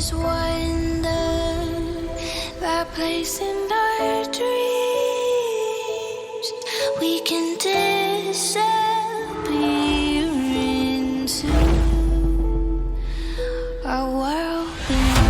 just wonder, that place in our dreams we can disappear into a world beyond.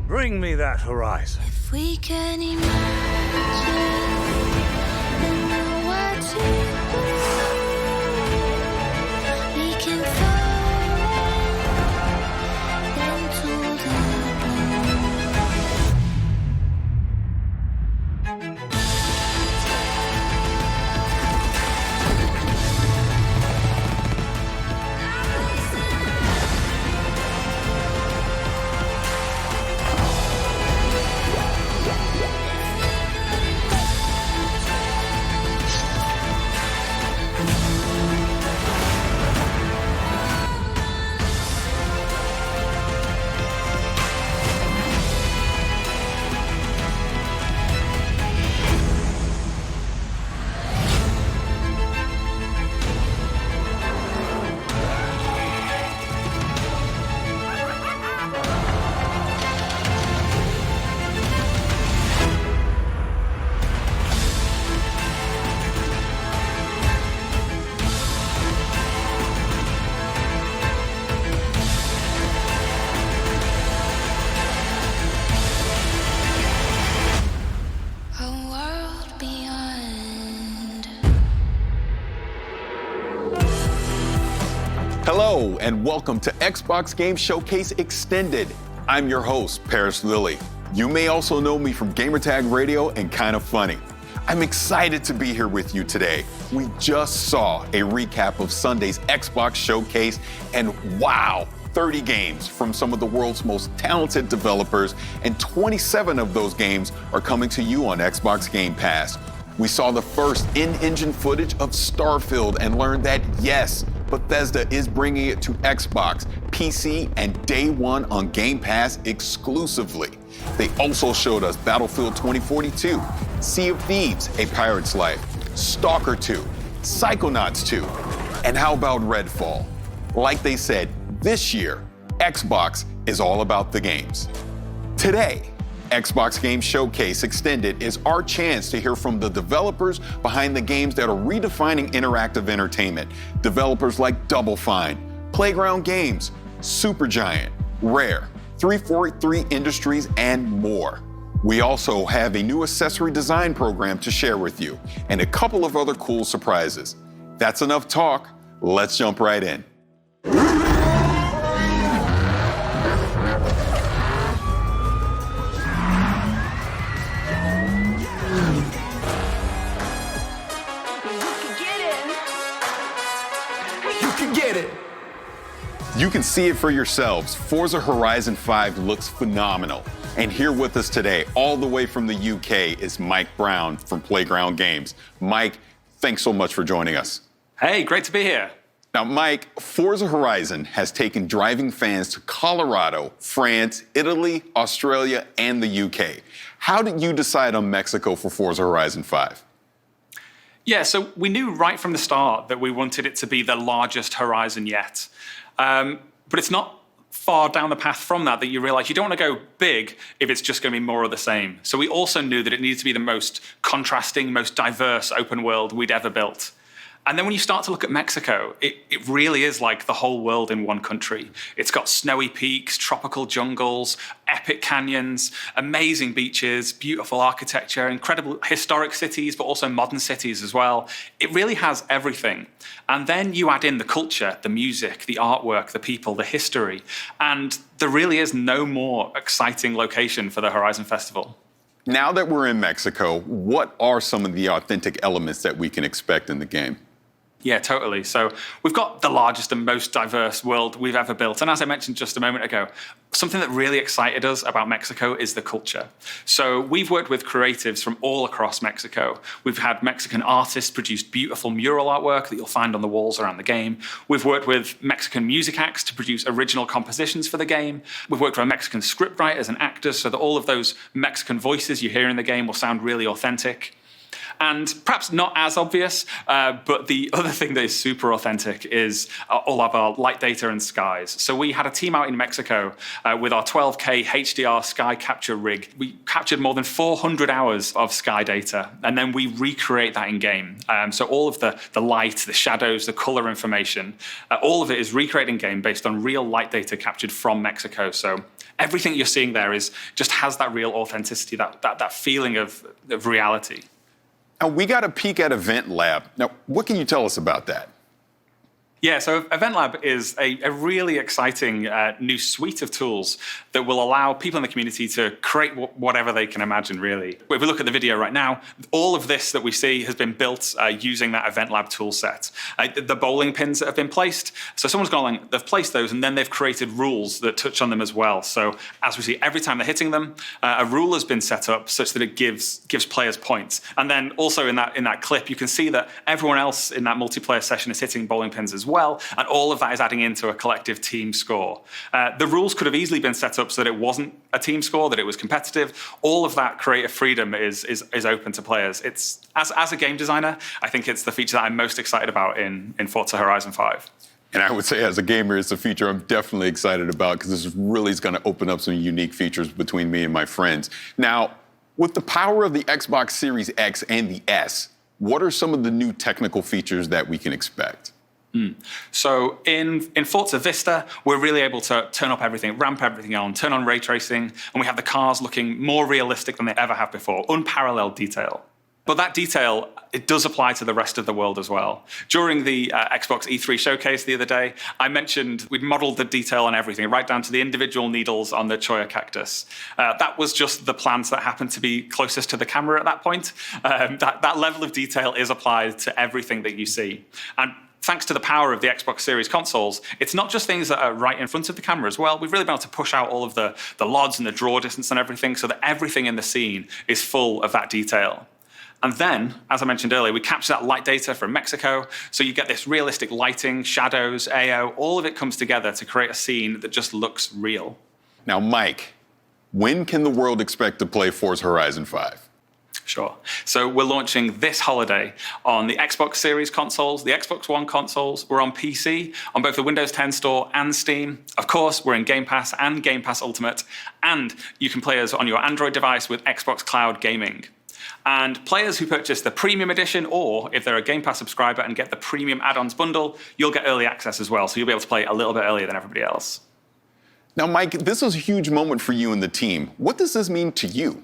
Bring me that horizon. If we can imagine and know what to do, we can fall into the Hello, and welcome to Xbox Game Showcase Extended. I'm your host, Paris Lilly. You may also know me from Gamertag Radio and Kinda Funny. I'm excited to be here with you today. We just saw a recap of Sunday's Xbox Showcase, and wow, 30 games from some of the world's most talented developers, and 27 of those games are coming to you on Xbox Game Pass. We saw the first in-engine footage of Starfield and learned that, yes, Bethesda is bringing it to Xbox, PC, and day one on Game Pass exclusively. They also showed us Battlefield 2042, Sea of Thieves, A Pirate's Life, Stalker 2, Psychonauts 2, and how about Redfall? Like they said, this year, Xbox is all about the games. Today, Xbox Game Showcase Extended is our chance to hear from the developers behind the games that are redefining interactive entertainment. Developers like Double Fine, Playground Games, Supergiant, Rare, 343 Industries, and more. We also have a new accessory design program to share with you, and a couple of other cool surprises. That's enough talk. Let's jump right in. You can see it for yourselves. Forza Horizon 5 looks phenomenal. And here with us today, all the way from the UK, is Mike Brown from Playground Games. Mike, thanks so much for joining us. Hey, great to be here. Now, Mike, Forza Horizon has taken driving fans to Colorado, France, Italy, Australia, and the UK. How did you decide on Mexico for Forza Horizon 5? Yeah, so we knew right from the start that we wanted it to be the largest Horizon yet. But it's not far down the path from that you realize you don't want to go big if it's just going to be more of the same. So we also knew that it needed to be the most contrasting, most diverse open world we'd ever built. And then when you start to look at Mexico, it really is like the whole world in one country. It's got snowy peaks, tropical jungles, epic canyons, amazing beaches, beautiful architecture, incredible historic cities, but also modern cities as well. It really has everything. And then you add in the culture, the music, the artwork, the people, the history, and there really is no more exciting location for the Horizon Festival. Now that we're in Mexico, what are some of the authentic elements that we can expect in the game? Yeah, totally. So we've got the largest and most diverse world we've ever built. And as I mentioned just a moment ago, something that really excited us about Mexico is the culture. So we've worked with creatives from all across Mexico. We've had Mexican artists produce beautiful mural artwork that you'll find on the walls around the game. We've worked with Mexican music acts to produce original compositions for the game. We've worked with Mexican scriptwriters and actors so that all of those Mexican voices you hear in the game will sound really authentic. And perhaps not as obvious, but the other thing that is super authentic is all of our light data and skies. So we had a team out in Mexico with our 12K HDR sky capture rig. We captured more than 400 hours of sky data, and then we recreate that in game. So all of the light, the shadows, the color information, all of it is recreated in game based on real light data captured from Mexico. So everything you're seeing there just has that real authenticity, that feeling of reality. Now, we got a peek at Event Lab. Now, what can you tell us about that? Yeah, so Event Lab is a really exciting new suite of tools that will allow people in the community to create whatever they can imagine, really. If we look at the video right now, all of this that we see has been built using that Event Lab tool set. The bowling pins that have been placed, so someone's gone along, they've placed those, and then they've created rules that touch on them as well. So as we see, every time they're hitting them, a rule has been set up such that it gives players points. And then also in that clip, you can see that everyone else in that multiplayer session is hitting bowling pins as well, and all of that is adding into a collective team score. The rules could have easily been set up so that it wasn't a team score, that it was competitive. All of that creative freedom is open to players. It's as a game designer, I think it's the feature that I'm most excited about in Forza Horizon 5. And I would say as a gamer, it's a feature I'm definitely excited about because this really is going to open up some unique features between me and my friends. Now, with the power of the Xbox Series X and the S, what are some of the new technical features that we can expect? So in Forza Vista, we're really able to turn up everything, ramp everything on, turn on ray tracing, and we have the cars looking more realistic than they ever have before, unparalleled detail. But that detail, it does apply to the rest of the world as well. During the Xbox E3 showcase the other day, I mentioned we'd modeled the detail on everything, right down to the individual needles on the Cholla cactus. That was just the plants that happened to be closest to the camera at that point. That level of detail is applied to everything that you see. And thanks to the power of the Xbox Series consoles, it's not just things that are right in front of the camera as well. We've really been able to push out all of the LODs and the draw distance and everything so that everything in the scene is full of that detail. And then, as I mentioned earlier, we capture that light data from Mexico, so you get this realistic lighting, shadows, AO, all of it comes together to create a scene that just looks real. Now, Mike, when can the world expect to play Forza Horizon 5? Sure. So we're launching this holiday on the Xbox Series consoles, the Xbox One consoles. We're on PC, on both the Windows 10 Store and Steam. Of course, we're in Game Pass and Game Pass Ultimate. And you can play us on your Android device with Xbox Cloud Gaming. And players who purchase the Premium Edition, or if they're a Game Pass subscriber and get the Premium Add-ons bundle, you'll get early access as well. So you'll be able to play a little bit earlier than everybody else. Now, Mike, this is a huge moment for you and the team. What does this mean to you?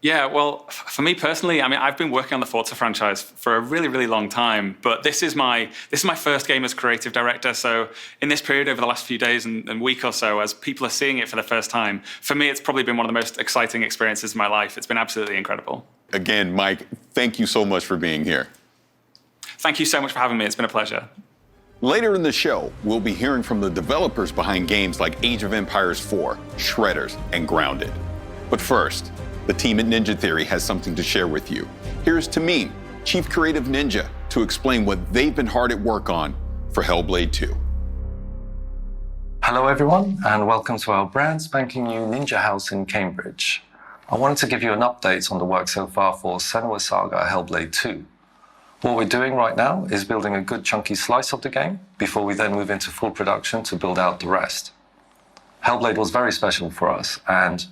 Yeah, well, for me personally, I mean, I've been working on the Forza franchise for a really, really long time, but this is my first game as creative director. So in this period over the last few days and week or so, as people are seeing it for the first time, for me, it's probably been one of the most exciting experiences of my life. It's been absolutely incredible. Again, Mike, thank you so much for being here. Thank you so much for having me. It's been a pleasure. Later in the show, we'll be hearing from the developers behind games like Age of Empires 4, Shredders, and Grounded. But first, the team at Ninja Theory has something to share with you. Here's Tamim, Chief Creative Ninja, to explain what they've been hard at work on for Hellblade 2. Hello everyone, and welcome to our brand spanking new Ninja House in Cambridge. I wanted to give you an update on the work so far for Senua's Saga Hellblade 2. What we're doing right now is building a good chunky slice of the game before we then move into full production to build out the rest. Hellblade was very special for us, and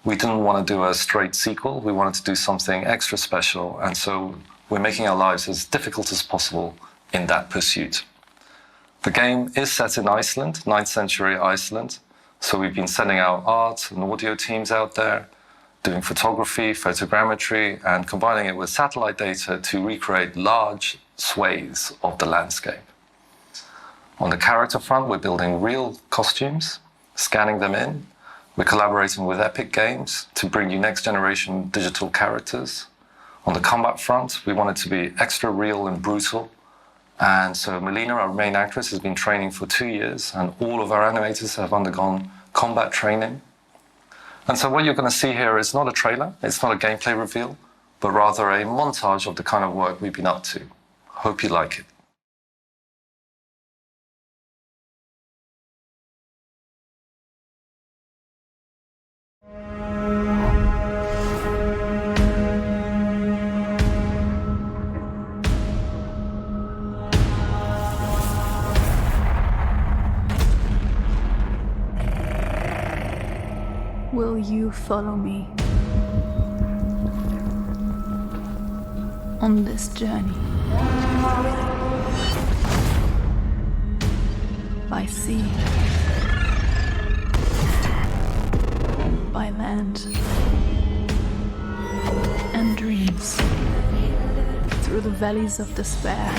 we didn't want to do a straight sequel. We wanted to do something extra special, and so we're making our lives as difficult as possible in that pursuit. The game is set in Iceland, 9th century Iceland, so we've been sending out art and audio teams out there, doing photography, photogrammetry, and combining it with satellite data to recreate large swathes of the landscape. On the character front, we're building real costumes, scanning them in. We're collaborating with Epic Games to bring you next-generation digital characters. On the combat front, we want it to be extra real and brutal, And so Melina, our main actress, has been training for 2 years, and all of our animators have undergone combat training. And so what you're going to see here is not a trailer, it's not a gameplay reveal, but rather a montage of the kind of work we've been up to. Hope you like it. Will you follow me on this journey? By sea, by land, and dreams, through the valleys of despair,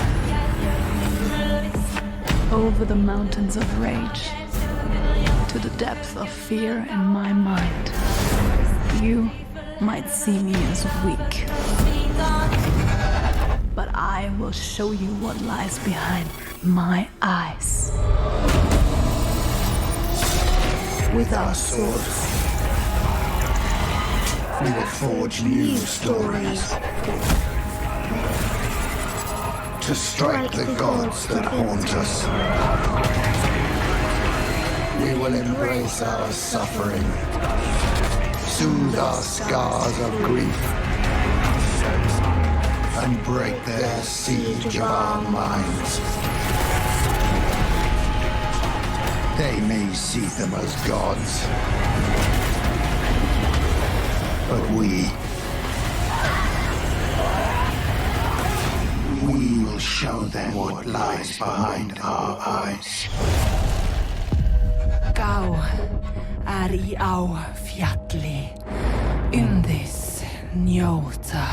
over the mountains of rage, to the depth of fear in my mind. You might see me as weak, but I will show you what lies behind my eyes. With our swords, we will forge new stories to strike the gods that haunt us. We will embrace our suffering, soothe our scars of grief, and break their siege of our minds. They may see them as gods, but we will show them what lies behind our eyes. Gá er í á fjalli, undis njóta.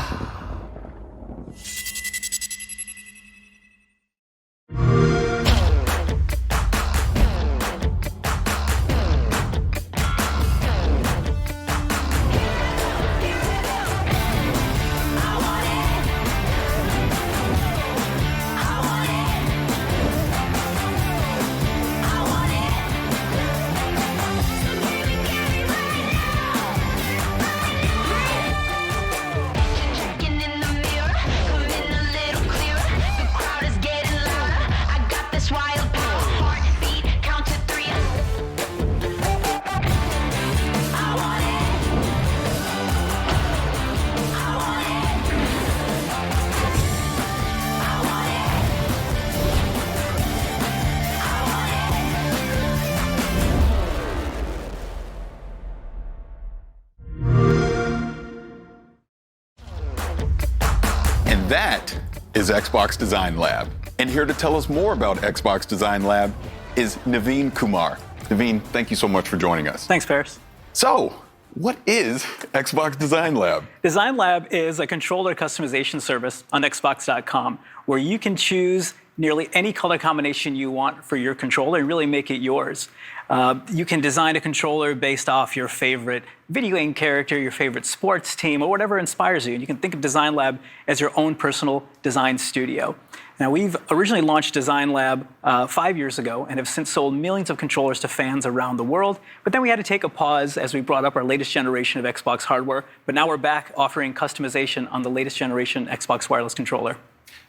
And that is Xbox Design Lab. And here to tell us more about Xbox Design Lab is Naveen Kumar. Naveen, thank you so much for joining us. Thanks, Paris. So, what is Xbox Design Lab? Design Lab is a controller customization service on Xbox.com where you can choose nearly any color combination you want for your controller and really make it yours. You can design a controller based off your favorite video game character, your favorite sports team, or whatever inspires you. And you can think of Design Lab as your own personal design studio. Now, we've originally launched Design Lab 5 years ago and have since sold millions of controllers to fans around the world. But then we had to take a pause as we brought up our latest generation of Xbox hardware. But now we're back offering customization on the latest generation Xbox wireless controller.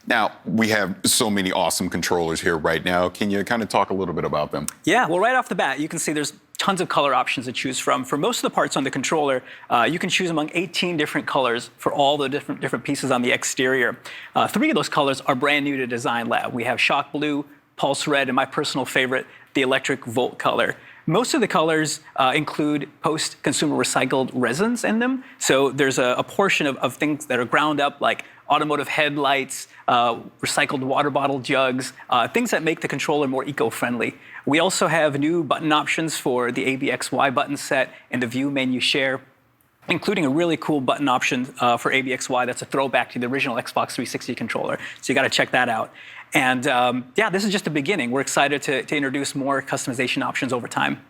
Now, we have so many awesome controllers here right now. Can you kind of talk a little bit about them? Yeah, well, right off the bat, you can see there's tons of color options to choose from. For most of the parts on the controller, you can choose among 18 different colors for all the different pieces on the exterior. 3 of those colors are brand new to Design Lab. We have Shock Blue, Pulse Red, and my personal favorite, the Electric Volt color. Most of the colors include post-consumer recycled resins in them. So there's a portion of things that are ground up, like automotive headlights, recycled water bottle jugs, things that make the controller more eco-friendly. We also have new button options for the ABXY button set and the View Menu Share, including a really cool button option for ABXY that's a throwback to the original Xbox 360 controller. So you got to check that out. And yeah, this is just the beginning. We're excited to introduce more customization options over time.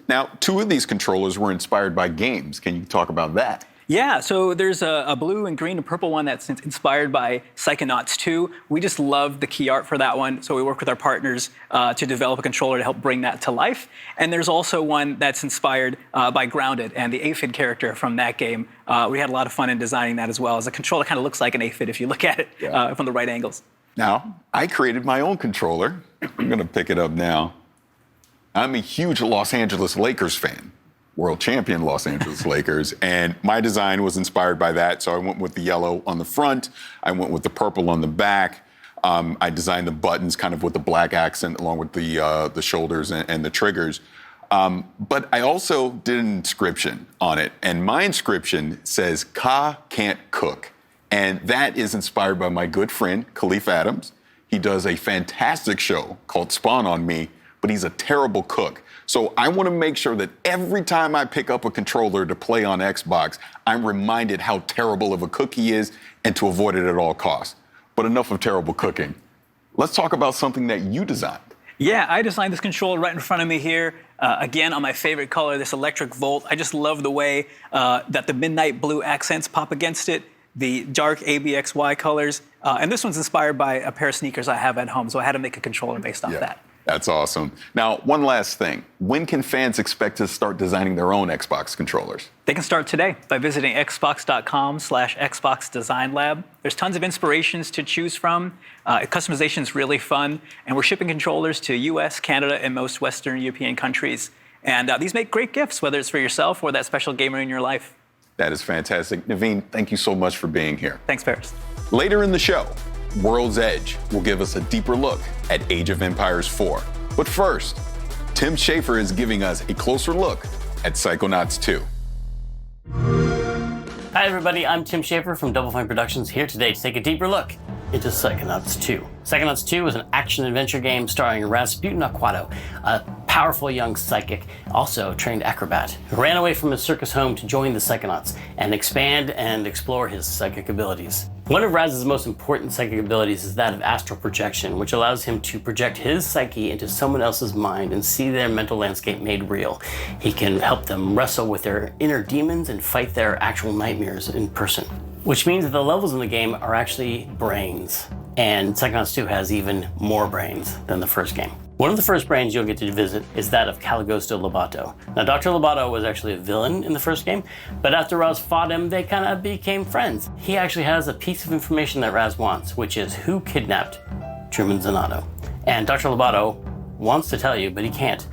Now, 2 of these controllers were inspired by games. Can you talk about that? Yeah, so there's a blue and green and purple one that's inspired by Psychonauts 2. We just love the key art for that one, so we work with our partners to develop a controller to help bring that to life. And there's also one that's inspired by Grounded and the aphid character from that game. We had a lot of fun in designing that as well, as the controller kind of looks like an aphid if you look at it from the right angles. Now, I created my own controller. I'm going to pick it up now. I'm a huge Los Angeles Lakers fan. World champion Los Angeles Lakers, and my design was inspired by that. So I went with the yellow on the front, I went with the purple on the back. I designed the buttons kind of with the black accent along with the shoulders and the triggers. But I also did an inscription on it, and my inscription says, "Ka can't cook." And that is inspired by my good friend, Khalif Adams. He does a fantastic show called Spawn on Me, but he's a terrible cook. So I want to make sure that every time I pick up a controller to play on Xbox, I'm reminded how terrible of a cook he is and to avoid it at all costs. But enough of terrible cooking. Let's talk about something that you designed. Yeah, I designed this controller right in front of me here. Again, on my favorite color, this Electric Volt. I just love the way that the midnight blue accents pop against it, the dark ABXY colors. And this one's inspired by a pair of sneakers I have at home, so I had to make a controller based off that. That's awesome. Now, one last thing. When can fans expect to start designing their own Xbox controllers? They can start today by visiting xbox.com/Xbox Design Lab. There's tons of inspirations to choose from. Customization is really fun. And we're shipping controllers to US, Canada, and most Western European countries. And these make great gifts, whether it's for yourself or that special gamer in your life. That is fantastic. Naveen, thank you so much for being here. Thanks, Paris. Later in the show, World's Edge will give us a deeper look at Age of Empires 4. But first, Tim Schafer is giving us a closer look at Psychonauts 2. Hi everybody, I'm Tim Schafer from Double Fine Productions, here today to take a deeper look into Psychonauts 2. Psychonauts 2 is an action-adventure game starring Rasputin Aquato, a powerful young psychic, also a trained acrobat, who ran away from his circus home to join the Psychonauts and expand and explore his psychic abilities. One of Raz's most important psychic abilities is that of astral projection, which allows him to project his psyche into someone else's mind and see their mental landscape made real. He can help them wrestle with their inner demons and fight their actual nightmares in person. Which means that the levels in the game are actually brains. And Psychonauts 2 has even more brains than the first game. One of the first brains you'll get to visit is that of Caligosto Lobato. Now, Dr. Lobato was actually a villain in the first game, but after Raz fought him, they kind of became friends. He actually has a piece of information that Raz wants, which is who kidnapped Truman Zanotto. And Dr. Lobato wants to tell you, but he can't,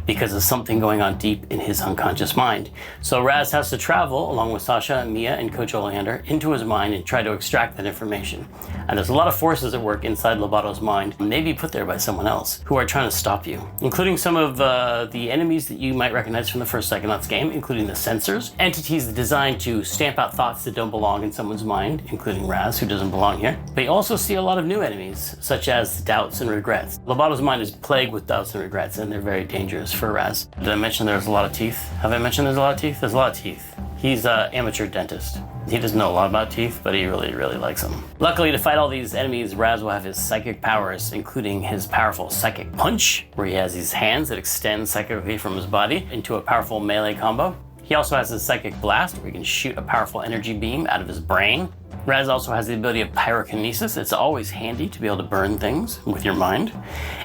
because of something going on deep in his unconscious mind. So Raz has to travel, along with Sasha, Mia, and Coach Oleander, into his mind and try to extract that information. And there's a lot of forces at work inside Lobato's mind, maybe put there by someone else, who are trying to stop you, including some of the enemies that you might recognize from the first Psychonauts game, including the Censors, entities designed to stamp out thoughts that don't belong in someone's mind, including Raz, who doesn't belong here. But you also see a lot of new enemies, such as doubts and regrets. Lobato's mind is plagued with doubts and regrets, and they're very dangerous for Raz. Did I mention there's a lot of teeth? Have I mentioned there's a lot of teeth? There's a lot of teeth. He's an amateur dentist. He doesn't know a lot about teeth, but he really, really likes them. Luckily, to fight all these enemies, Raz will have his psychic powers, including his powerful psychic punch, where he has these hands that extend psychically from his body into a powerful melee combo. He also has his psychic blast, where he can shoot a powerful energy beam out of his brain. Raz also has the ability of pyrokinesis. It's always handy to be able to burn things with your mind.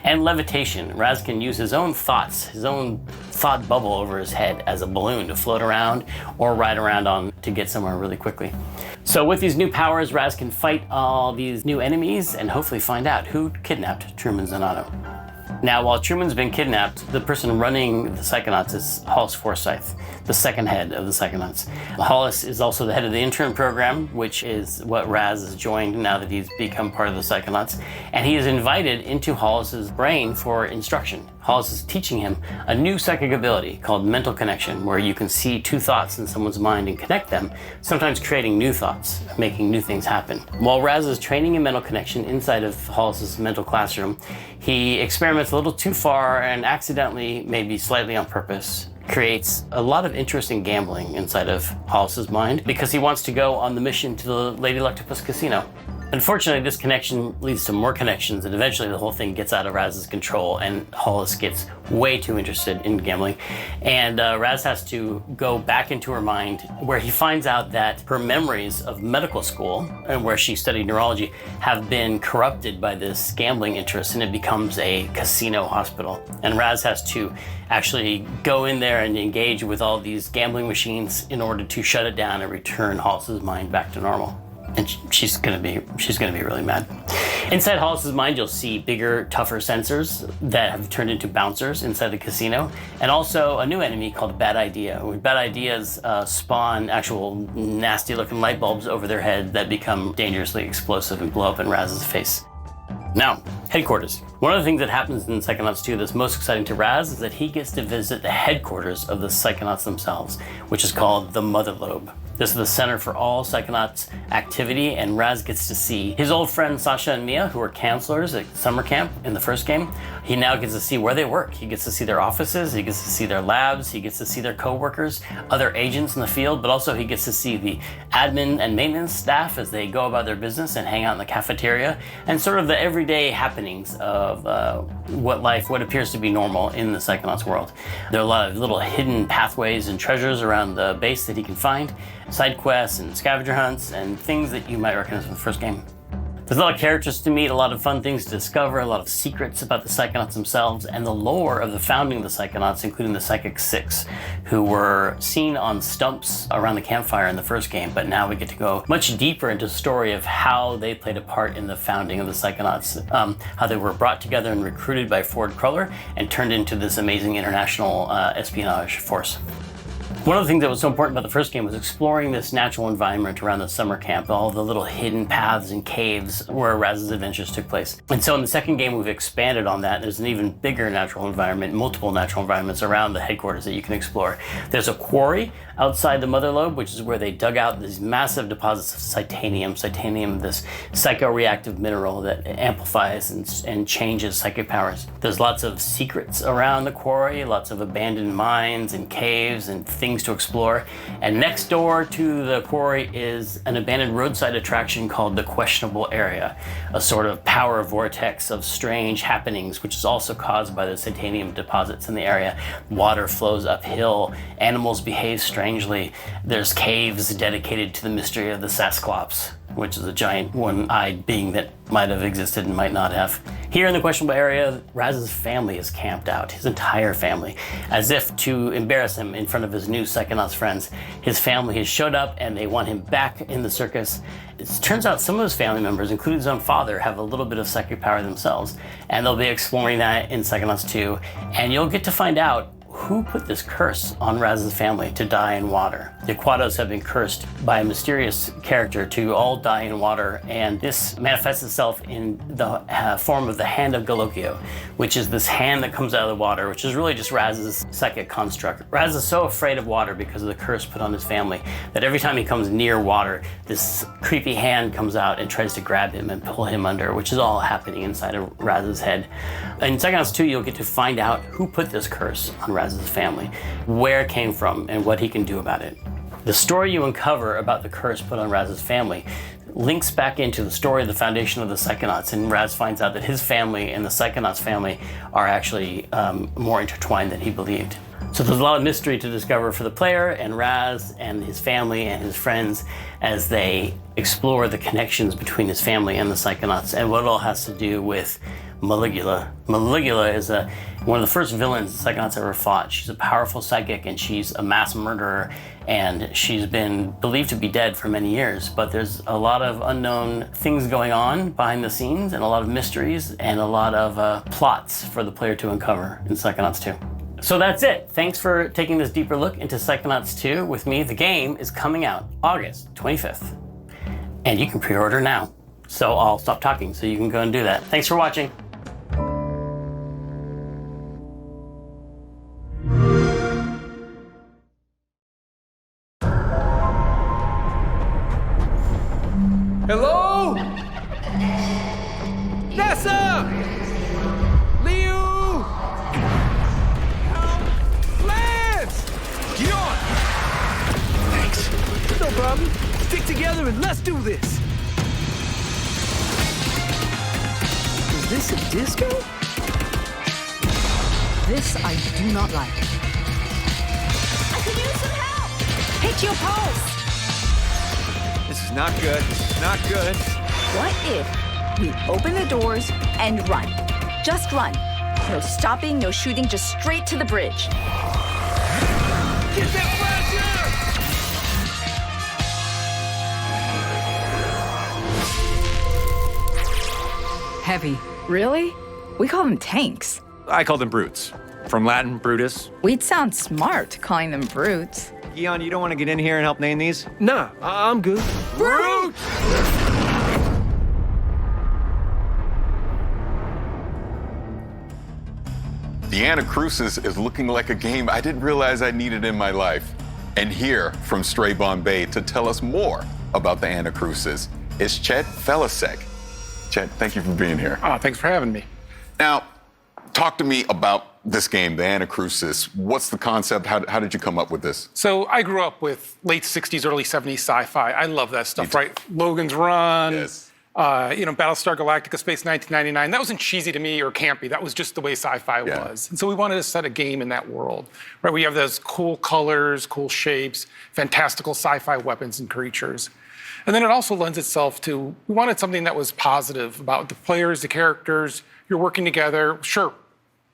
And levitation. Raz can use his own thoughts, his own thought bubble over his head as a balloon to float around or ride around on to get somewhere really quickly. So with these new powers, Raz can fight all these new enemies and hopefully find out who kidnapped Truman Zanotto. Now, while Truman's been kidnapped, the person running the Psychonauts is Hollis Forsyth, the second head of the Psychonauts. Hollis is also the head of the intern program, which is what Raz has joined now that he's become part of the Psychonauts. And he is invited into Hollis's brain for instruction. Hollis is teaching him a new psychic ability called mental connection, where you can see two thoughts in someone's mind and connect them, sometimes creating new thoughts, making new things happen. While Raz is training in mental connection inside of Hollis's mental classroom, he experiments a little too far and accidentally, maybe slightly on purpose, creates a lot of interesting gambling inside of Hollis's mind because he wants to go on the mission to the Lady Luctopus Casino. Unfortunately, this connection leads to more connections, and eventually the whole thing gets out of Raz's control, and Hollis gets way too interested in gambling. And Raz has to go back into her mind, where he finds out that her memories of medical school, and where she studied neurology, have been corrupted by this gambling interest, and it becomes a casino hospital. And Raz has to actually go in there and engage with all these gambling machines in order to shut it down and return Hollis's mind back to normal. And she's gonna be really mad. Inside Hollis's mind, you'll see bigger, tougher sensors that have turned into bouncers inside the casino, and also a new enemy called Bad Idea. Bad Ideas spawn actual nasty-looking light bulbs over their head that become dangerously explosive and blow up in Raz's face. Now, headquarters. One of the things that happens in Psychonauts 2 that's most exciting to Raz is that he gets to visit the headquarters of the Psychonauts themselves, which is called the Mother Lobe. This is the center for all Psychonauts activity, and Raz gets to see his old friends Sasha and Mia, who were counselors at summer camp in the first game. He now gets to see where they work. He gets to see their offices, he gets to see their labs, he gets to see their co-workers, other agents in the field, but also he gets to see the admin and maintenance staff as they go about their business and hang out in the cafeteria, and sort of the everyday happenings of what appears to be normal in the Psychonauts world. There are a lot of little hidden pathways and treasures around the base that he can find, side quests and scavenger hunts and things that you might recognize from the first game. There's a lot of characters to meet, a lot of fun things to discover, a lot of secrets about the Psychonauts themselves, and the lore of the founding of the Psychonauts, including the Psychic Six, who were seen on stumps around the campfire in the first game, but now we get to go much deeper into the story of how they played a part in the founding of the Psychonauts, how they were brought together and recruited by Ford Cruller and turned into this amazing international espionage force. One of the things that was so important about the first game was exploring this natural environment around the summer camp, all the little hidden paths and caves where Raz's adventures took place. And so in the second game, we've expanded on that. There's an even bigger natural environment, multiple natural environments around the headquarters that you can explore. There's a quarry outside the Mother Lobe, which is where they dug out these massive deposits of Titanium. Titanium, this psychoreactive mineral that amplifies and changes psychic powers. There's lots of secrets around the quarry, lots of abandoned mines and caves and things to explore. And next door to the quarry is an abandoned roadside attraction called the Questionable Area, a sort of power vortex of strange happenings, which is also caused by the Titanium deposits in the area. Water flows uphill, animals behave strangely. There's caves dedicated to the mystery of the Sasclops, which is a giant one-eyed being that might have existed and might not have. Here in the Questionable Area, Raz's family is camped out, his entire family, as if to embarrass him in front of his new Psychonauts friends. His family has showed up and they want him back in the circus. It turns out some of his family members, including his own father, have a little bit of psychic power themselves, and they'll be exploring that in Psychonauts 2, and you'll get to find out who put this curse on Raz's family to die in water. The Aquatos have been cursed by a mysterious character to all die in water, and this manifests itself in the form of the Hand of Galokio, which is this hand that comes out of the water, which is really just Raz's psychic construct. Raz is so afraid of water because of the curse put on his family that every time he comes near water, this creepy hand comes out and tries to grab him and pull him under, which is all happening inside of Raz's head. In Psychonauts 2, you'll get to find out who put this curse on Raz's family, where it came from, and what he can do about it. The story you uncover about the curse put on Raz's family links back into the story of the foundation of the Psychonauts, and Raz finds out that his family and the Psychonauts family are actually more intertwined than he believed. So there's a lot of mystery to discover for the player and Raz and his family and his friends as they explore the connections between his family and the Psychonauts and what it all has to do with Maligula. Maligula is one of the first villains the Psychonauts ever fought. She's a powerful psychic and she's a mass murderer, and she's been believed to be dead for many years, but there's a lot of unknown things going on behind the scenes and a lot of mysteries and a lot of plots for the player to uncover in Psychonauts 2. So that's it. Thanks for taking this deeper look into Psychonauts 2 with me. The game is coming out August 25th, and you can pre-order now. So I'll stop talking so you can go and do that. Thanks for watching. Hello? Nessa! Liu! Lance! Gion! Thanks. No problem. Stick together and let's do this. this a disco? This I do not like. I could use some help! Hit your pulse! This is not good. This is not good. What if we open the doors and run? Just run. No stopping, no shooting, just straight to the bridge. Get that flasher! Heavy. Really? We call them tanks. I call them brutes. From Latin, Brutus. We'd sound smart calling them brutes. Gion, you don't want to get in here and help name these? Nah, I'm good. Brute! The Anacrusis is looking like a game I didn't realize I needed in my life. And here from Stray Bombay to tell us more about the Anacrusis is Chet Felicek. Chet, thank you for being here. Oh, thanks for having me. Now, talk to me about this game, the Anacrusis. What's the concept? How did you come up with this? So I grew up with late 60s, early 70s sci-fi. I love that stuff, right? Logan's Run, Yes. Battlestar Galactica, Space 1999. That wasn't cheesy to me or campy. That was just the way sci-fi was. And so we wanted to set a game in that world, right? We have those cool colors, cool shapes, fantastical sci-fi weapons and creatures. And then it also lends itself to, we wanted something that was positive about the players, the characters, you're working together. Sure,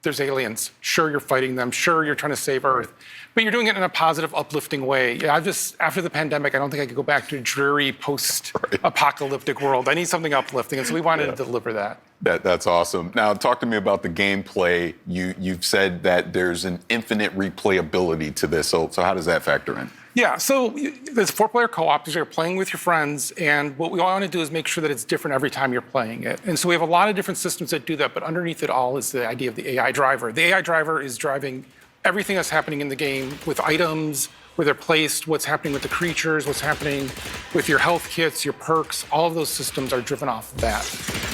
there's aliens. Sure, you're fighting them. Sure, you're trying to save Earth. But you're doing it in a positive, uplifting way. Yeah, after the pandemic, I don't think I could go back to a dreary, post-apocalyptic world. I need something uplifting, and so we wanted to deliver that. That's awesome. Now, talk to me about the gameplay. You've said that there's an infinite replayability to this. So how does that factor in? Yeah, so there's 4-player co-op. You're playing with your friends, and what we want to do is make sure that it's different every time you're playing it. And so we have a lot of different systems that do that, but underneath it all is the idea of the AI driver. The AI driver is driving everything that's happening in the game with items, where they're placed, what's happening with the creatures, what's happening with your health kits, your perks. All of those systems are driven off of that.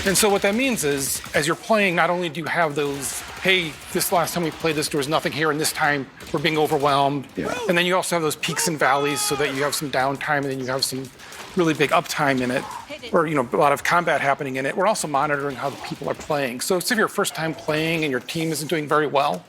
And so what that means is, as you're playing, not only do you have those, hey, this last time we played this, there was nothing here, and this time we're being overwhelmed. Yeah. And then you also have those peaks and valleys so that you have some downtime and then you have some really big uptime in it, or a lot of combat happening in it. We're also monitoring how the people are playing. So if you're first time playing and your team isn't doing very well,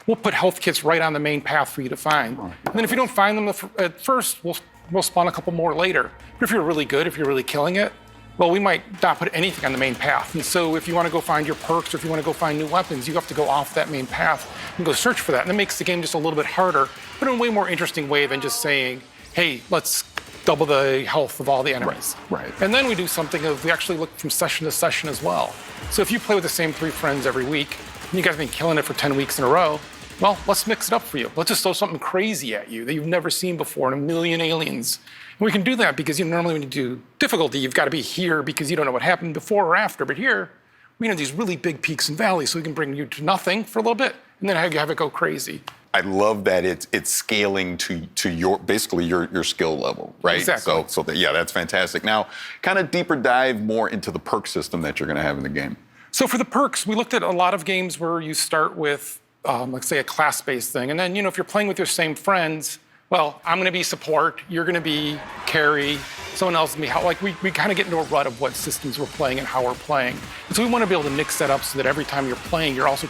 we'll put health kits right on the main path for you to find. And then if you don't find them at first, we'll spawn a couple more later. But if you're really good, if you're really killing it, well, we might not put anything on the main path. And so if you want to go find your perks or if you want to go find new weapons, you have to go off that main path and go search for that. And it makes the game just a little bit harder, but in a way more interesting way than just saying, hey, let's double the health of all the enemies. Right. And then we do something of, we actually look from session to session as well. So if you play with the same 3 friends every week, and you guys have been killing it for 10 weeks in a row, well, let's mix it up for you. Let's just throw something crazy at you that you've never seen before, and 1 million aliens. And we can do that because normally when you do difficulty, you've got to be here because you don't know what happened before or after. But here, we have these really big peaks and valleys, so we can bring you to nothing for a little bit, and then have it go crazy. I love that it's scaling to your basically your skill level, right? Exactly. So that's fantastic. Now, kind of deeper dive more into the perk system that you're going to have in the game. So for the perks, we looked at a lot of games where you start with, let's say, a class-based thing, and then if you're playing with your same friends, well, I'm going to be support, you're going to be carry, someone else will be help. Like we kind of get into a rut of what systems we're playing and how we're playing. And so we want to be able to mix that up so that every time you're playing, you're also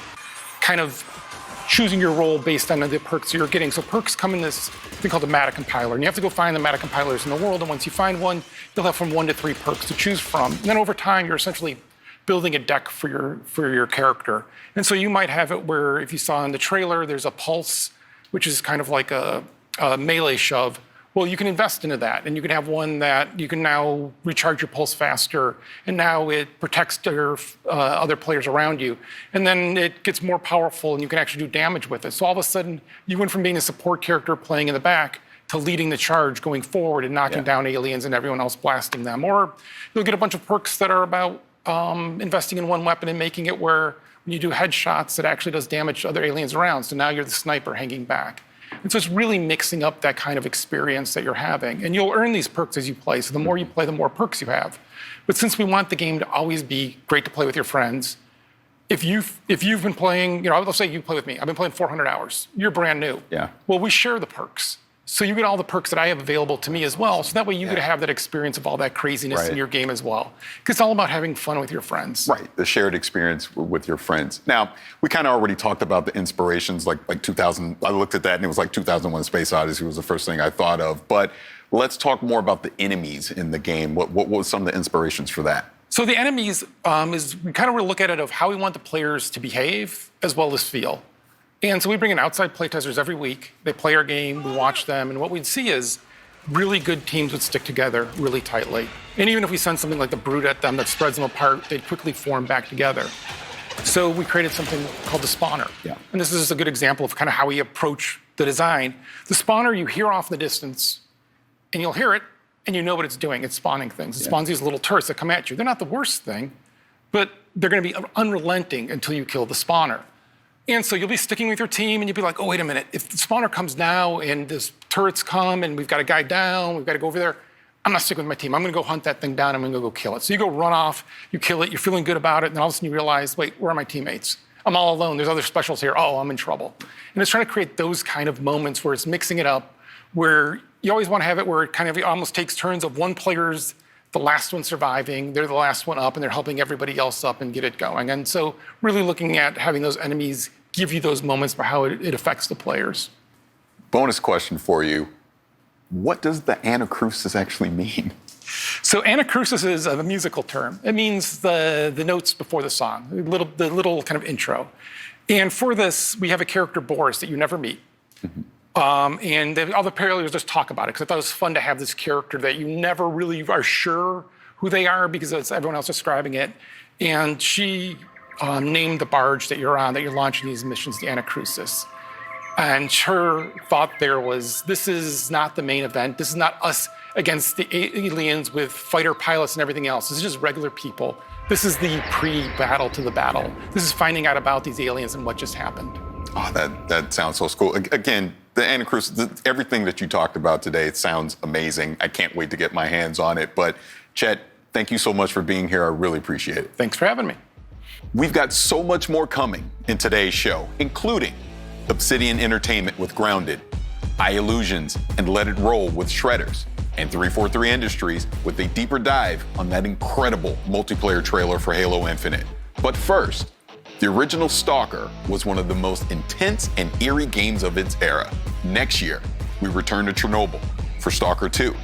kind of choosing your role based on the perks you're getting. So perks come in this thing called the meta compiler, and you have to go find the meta compilers in the world. And once you find one, you'll have from 1 to 3 perks to choose from. And then over time, you're essentially building a deck for your character. And so you might have it where, if you saw in the trailer, there's a pulse, which is kind of like a melee shove. Well, you can invest into that, and you can have one that you can now recharge your pulse faster, and now it protects your other players around you. And then it gets more powerful, and you can actually do damage with it. So all of a sudden, you went from being a support character playing in the back to leading the charge going forward and knocking down aliens and everyone else blasting them. Or you'll get a bunch of perks that are about investing in one weapon and making it where when you do headshots, it actually does damage to other aliens around. So now you're the sniper hanging back. And so it's really mixing up that kind of experience that you're having. And you'll earn these perks as you play. So the more you play, the more perks you have. But since we want the game to always be great to play with your friends, if you've been playing, let's say you play with me. I've been playing 400 hours. You're brand new. Yeah. Well, we share the perks. So you get all the perks that I have available to me as well. So that way you get to have that experience of all that craziness Right. in your game as well. Because it's all about having fun with your friends. Right, the shared experience with your friends. Now, we kind of already talked about the inspirations, like 2000. I looked at that and it was like 2001: Space Odyssey was the first thing I thought of. But let's talk more about the enemies in the game. What was some of the inspirations for that? So the enemies is we kind of look at it of how we want the players to behave as well as feel. And so we bring in outside playtesters every week. They play our game, we watch them, and what we'd see is really good teams would stick together really tightly. And even if we send something like the Brute at them that spreads them apart, they'd quickly form back together. So we created something called the Spawner. And this is a good example of kind of how we approach the design. The Spawner you hear off in the distance, and you'll hear it, and you know what it's doing. It's spawning things. It spawns these little turrets that come at you. They're not the worst thing, but they're going to be unrelenting until you kill the Spawner. And so you'll be sticking with your team, and you'll be like, oh, wait a minute. If the Spawner comes now, and this turrets come, and we've got a guy down, we've got to go over there, I'm not sticking with my team. I'm going to go hunt that thing down. I'm going to go kill it. So you go run off, you kill it, you're feeling good about it, and then all of a sudden you realize, wait, where are my teammates? I'm all alone. There's other specials here. Oh, I'm in trouble. And it's trying to create those kind of moments where it's mixing it up, where you always want to have it where it kind of almost takes turns of one player's the last one surviving, they're the last one up, and they're helping everybody else up and get it going. And so really looking at having those enemies give you those moments for how it affects the players. Bonus question for you. What does the anacrusis actually mean? So anacrusis is a musical term. It means the notes before the song, the little kind of intro. And for this, we have a character, Boris, that you never meet. And all the players just talk about it, because I thought it was fun to have this character that you never really are sure who they are because it's everyone else describing it. And she named the barge that you're on, that you're launching these missions, the Anacrusis. And her thought there was, this is not the main event. This is not us against the aliens with fighter pilots and everything else. This is just regular people. This is the pre-battle to the battle. This is finding out about these aliens and what just happened. Oh, that sounds so cool. Again, the Anacrusis, everything that you talked about today, it sounds amazing. I can't wait to get my hands on it. But Chet, thank you so much for being here. I really appreciate it. Thanks for having me. We've got so much more coming in today's show, including Obsidian Entertainment with Grounded, iLlusions and Let It Roll with Shredders, and 343 Industries with a deeper dive on that incredible multiplayer trailer for Halo Infinite. But first, the original Stalker was one of the most intense and eerie games of its era. Next year, we return to Chernobyl for Stalker 2.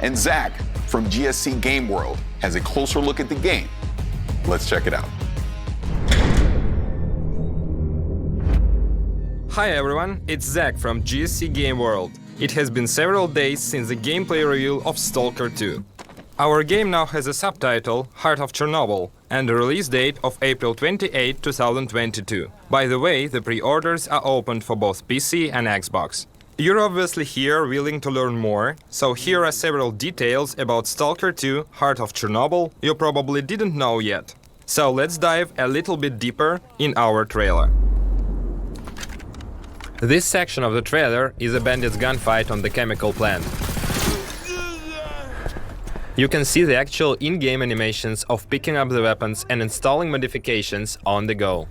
And Zach from GSC Game World has a closer look at the game. Let's check it out. Hi everyone, it's Zach from GSC Game World. It has been several days since the gameplay reveal of Stalker 2. Our game now has a subtitle, Heart of Chernobyl, and a release date of April 28, 2022. By the way, the pre-orders are opened for both PC and Xbox. You're obviously here willing to learn more, so here are several details about Stalker 2, Heart of Chernobyl you probably didn't know yet. So let's dive a little bit deeper in our trailer. This section of the trailer is a bandit's gunfight on the chemical plant. You can see the actual in-game animations of picking up the weapons and installing modifications on the go.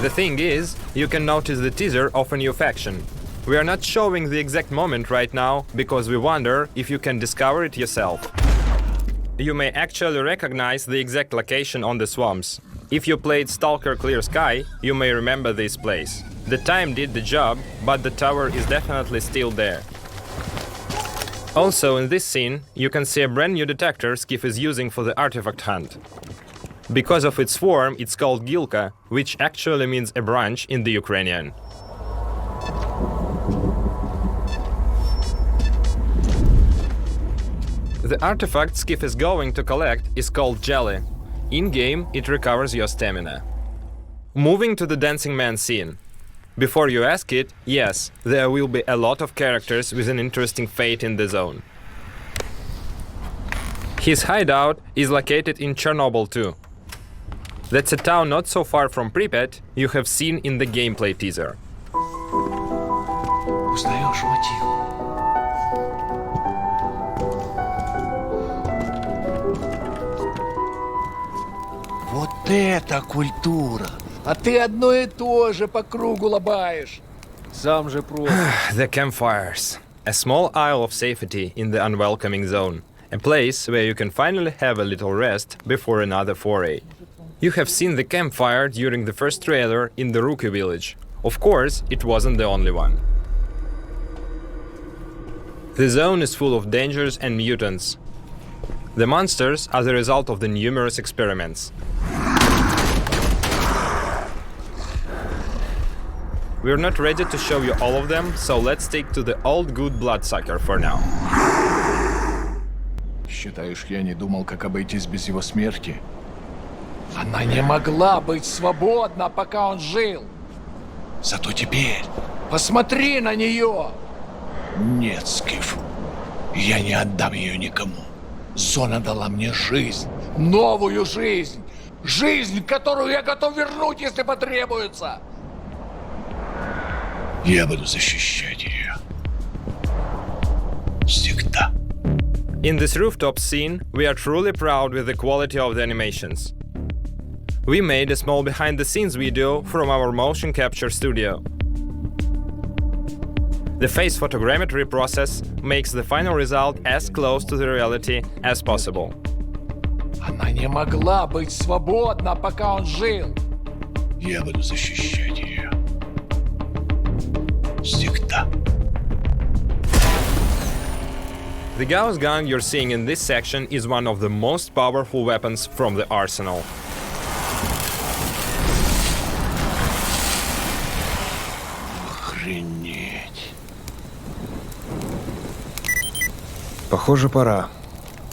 The thing is, you can notice the teaser of a new faction. We are not showing the exact moment right now because we wonder if you can discover it yourself. You may actually recognize the exact location on the swamps. If you played Stalker Clear Sky, you may remember this place. The time did the job, but the tower is definitely still there. Also in this scene, you can see a brand new detector Skiff is using for the artifact hunt. Because of its form, it's called Gilka, which actually means a branch in the Ukrainian. The artifact Skiff is going to collect is called Jelly. In-game, it recovers your stamina. Moving to the Dancing Man scene. Before you ask it, yes, there will be a lot of characters with an interesting fate in the zone. His hideout is located in Chernobyl too. That's a town not so far from Pripyat you have seen in the gameplay teaser. Вот это культура! А ты одно и то же по кругу лобаешь. Сам же просто. The campfires. A small isle of safety in the unwelcoming zone. A place where you can finally have a little rest before another foray. You have seen the campfire during the first trailer in the Rookie Village. Of course, it wasn't the only one. The zone is full of dangers and mutants. The monsters are the result of the numerous experiments. We're not ready to show you all of them, so let's stick to the old good bloodsucker for now. Считаешь, я не думал, как обойтись без его смерти? Она не могла быть свободна, пока он жил. Зато теперь посмотри на нее. Нет, Скиф, я не отдам ее никому. Зона дала мне жизнь, новую жизнь. Жизнь, которую я готов вернуть, если потребуется. Я буду защищать ее. Всегда. In this rooftop scene, we are truly proud with the quality of the animations. We made a small behind-the-scenes video from our motion capture studio. The face photogrammetry process makes the final result as close to the reality as possible. Она не могла быть свободна, пока он жил. Я буду защищать ее. Всегда. The Gauss gun you're seeing in this section is one of the most powerful weapons from the arsenal. Охренеть. Похоже, пора.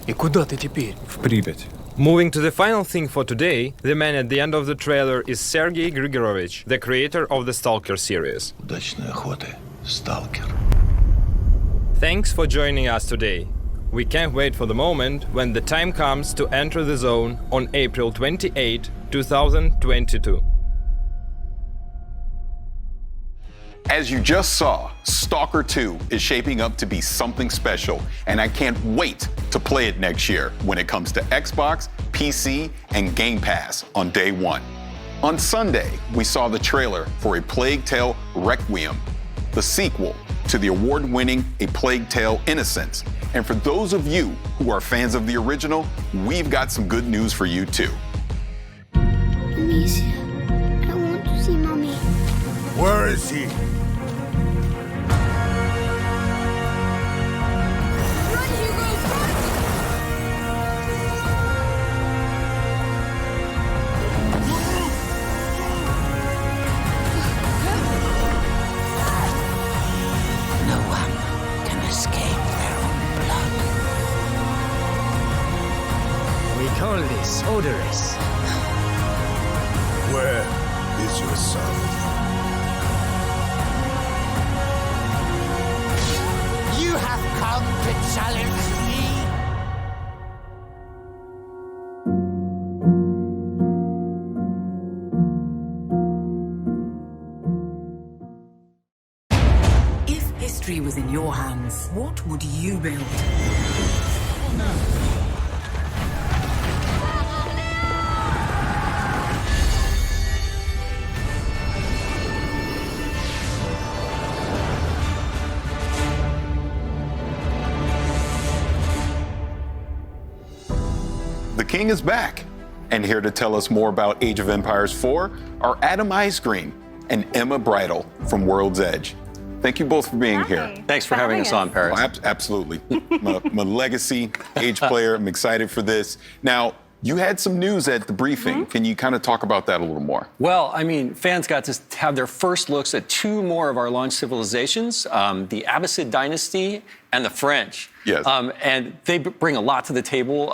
И куда ты теперь? В Припять. Moving to the final thing for today, the man at the end of the trailer is Sergei Grigorovich, the creator of the Stalker series. Удачной охоты, Сталкер. Thanks for joining us today. We can't wait for the moment when the time comes to enter the zone on April 28, 2022. As you just saw, Stalker 2 is shaping up to be something special, and I can't wait to play it next year when it comes to Xbox, PC, and Game Pass on day one. On Sunday, we saw the trailer for A Plague Tale Requiem, the sequel to the award-winning A Plague Tale Innocence. And for those of you who are fans of the original, we've got some good news for you too. Amicia, I want to see Mommy. Where is he? No one can escape their own blood. We call this odorous. Where is your son? You have come to challenge me? If history was in your hands, what would you build? The King is back, and here to tell us more about Age of Empires 4 are Adam Icegreen and Emma Bridle from World's Edge. Thank you both for being here. Thanks for having us on, Paris. Oh, absolutely. my legacy Age player. I'm excited for this. Now, you had some news at the briefing. Can you kind of talk about that a little more? Well, I mean, fans got to have their first looks at two more of our launch civilizations, the Abbasid dynasty and the French. Yes. And they bring a lot to the table,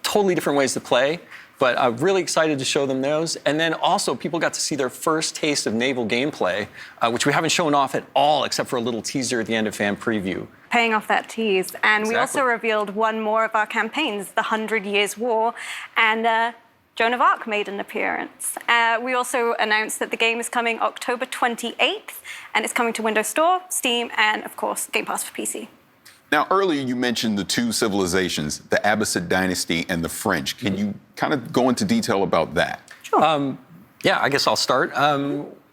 totally different ways to play. But I'm really excited to show them those. And then also, people got to see their first taste of naval gameplay, which we haven't shown off at all, except for a little teaser at the end of fan preview. Paying off that tease. And we also revealed one more of our campaigns, the 100 Years' War, and Joan of Arc made an appearance. We also announced that the game is coming October 28th, and it's coming to Windows Store, Steam, and of course, Game Pass for PC. Now, earlier you mentioned the two civilizations, the Abbasid dynasty and the French. Can you kind of go into detail about that? Sure. Yeah, I guess I'll start.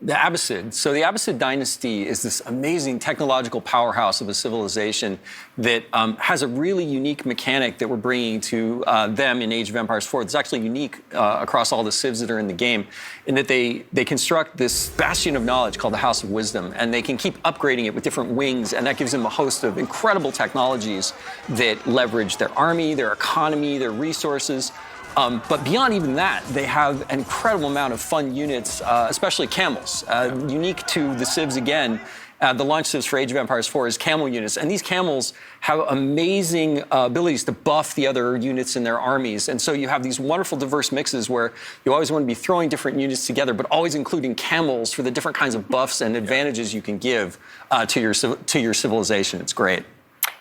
the Abbasid. So the Abbasid dynasty is this amazing technological powerhouse of a civilization that has a really unique mechanic that we're bringing to them in Age of Empires 4. It's actually unique across all the civs that are in the game, in that they construct this bastion of knowledge called the House of Wisdom, and they can keep upgrading it with different wings, and that gives them a host of incredible technologies that leverage their army, their economy, their resources. But beyond even that, they have an incredible amount of fun units, especially camels. Unique to the civs again, the launch civs for Age of Empires 4 is camel units. And these camels have amazing abilities to buff the other units in their armies. And so you have these wonderful diverse mixes where you always want to be throwing different units together, but always including camels for the different kinds of buffs and advantages you can give to your civilization. It's great.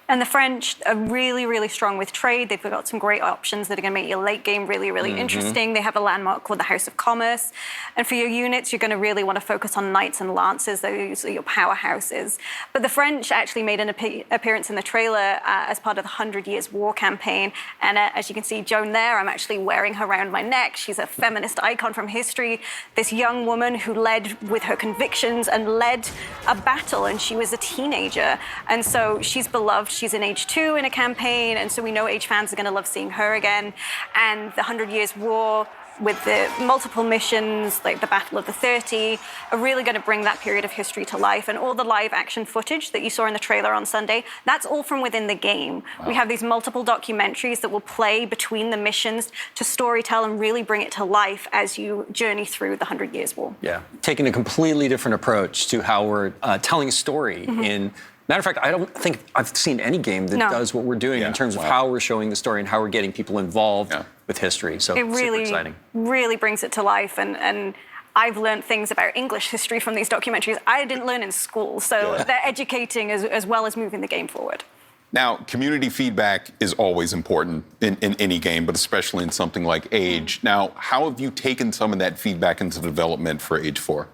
And the French are really, really strong with trade. They've got some great options that are going to make your late game really, really interesting. They have a landmark called the House of Commerce. And for your units, you're going to really want to focus on knights and lancers. Those are your powerhouses. But the French actually made an appearance in the trailer as part of the 100 Years War campaign. And as you can see Joan there, I'm actually wearing her around my neck. She's a feminist icon from history. This young woman who led with her convictions and led a battle, and she was a teenager. And so she's beloved. She's in Age 2 in a campaign, and so we know Age fans are going to love seeing her again. And the 100 Years War, with the multiple missions, like the Battle of the 30, are really going to bring that period of history to life. And all the live action footage that you saw in the trailer on Sunday, that's all from within the game. Wow. We have these multiple documentaries that will play between the missions to storytell and really bring it to life as you journey through the 100 Years War. Yeah, taking a completely different approach to how we're telling a story in... Matter of fact, I don't think I've seen any game that does what we're doing in terms of how we're showing the story and how we're getting people involved with history. So it really, super exciting. Really brings it to life. And I've learned things about English history from these documentaries I didn't learn in school. So they're educating as well as moving the game forward. Now, community feedback is always important in any game, but especially in something like Age. Now, how have you taken some of that feedback into development for Age 4?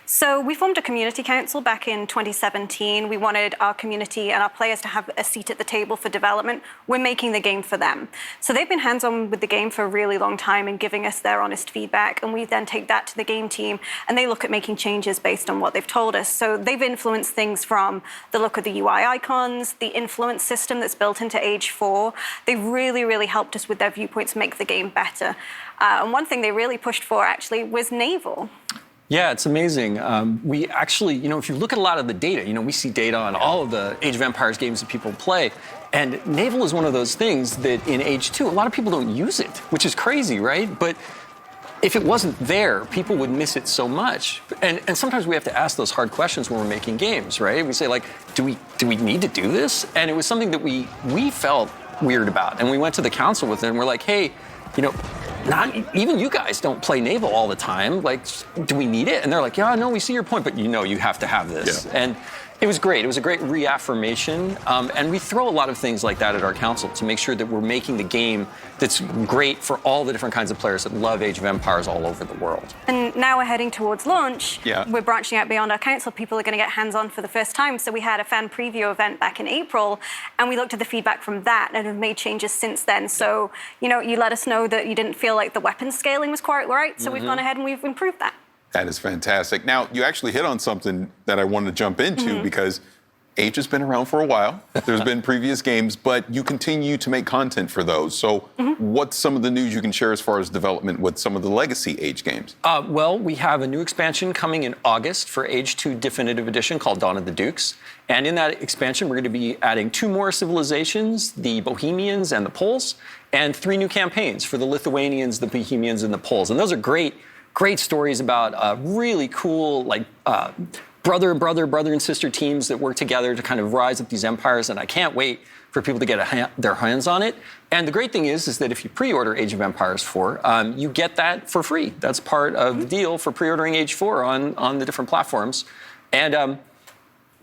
So we formed a community council back in 2017. We wanted our community and our players to have a seat at the table for development. We're making the game for them. So they've been hands-on with the game for a really long time and giving us their honest feedback. And we then take that to the game team and they look at making changes based on what they've told us. So they've influenced things from the look of the UI icons, the influence system that's built into Age 4. They've really, really helped us with their viewpoints make the game better. And one thing they really pushed for actually was naval. Yeah, it's amazing. We actually, if you look at a lot of the data, we see data on all of the Age of Empires games that people play. And naval is one of those things that in Age 2, a lot of people don't use it, which is crazy, right? But if it wasn't there, people would miss it so much. And sometimes we have to ask those hard questions when we're making games, right? We say, like, do we need to do this? And it was something that we felt weird about. And we went to the council with it and we're like, hey, not even you guys don't play naval all the time. Like, do we need it? And they're like, yeah, no, we see your point, but you have to have this. Yeah. And it was great. It was a great reaffirmation. And we throw a lot of things like that at our council to make sure that we're making the game that's great for all the different kinds of players that love Age of Empires all over the world. And now we're heading towards launch. Yeah. We're branching out beyond our council. People are going to get hands-on for the first time. So we had a fan preview event back in April, and we looked at the feedback from that and have made changes since then. So, you let us know that you didn't feel like the weapon scaling was quite right. So we've gone ahead and we've improved that. That is fantastic. Now, you actually hit on something that I wanted to jump into because Age has been around for a while. There's been previous games, but you continue to make content for those. So what's some of the news you can share as far as development with some of the legacy Age games? Well, we have a new expansion coming in August for Age 2 Definitive Edition called Dawn of the Dukes. And in that expansion, we're going to be adding 2 more civilizations, the Bohemians and the Poles, and 3 new campaigns for the Lithuanians, the Bohemians, and the Poles. And those are great stories about really cool, brother and sister teams that work together to kind of rise up these empires. And I can't wait for people to get their hands on it. And the great thing is that if you pre-order Age of Empires 4, you get that for free. That's part of the deal for pre-ordering Age 4 on the different platforms. And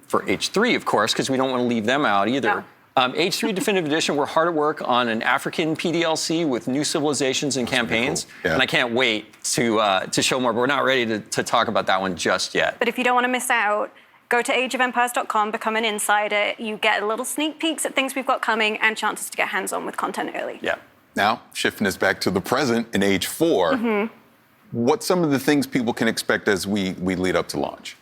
for Age 3, of course, because we don't want to leave them out either. No. Age 3 Definitive Edition, we're hard at work on an African PDLC with new civilizations and campaigns. Cool. Yeah. And I can't wait to show more, but we're not ready to talk about that one just yet. But if you don't want to miss out, go to ageofempires.com, become an insider. You get little sneak peeks at things we've got coming and chances to get hands-on with content early. Yeah. Now, shifting us back to the present in Age 4, what's some of the things people can expect as we lead up to launch?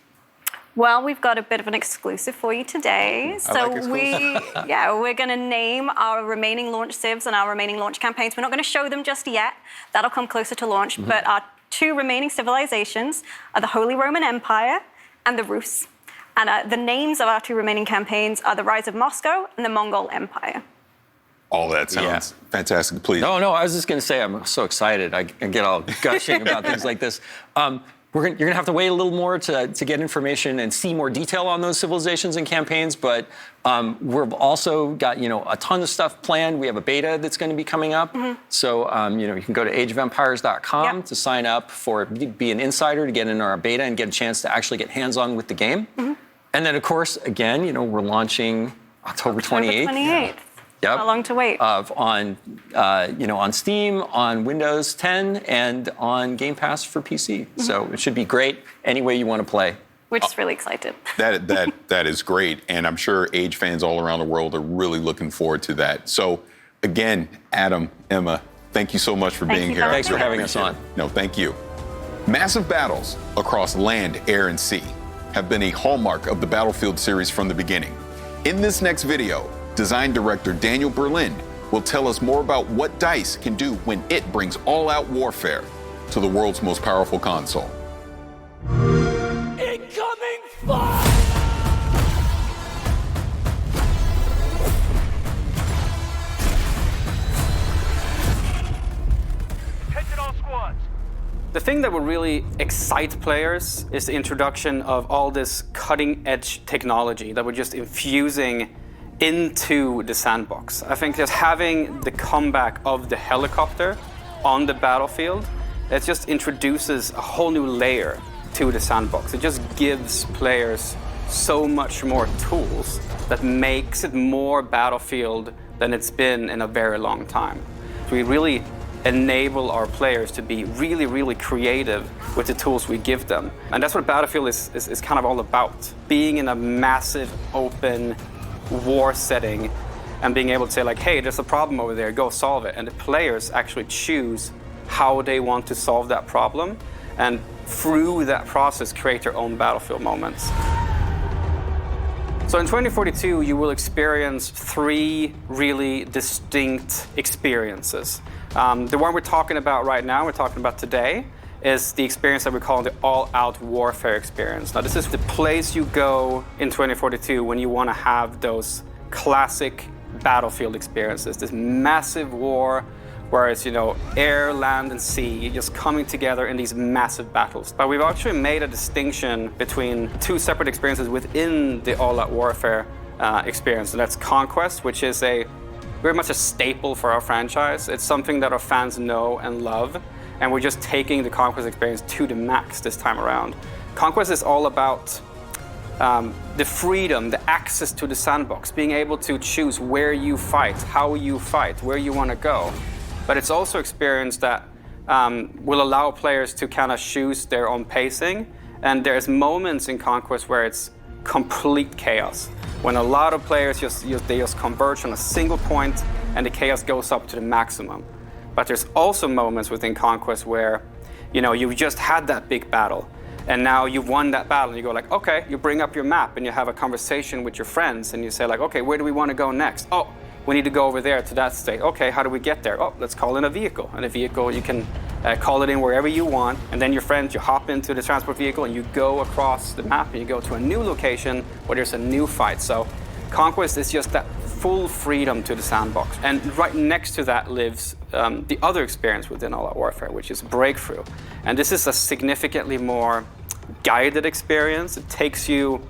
Well, we've got a bit of an exclusive for you today. We're going to name our remaining launch civs and our remaining launch campaigns. We're not going to show them just yet. That'll come closer to launch. Mm-hmm. But our 2 remaining civilizations are the Holy Roman Empire and the Rus. And the names of our 2 remaining campaigns are the Rise of Moscow and the Mongol Empire. All that sounds fantastic. Please. No, I was just going to say I'm so excited. I get all gushing about things like this. You're going to have to wait a little more to get information and see more detail on those civilizations and campaigns, but we've also got a ton of stuff planned. We have a beta that's going to be coming up. Mm-hmm. So you can go to ageofempires.com to sign up be an insider to get in our beta and get a chance to actually get hands-on with the game. Mm-hmm. And then, of course, again, we're launching October 28th. Yep. Not long to wait. On Steam, on Windows 10, and on Game Pass for PC. Mm-hmm. So it should be great any way you want to play. We're just really excited. That is great, and I'm sure Age fans all around the world are really looking forward to that. So, again, Adam, Emma, thank you so much for being here. Thanks for having us on. No, thank you. Massive battles across land, air, and sea have been a hallmark of the Battlefield series from the beginning. In this next video, design director Daniel Berlin will tell us more about what DICE can do when it brings all-out warfare to the world's most powerful console. Incoming fire! Attention all squads. The thing that will really excite players is the introduction of all this cutting-edge technology that we're just infusing into the sandbox. I think just having the comeback of the helicopter on the battlefield, it just introduces a whole new layer to the sandbox. It just gives players so much more tools that makes it more Battlefield than it's been in a very long time. We really enable our players to be really, really creative with the tools we give them. And that's what Battlefield is kind of all about. Being in a massive, open war setting and being able to say hey, there's a problem over there, go solve it. And the players actually choose how they want to solve that problem, and through that process create their own Battlefield moments. So in 2042, you will experience 3 really distinct experiences. The one we're talking about right now, we're talking about today, is the experience that we call the all-out warfare experience. Now, this is the place you go in 2042 when you want to have those classic Battlefield experiences, this massive war where it's, air, land, and sea just coming together in these massive battles. But we've actually made a distinction between 2 separate experiences within the all-out warfare experience, and that's Conquest, which is very much a staple for our franchise. It's something that our fans know and love, and we're just taking the Conquest experience to the max this time around. Conquest is all about the freedom, the access to the sandbox, being able to choose where you fight, how you fight, where you want to go. But it's also experience that will allow players to kind of choose their own pacing. And there's moments in Conquest where it's complete chaos, when a lot of players they just converge on a single point and the chaos goes up to the maximum. But there's also moments within Conquest where, you've just had that big battle, and now you've won that battle, and you go okay, you bring up your map and you have a conversation with your friends, and you say okay, where do we want to go next? Oh, we need to go over there to that state. Okay, how do we get there? Oh, let's call in a vehicle. And a vehicle, you can call it in wherever you want, and then your friends, you hop into the transport vehicle and you go across the map and you go to a new location where there's a new fight. So Conquest is just that full freedom to the sandbox. And right next to that lives the other experience within All Out Warfare, which is Breakthrough. And this is a significantly more guided experience. It takes you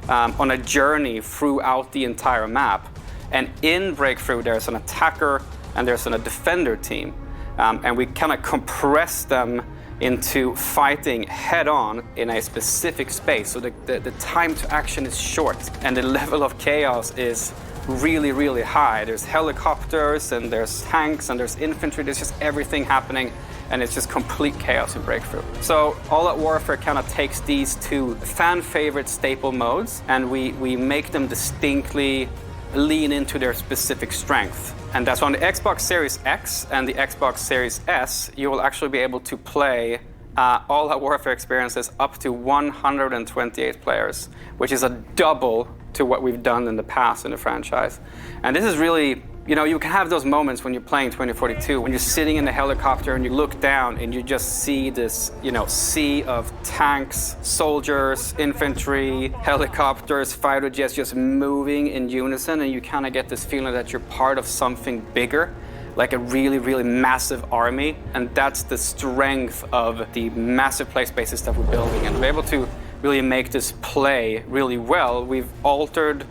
on a journey throughout the entire map. And in Breakthrough, there's an attacker and there's a defender team. And we kind of compress them into fighting head-on in a specific space. So the time to action is short, and the level of chaos is really, really high. There's helicopters, and there's tanks, and there's infantry. There's just everything happening, and it's just complete chaos in Breakthrough. So All Out Warfare kind of takes these 2 fan-favorite staple modes, and we make them distinctly lean into their specific strength. And that's on the Xbox Series X and the Xbox Series S, you will actually be able to play all-out warfare experiences up to 128 players, which is a double to what we've done in the past in the franchise. And this is really, you can have those moments when you're playing 2042, when you're sitting in the helicopter and you look down and you just see this, sea of tanks, soldiers, infantry, helicopters, fighter jets just moving in unison, and you kind of get this feeling that you're part of something bigger, like a really, really massive army. And that's the strength of the massive play spaces that we're building. And we're able to really make this play really well. We've altered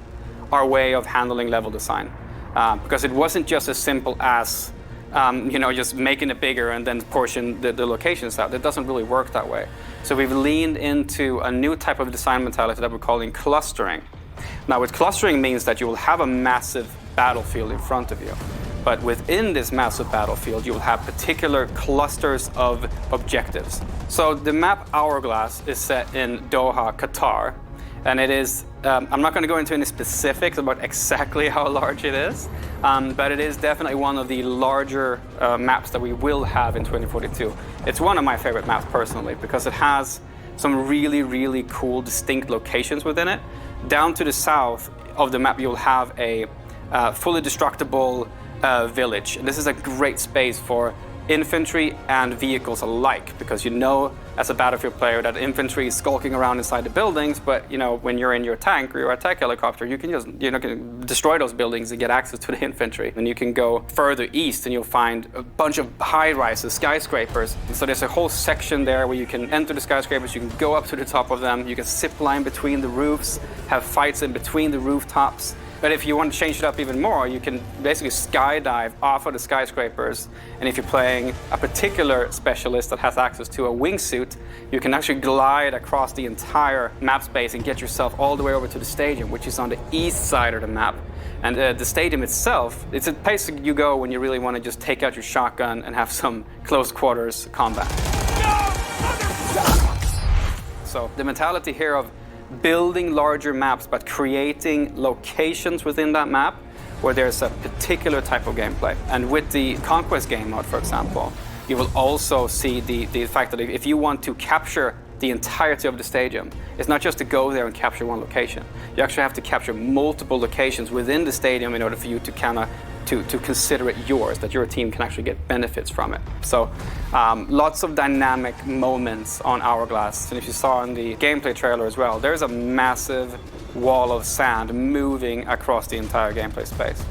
our way of handling level design. Because it wasn't just as simple as, just making it bigger and then portion the locations out. It doesn't really work that way. So we've leaned into a new type of design mentality that we're calling clustering. Now, what clustering means that you will have a massive battlefield in front of you. But within this massive battlefield, you will have particular clusters of objectives. So the map Hourglass is set in Doha, Qatar. And it is, I'm not going to go into any specifics about exactly how large it is, but it is definitely one of the larger maps that we will have in 2042. It's one of my favorite maps personally, because it has some really, really cool, distinct locations within it. Down to the south of the map, you'll have a fully destructible village. And this is a great space for infantry and vehicles alike, because as a battlefield player that infantry is skulking around inside the buildings, but when you're in your tank or your attack helicopter, you can just can destroy those buildings and get access to the infantry. And you can go further east and you'll find a bunch of high-rises, skyscrapers. And so there's a whole section there where you can enter the skyscrapers, you can go up to the top of them, you can zip line between the roofs, have fights in between the rooftops. But if you want to change it up even more, you can basically skydive off of the skyscrapers. And if you're playing a particular specialist that has access to a wingsuit, you can actually glide across the entire map space and get yourself all the way over to the stadium, which is on the east side of the map. And the stadium itself, it's a place you go when you really want to just take out your shotgun and have some close quarters combat. So the mentality here of building larger maps, but creating locations within that map where there's a particular type of gameplay. And with the Conquest game mode, for example, you will also see the fact that if you want to capture the entirety of the stadium, it's not just to go there and capture one location. You actually have to capture multiple locations within the stadium in order for you to kind of to consider it yours, that your team can actually get benefits from it. So lots of dynamic moments on Hourglass. And if you saw in the gameplay trailer as well, there's a massive wall of sand moving across the entire gameplay space.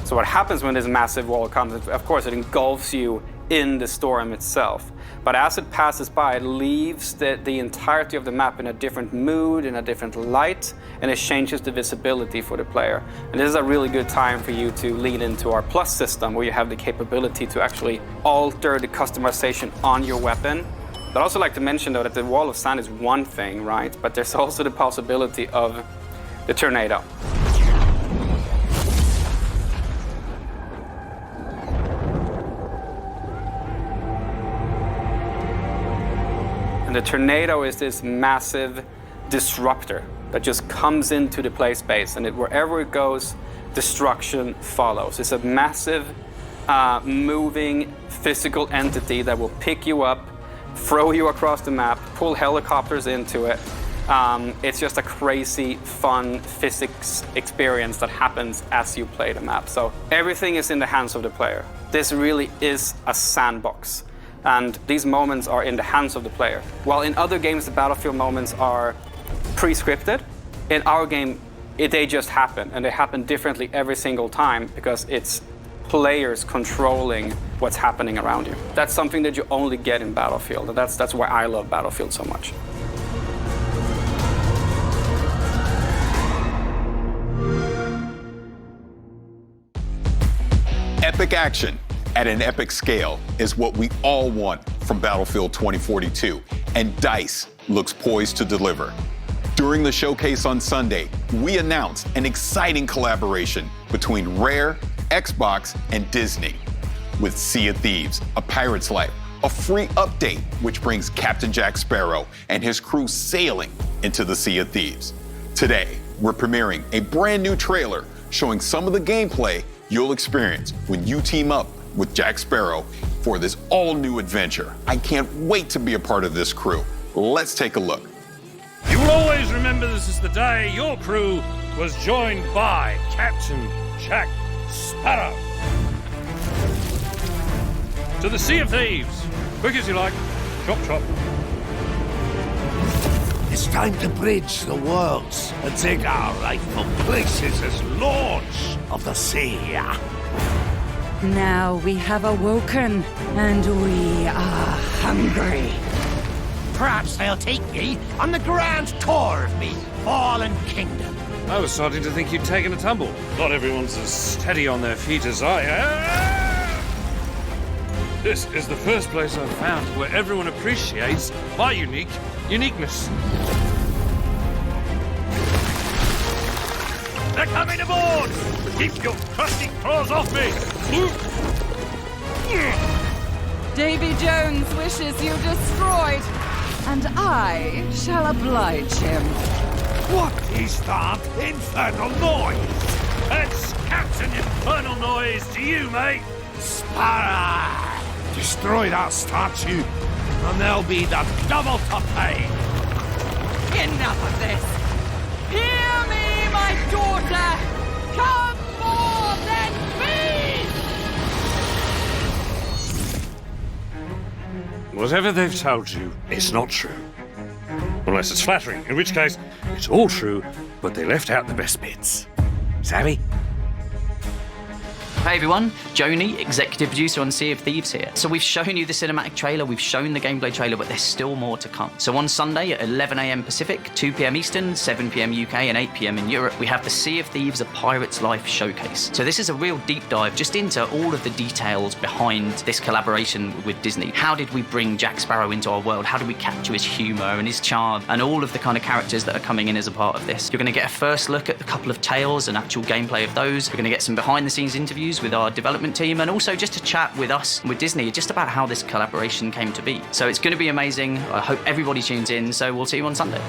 So what happens when this massive wall comes, of course, it engulfs you in the storm itself. But as it passes by, it leaves the entirety of the map in a different mood, in a different light, and it changes the visibility for the player. And this is a really good time for you to lean into our Plus system, where you have the capability to actually alter the customization on your weapon. But I'd also like to mention, though, that the wall of sand is one thing, right? But there's also the possibility of the tornado. The tornado is this massive disruptor that just comes into the play space, and wherever it goes, destruction follows. It's a massive, moving, physical entity that will pick you up, throw you across the map, pull helicopters into it. It's just a crazy, fun physics experience that happens as you play the map. So everything is in the hands of the player. This really is a sandbox. And these moments are in the hands of the player. While in other games, the battlefield moments are pre-scripted, in our game, they just happen. And they happen differently every single time because it's players controlling what's happening around you. That's something that you only get in Battlefield. And that's why I love Battlefield so much. Epic action at an epic scale is what we all want from Battlefield 2042, and DICE looks poised to deliver. During the showcase on Sunday, we announced an exciting collaboration between Rare, Xbox, and Disney with Sea of Thieves, A Pirate's Life, a free update which brings Captain Jack Sparrow and his crew sailing into the Sea of Thieves. Today, we're premiering a brand new trailer showing some of the gameplay you'll experience when you team up with Jack Sparrow for this all-new adventure. I can't wait to be a part of this crew. Let's take a look. You will always remember this is the day your crew was joined by Captain Jack Sparrow. To the Sea of Thieves. Quick as you like. Chop, chop. It's time to bridge the worlds and take our rightful places as lords of the sea. Now we have awoken, and we are hungry. Perhaps they'll take me on the grand tour of me fallen kingdom. I was starting to think you'd taken a tumble. Not everyone's as steady on their feet as I am. This is the first place I've found where everyone appreciates my uniqueness. They're coming aboard! Keep your crusty claws off me! Davy Jones wishes you destroyed, and I shall oblige him. What is that infernal noise? That's Captain Infernal Noise to you, mate! Sparrow! Destroy that statue, and there'll be the double to pay. Enough of this! Hear me, my daughter! Come more than me! Whatever they've told you, it's not true. Unless it's flattering, in which case, it's all true, but they left out the best bits. Savvy? Hey everyone, Joni, executive producer on Sea of Thieves here. So we've shown you the cinematic trailer, we've shown the gameplay trailer, but there's still more to come. So on Sunday at 11 AM Pacific, 2 PM Eastern, 7 PM UK and 8 PM in Europe, we have the Sea of Thieves A Pirate's Life showcase. So this is a real deep dive just into all of the details behind this collaboration with Disney. How did we bring Jack Sparrow into our world? How did we capture his humor and his charm and all of the kind of characters that are coming in as a part of this? You're going to get a first look at a couple of tales and actual gameplay of those. You're going to get some behind the scenes interviews with our development team and also just to chat with us and with Disney just about how this collaboration came to be. So it's going to be amazing. I hope everybody tunes in. So we'll see you on Sunday.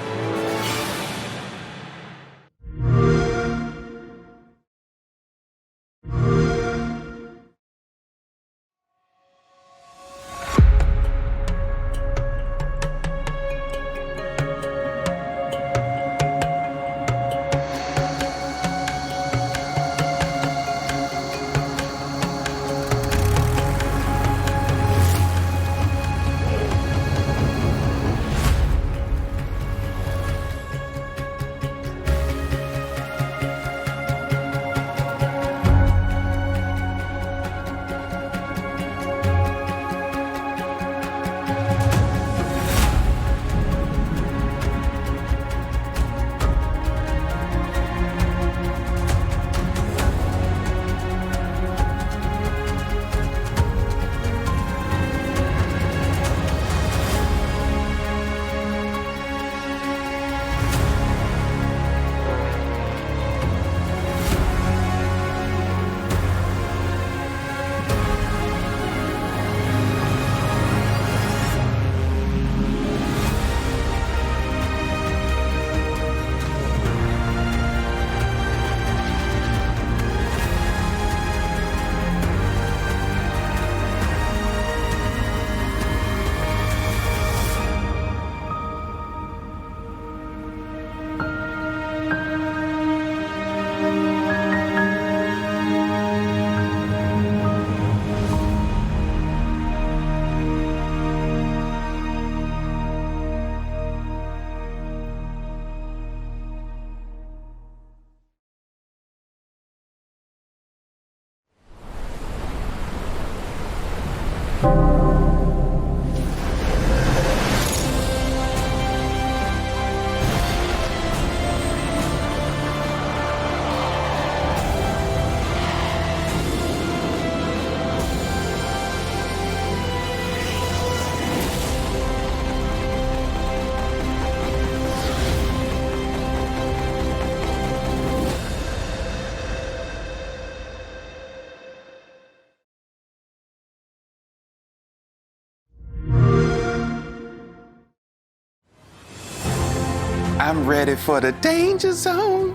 I'm ready for the danger zone.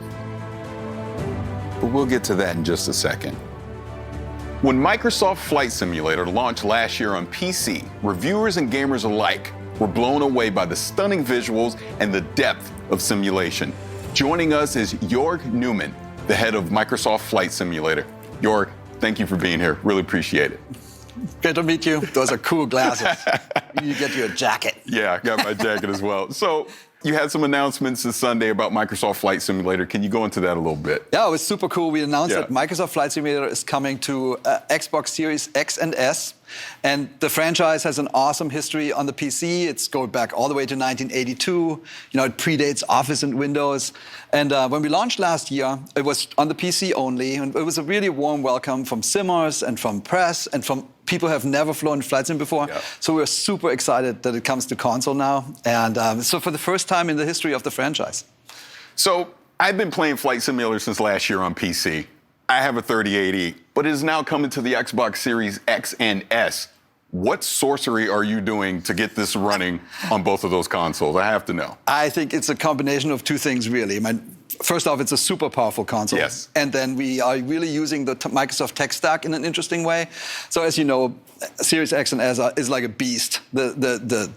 But we'll get to that in just a second. When Microsoft Flight Simulator launched last year on PC, reviewers and gamers alike were blown away by the stunning visuals and the depth of simulation. Joining us is Jorg Newman, the head of Microsoft Flight Simulator. Jorg, thank you for being here. Really appreciate it. Good to meet you. Those are cool glasses. You get your jacket. Yeah, I got my jacket as well. So you had some announcements this Sunday about Microsoft Flight Simulator. Can you go into that a little bit? Yeah, it was super cool. We announced that Microsoft Flight Simulator is coming to Xbox Series X and S. And the franchise has an awesome history on the PC. It's going back all the way to 1982. You know, it predates Office and Windows. And when we launched last year, it was on the PC only. And it was a really warm welcome from simmers and from press and from people who have never flown flight sim before. Yeah. So we're super excited that it comes to console now. And so for the first time in the history of the franchise. So I've been playing Flight Simulator since last year on PC. I have a 3080, but it is now coming to the Xbox Series X and S. What sorcery are you doing to get this running on both of those consoles? I have to know. I think it's a combination of two things, really. First off, it's a super powerful console. Yes. And then we are really using the Microsoft tech stack in an interesting way. So as you know, Series X and S is like a beast. The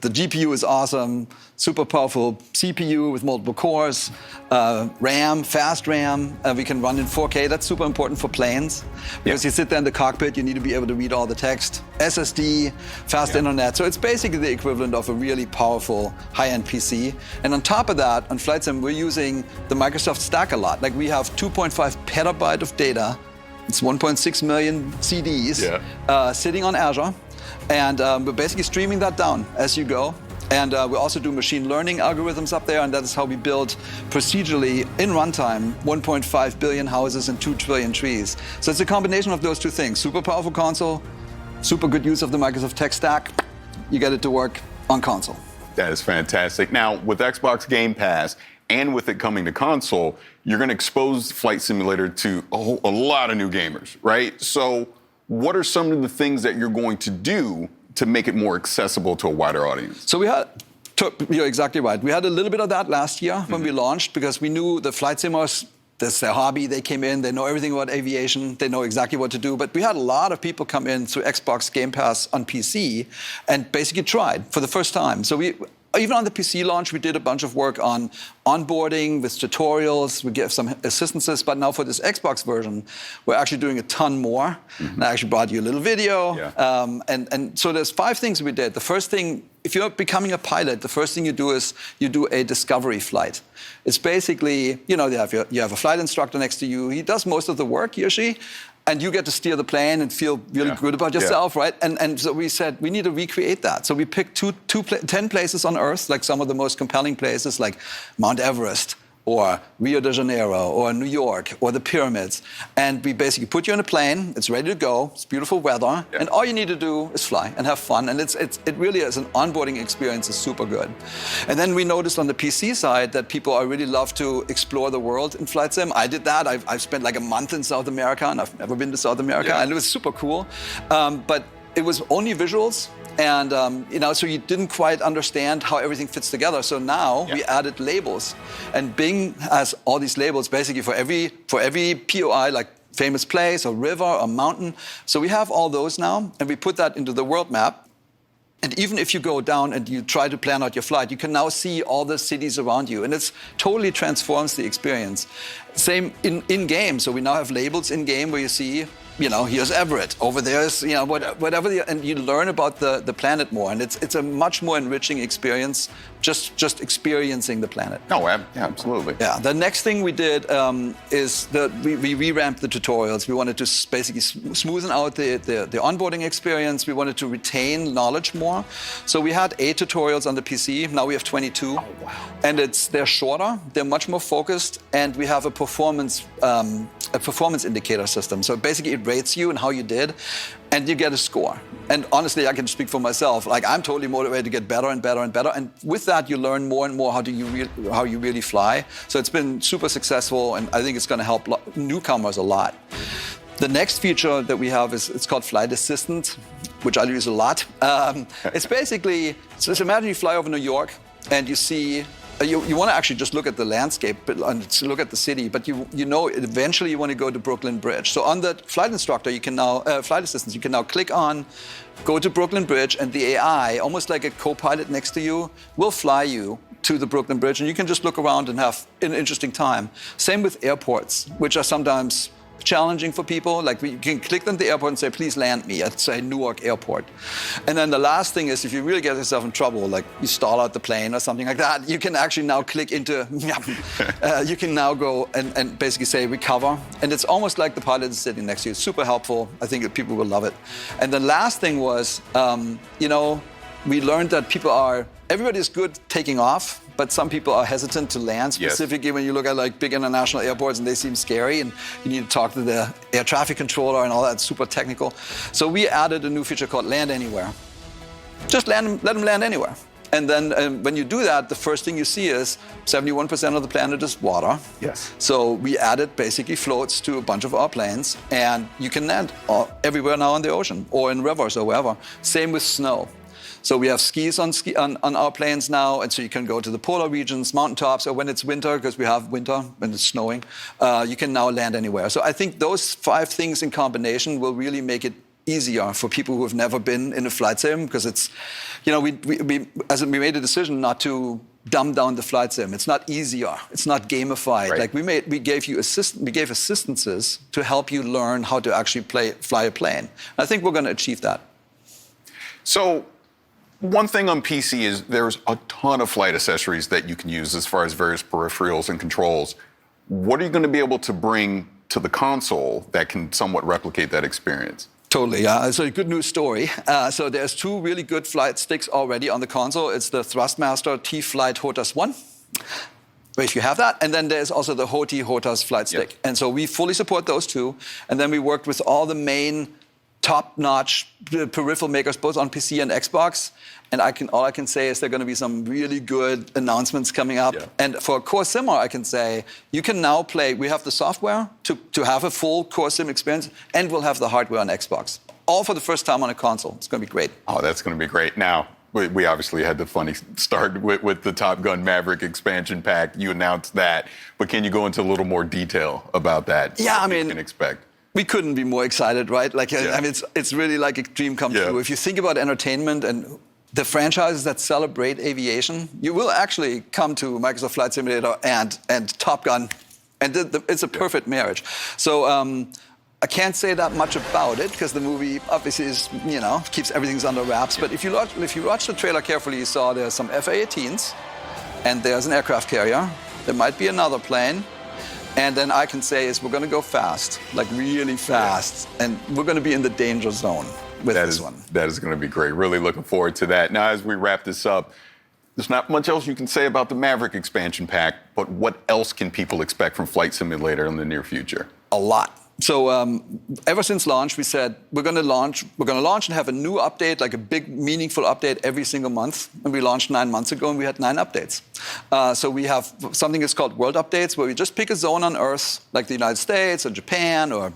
GPU is awesome, super powerful CPU with multiple cores, RAM, fast RAM. We can run in 4K. That's super important for planes because you sit there in the cockpit, you need to be able to read all the text. SSD, fast internet. So it's basically the equivalent of a really powerful high-end PC. And on top of that, on Flight Sim, we're using the Microsoft stack a lot. Like we have 2.5 petabyte of data. It's 1.6 million CDs sitting on Azure. And we're basically streaming that down as you go. And we also do machine learning algorithms up there, and that is how we build procedurally in runtime 1.5 billion houses and 2 trillion trees. So it's a combination of those two things. Super powerful console, super good use of the Microsoft tech stack. You get it to work on console. That is fantastic. Now, with Xbox Game Pass, and with it coming to console, you're going to expose Flight Simulator to a lot of new gamers, right? So what are some of the things that you're going to do to make it more accessible to a wider audience? So you're exactly right. We had a little bit of that last year when we launched because we knew the flight simmers, that's their hobby. They came in, they know everything about aviation, they know exactly what to do. But we had a lot of people come in through Xbox Game Pass on PC and basically tried for the first time. So even on the PC launch, we did a bunch of work on onboarding with tutorials. We gave some assistances. But now for this Xbox version, we're actually doing a ton more. And I actually brought you a little video. And so there's 5 things we did. The first thing, if you're becoming a pilot, the first thing you do is you do a discovery flight. It's basically, you know, you have a flight instructor next to you. He does most of the work, he or she. And you get to steer the plane and feel really good about yourself, right? And so we said, we need to recreate that. So we picked 10 places on Earth, like some of the most compelling places, like Mount Everest, or Rio de Janeiro, or New York, or the pyramids. And we basically put you in a plane, it's ready to go, it's beautiful weather, and all you need to do is fly and have fun. And it really is an onboarding experience, is super good. And then we noticed on the PC side that people really love to explore the world in Flight Sim. I did that. I've spent like a month in South America, and I've never been to South America, and it was super cool. But it was only visuals. And you know, so you didn't quite understand how everything fits together. So now we added labels, and Bing has all these labels basically for every POI, like famous place or river or mountain. So we have all those now, and we put that into the world map. And even if you go down and you try to plan out your flight, you can now see all the cities around you, and it totally transforms the experience. Same in game. So we now have labels in game where you see, you know, here's Everett. Over there is, you know, whatever, and you learn about the planet more, and it's a much more enriching experience just experiencing the planet. Oh, yeah, absolutely. Yeah. The next thing we did is we revamped the tutorials. We wanted to basically smoothen out the onboarding experience. We wanted to retain knowledge more. So we had 8 tutorials on the PC. Now we have 22. Oh, wow. And they're shorter. They're much more focused, and we have a performance indicator system. So basically, it rates you and how you did, and you get a score. And honestly, I can speak for myself. Like, I'm totally motivated to get better and better and better. And with that, you learn more and more how you really fly. So it's been super successful, and I think it's going to help newcomers a lot. The next feature that we have it's called Flight Assistant, which I use a lot. It's basically, so imagine you fly over New York and you see you want to actually just look at the landscape and look at the city, but you know eventually you want to go to Brooklyn Bridge. So on the flight instructor, you can now flight assistants, you can now click on, go to Brooklyn Bridge, and the AI, almost like a co-pilot next to you, will fly you to the Brooklyn Bridge, and you can just look around and have an interesting time. Same with airports, which are sometimes challenging for people. Like you can click on the airport and say, please land me at, say, Newark Airport. And then the last thing is, if you really get yourself in trouble, like you stall out the plane or something like that, you can actually now click into, you can now go and basically say recover. And it's almost like the pilot is sitting next to you. It's super helpful. I think that people will love it. And the last thing was, we learned that everybody's good taking off, but some people are hesitant to land, specifically when you look at like big international airports and they seem scary and you need to talk to the air traffic controller and all that, super technical. So we added a new feature called Land Anywhere. Just let them land anywhere. And then when you do that, the first thing you see is 71% of the planet is water. Yes. So we added basically floats to a bunch of our planes, and you can land everywhere now in the ocean or in rivers or wherever. Same with snow. So we have skis on our planes now, and so you can go to the polar regions, mountaintops, or when it's winter, because we have winter when it's snowing, you can now land anywhere. So I think those 5 things in combination will really make it easier for people who have never been in a flight sim, because it's, we made a decision not to dumb down the flight sim. It's not easier. It's not gamified. Right. Like we gave assistances to help you learn how to actually fly a plane. I think we're going to achieve that. So, one thing on PC is there's a ton of flight accessories that you can use as far as various peripherals and controls. What are you going to be able to bring to the console that can somewhat replicate that experience? Totally, yeah. It's a good news story. So there's 2 really good flight sticks already on the console. It's the Thrustmaster T-Flight HOTAS 1, if you have that. And then there's also the HOTI HOTAS flight stick. Yep. And so we fully support those 2. And then we worked with all the main top-notch peripheral makers, both on PC and Xbox. And all I can say is there are going to be some really good announcements coming up. Yeah. And for Core Simmer, I can say you can now play. We have the software to have a full Core Sim experience, and we'll have the hardware on Xbox. All for the first time on a console. It's going to be great. Oh, that's going to be great. Now, we obviously had the funny start with the Top Gun Maverick expansion pack. You announced that. But can you go into a little more detail about that? Yeah, what you can expect? We couldn't be more excited, right? Like, I mean, it's really like a dream come true. If you think about entertainment and the franchises that celebrate aviation, you will actually come to Microsoft Flight Simulator and Top Gun, and it's a perfect marriage. So I can't say that much about it because the movie obviously is, keeps everything under wraps. But if you watch the trailer carefully, you saw there's some F/A-18s, and there's an aircraft carrier. There might be another plane. And then I can say is we're going to go fast, like really fast, and we're going to be in the danger zone with this one. That is going to be great. Really looking forward to that. Now, as we wrap this up, there's not much else you can say about the Maverick expansion pack, but what else can people expect from Flight Simulator in the near future? A lot. So ever since launch, we said we're going to launch and have a new update, like a big, meaningful update every single month. And we launched 9 months ago, and we had 9 updates. So we have something that's called World Updates, where we just pick a zone on Earth, like the United States or Japan or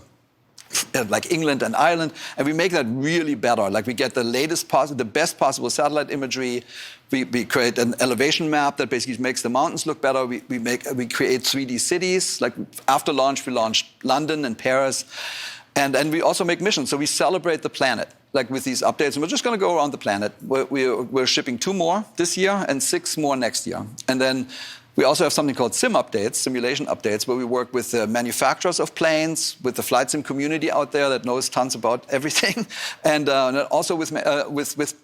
like England and Ireland, and we make that really better. Like we get the the best possible satellite imagery. We create an elevation map that basically makes the mountains look better. We create 3D cities. Like after launch, we launched London and Paris, and we also make missions. So we celebrate the planet, like with these updates, and we're just going to go around the planet. We're shipping 2 more this year and 6 more next year, and then. We also have something called sim updates, simulation updates, where we work with the manufacturers of planes, with the flight sim community out there that knows tons about everything, and also with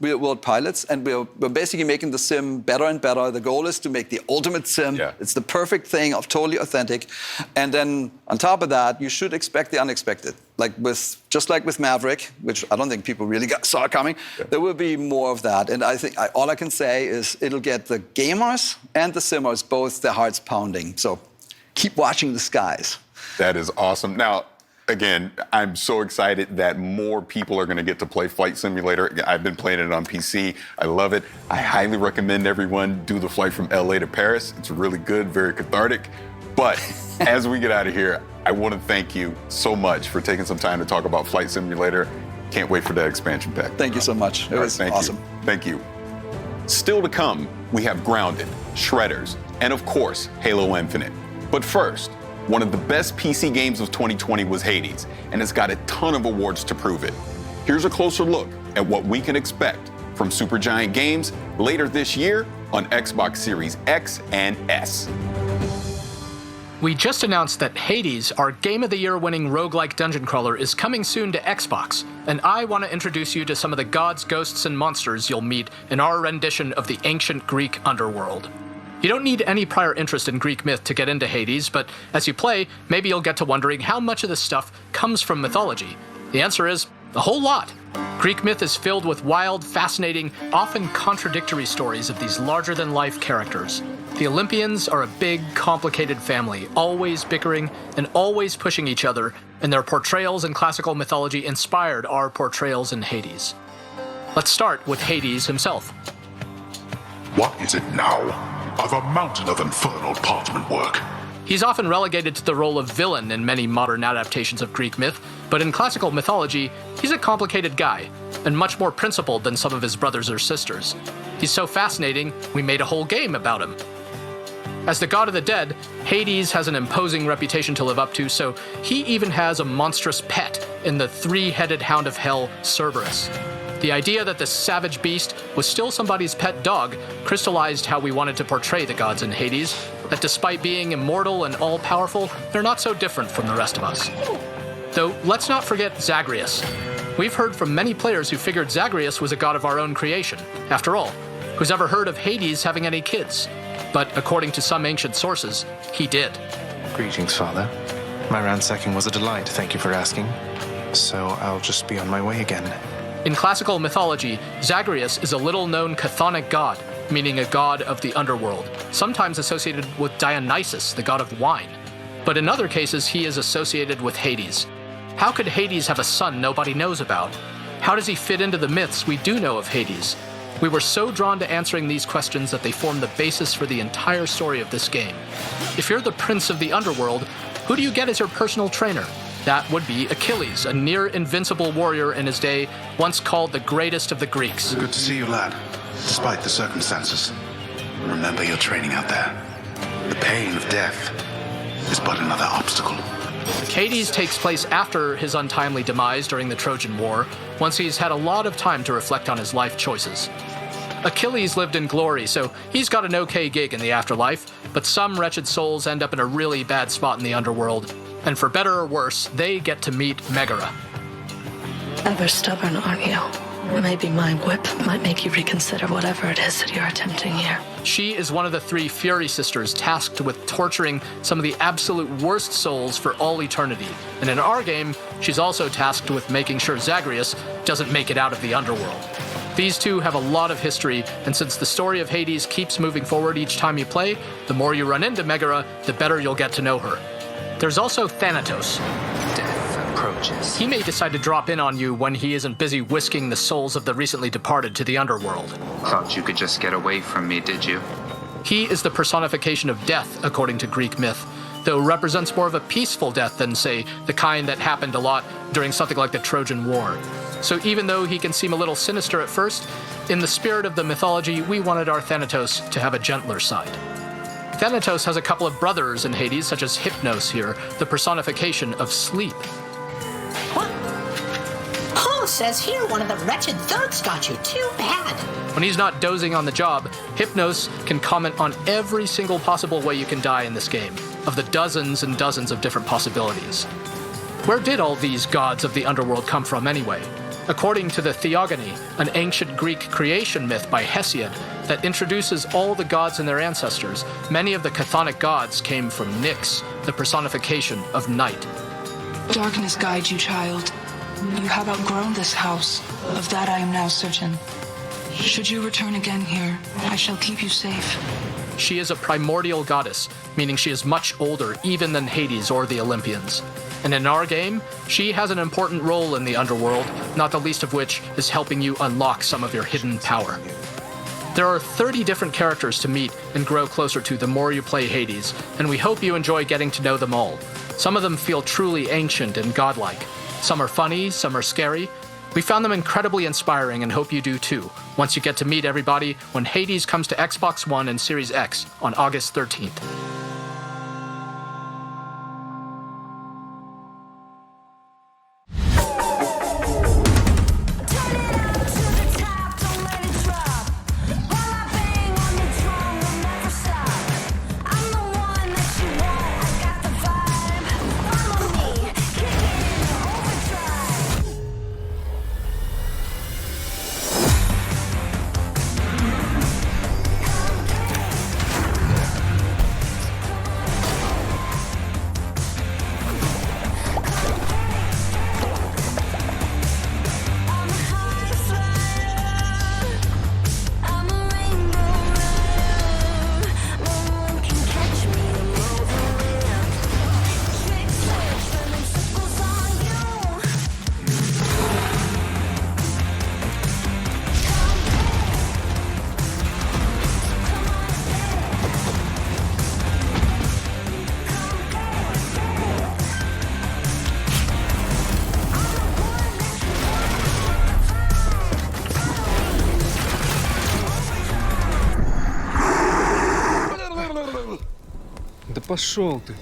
real-world pilots. And we're basically making the sim better and better. The goal is to make the ultimate sim. Yeah. It's the perfect thing, totally authentic. And then on top of that, you should expect the unexpected. Just like with Maverick, which I don't think people really saw coming, there will be more of that. And I think all I can say is it'll get the gamers and the simmers both their hearts pounding. So keep watching the skies. That is awesome. Now, again, I'm so excited that more people are going to get to play Flight Simulator. I've been playing it on PC. I love it. I highly recommend everyone do the flight from LA to Paris. It's really good, very cathartic. But as we get out of here, I want to thank you so much for taking some time to talk about Flight Simulator. Can't wait for that expansion pack. Thank you so much. It was awesome. Thank you. Still to come, we have Grounded, Shredders, and of course, Halo Infinite. But first, one of the best PC games of 2020 was Hades, and it's got a ton of awards to prove it. Here's a closer look at what we can expect from Supergiant Games later this year on Xbox Series X and S. We just announced that Hades, our Game of the Year winning roguelike dungeon crawler, is coming soon to Xbox, and I want to introduce you to some of the gods, ghosts, and monsters you'll meet in our rendition of the ancient Greek underworld. You don't need any prior interest in Greek myth to get into Hades, but as you play, maybe you'll get to wondering how much of this stuff comes from mythology. The answer is a whole lot. Greek myth is filled with wild, fascinating, often contradictory stories of these larger-than-life characters. The Olympians are a big, complicated family, always bickering and always pushing each other, and their portrayals in classical mythology inspired our portrayals in Hades. Let's start with Hades himself. What is it now? I've a mountain of infernal parchment work. He's often relegated to the role of villain in many modern adaptations of Greek myth, but in classical mythology, he's a complicated guy, and much more principled than some of his brothers or sisters. He's so fascinating, we made a whole game about him. As the god of the dead, Hades has an imposing reputation to live up to, so he even has a monstrous pet in the three-headed hound of hell, Cerberus. The idea that this savage beast was still somebody's pet dog crystallized how we wanted to portray the gods in Hades, that despite being immortal and all-powerful, they're not so different from the rest of us. Though, let's not forget Zagreus. We've heard from many players who figured Zagreus was a god of our own creation. After all, who's ever heard of Hades having any kids? But according to some ancient sources, he did. Greetings, Father. My ransacking was a delight, thank you for asking. So I'll just be on my way again. In classical mythology, Zagreus is a little-known chthonic god, meaning a god of the underworld, sometimes associated with Dionysus, the god of wine. But in other cases, he is associated with Hades. How could Hades have a son nobody knows about? How does he fit into the myths we do know of Hades? We were so drawn to answering these questions that they form the basis for the entire story of this game. If you're the prince of the underworld, who do you get as your personal trainer? That would be Achilles, a near-invincible warrior in his day, once called the greatest of the Greeks. Good to see you, lad, despite the circumstances. Remember your training out there. The pain of death is but another obstacle. Hades takes place after his untimely demise during the Trojan War, once he's had a lot of time to reflect on his life choices. Achilles lived in glory, so he's got an okay gig in the afterlife, but some wretched souls end up in a really bad spot in the underworld. And for better or worse, they get to meet Megara. Ever stubborn, aren't you? Maybe my whip might make you reconsider whatever it is that you're attempting here. She is one of the three Fury sisters tasked with torturing some of the absolute worst souls for all eternity. And in our game, she's also tasked with making sure Zagreus doesn't make it out of the underworld. These two have a lot of history, and since the story of Hades keeps moving forward each time you play, the more you run into Megara, the better you'll get to know her. There's also Thanatos. Death approaches. He may decide to drop in on you when he isn't busy whisking the souls of the recently departed to the underworld. Thought you could just get away from me, did you? He is the personification of death, according to Greek myth, though represents more of a peaceful death than, say, the kind that happened a lot during something like the Trojan War. So even though he can seem a little sinister at first, in the spirit of the mythology, we wanted our Thanatos to have a gentler side. Thanatos has a couple of brothers in Hades, such as Hypnos here, the personification of sleep. What? Paul says here one of the wretched thugs got you. Too bad. When he's not dozing on the job, Hypnos can comment on every single possible way you can die in this game, of the dozens and dozens of different possibilities. Where did all these gods of the underworld come from anyway? According to the Theogony, an ancient Greek creation myth by Hesiod that introduces all the gods and their ancestors, many of the chthonic gods came from Nyx, the personification of night. Darkness guide you, child. You have outgrown this house. Of that I am now certain. Should you return again here, I shall keep you safe. She is a primordial goddess, meaning she is much older even than Hades or the Olympians. And in our game, she has an important role in the underworld, not the least of which is helping you unlock some of your hidden power. There are 30 different characters to meet and grow closer to the more you play Hades, and we hope you enjoy getting to know them all. Some of them feel truly ancient and godlike. Some are funny, some are scary. We found them incredibly inspiring and hope you do too. once you get to meet everybody when Hades comes to Xbox One and Series X on August 13th. Да пошел ты.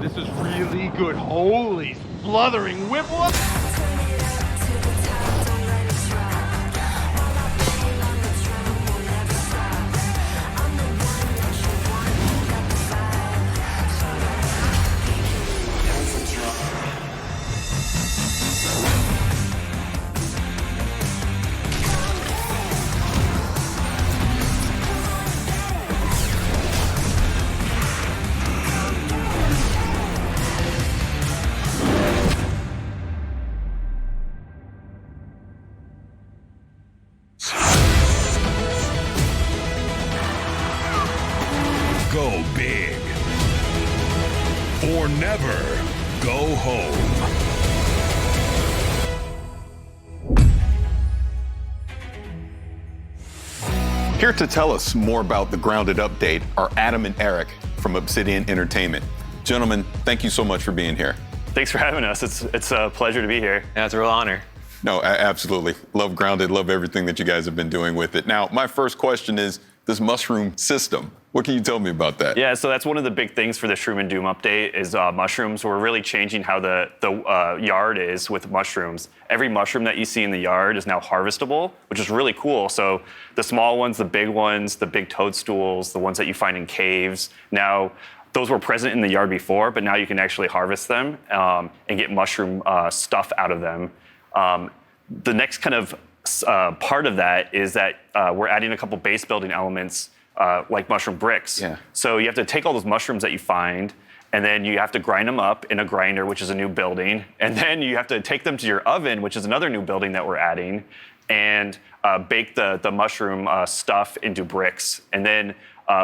This is really good. Holy spluttering whip whoop! Go big or never go home. Here to tell us more about the Grounded update are Adam and Eric from Obsidian Entertainment. Gentlemen, thank you so much for being here. Thanks for having us. It's a pleasure to be here. Yeah, it's a real honor. No, absolutely. Love Grounded, love everything that you guys have been doing with it. Now, my first question is this mushroom system. What can you tell me about that? Yeah, so that's one of the big things for the Shroom and Doom update is mushrooms. We're really changing how the yard is with mushrooms. Every mushroom that you see in the yard is now harvestable, which is really cool. So the small ones, the big toadstools, the ones that you find in caves, now those were present in the yard before, but now you can actually harvest them and get mushroom stuff out of them. The next kind of part of that is that we're adding a couple base building elements like mushroom bricks. Yeah. So you have to take all those mushrooms that you find, and then you have to grind them up in a grinder, which is a new building. And then you have to take them to your oven, which is another new building that we're adding, and bake the mushroom stuff into bricks. And then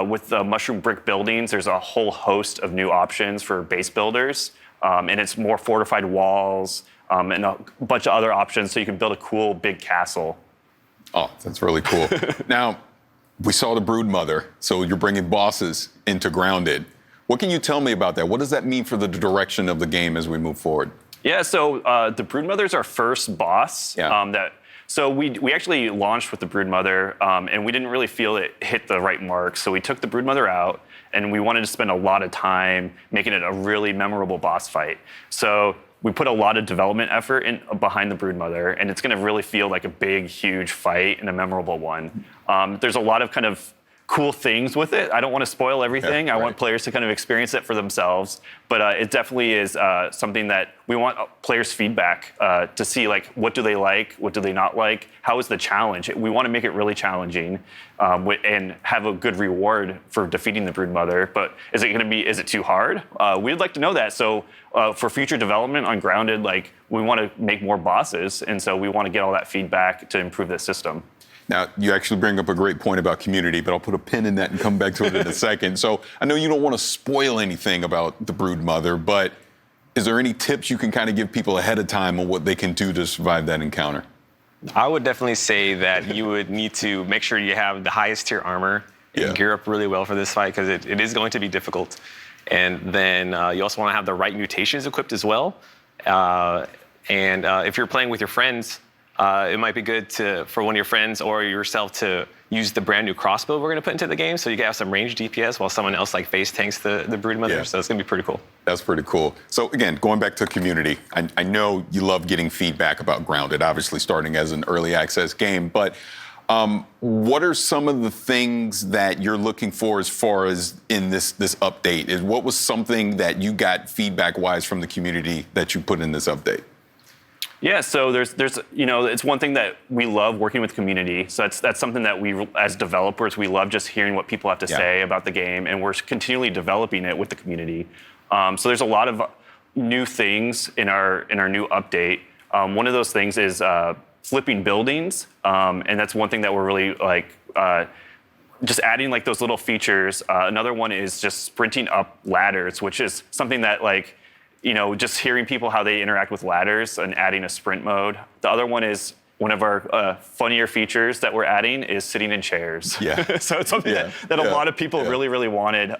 with the mushroom brick buildings, there's a whole host of new options for base builders. And it's more fortified walls and a bunch of other options so you can build a cool big castle. Oh, that's really cool. Now, we saw the Broodmother, so you're bringing bosses into Grounded. What can you tell me about that? What does that mean for the direction of the game as we move forward? Yeah, so the Broodmother is our first boss. Yeah. So we actually launched with the Broodmother, and we didn't really feel it hit the right mark. So we took the Broodmother out, and we wanted to spend a lot of time making it a really memorable boss fight. So we put a lot of development effort behind the Broodmother, and it's going to really feel like a big, huge fight and a memorable one. There's a lot of kind of cool things with it. I don't want to spoil everything. I want players to kind of experience it for themselves. But it definitely is something that we want players' feedback to see, like, what do they like? What do they not like? How is the challenge? We want to make it really challenging and have a good reward for defeating the Broodmother. But is it too hard? We'd like to know that. So for future development on Grounded, like, we want to make more bosses. And so we want to get all that feedback to improve the system. Now, you actually bring up a great point about community, but I'll put a pin in that and come back to it in a second. So I know you don't want to spoil anything about the Broodmother, but is there any tips you can kind of give people ahead of time on what they can do to survive that encounter? I would definitely say that you would need to make sure you have the highest tier armor and gear up really well for this fight, because it is going to be difficult. And then you also want to have the right mutations equipped as well. And if you're playing with your friends, it might be good for one of your friends or yourself to use the brand new crossbow we're going to put into the game, so you can have some ranged DPS while someone else like face tanks the Broodmother. Yeah. So it's going to be pretty cool. That's pretty cool. So again, going back to community, I know you love getting feedback about Grounded, obviously starting as an early access game, but what are some of the things that you're looking for as far as in this update? What was something that you got feedback-wise from the community that you put in this update? Yeah, so there's it's one thing that we love working with community. So that's something that we, as developers, we love just hearing what people have to say about the game, and we're continually developing it with the community. So there's a lot of new things in our new update. One of those things is flipping buildings, and that's one thing that we're really just adding like those little features. Another one is just sprinting up ladders, which is something that just hearing people how they interact with ladders and adding a sprint mode. The other one is one of our funnier features that we're adding is sitting in chairs. Yeah. So it's something that a lot of people really, really wanted.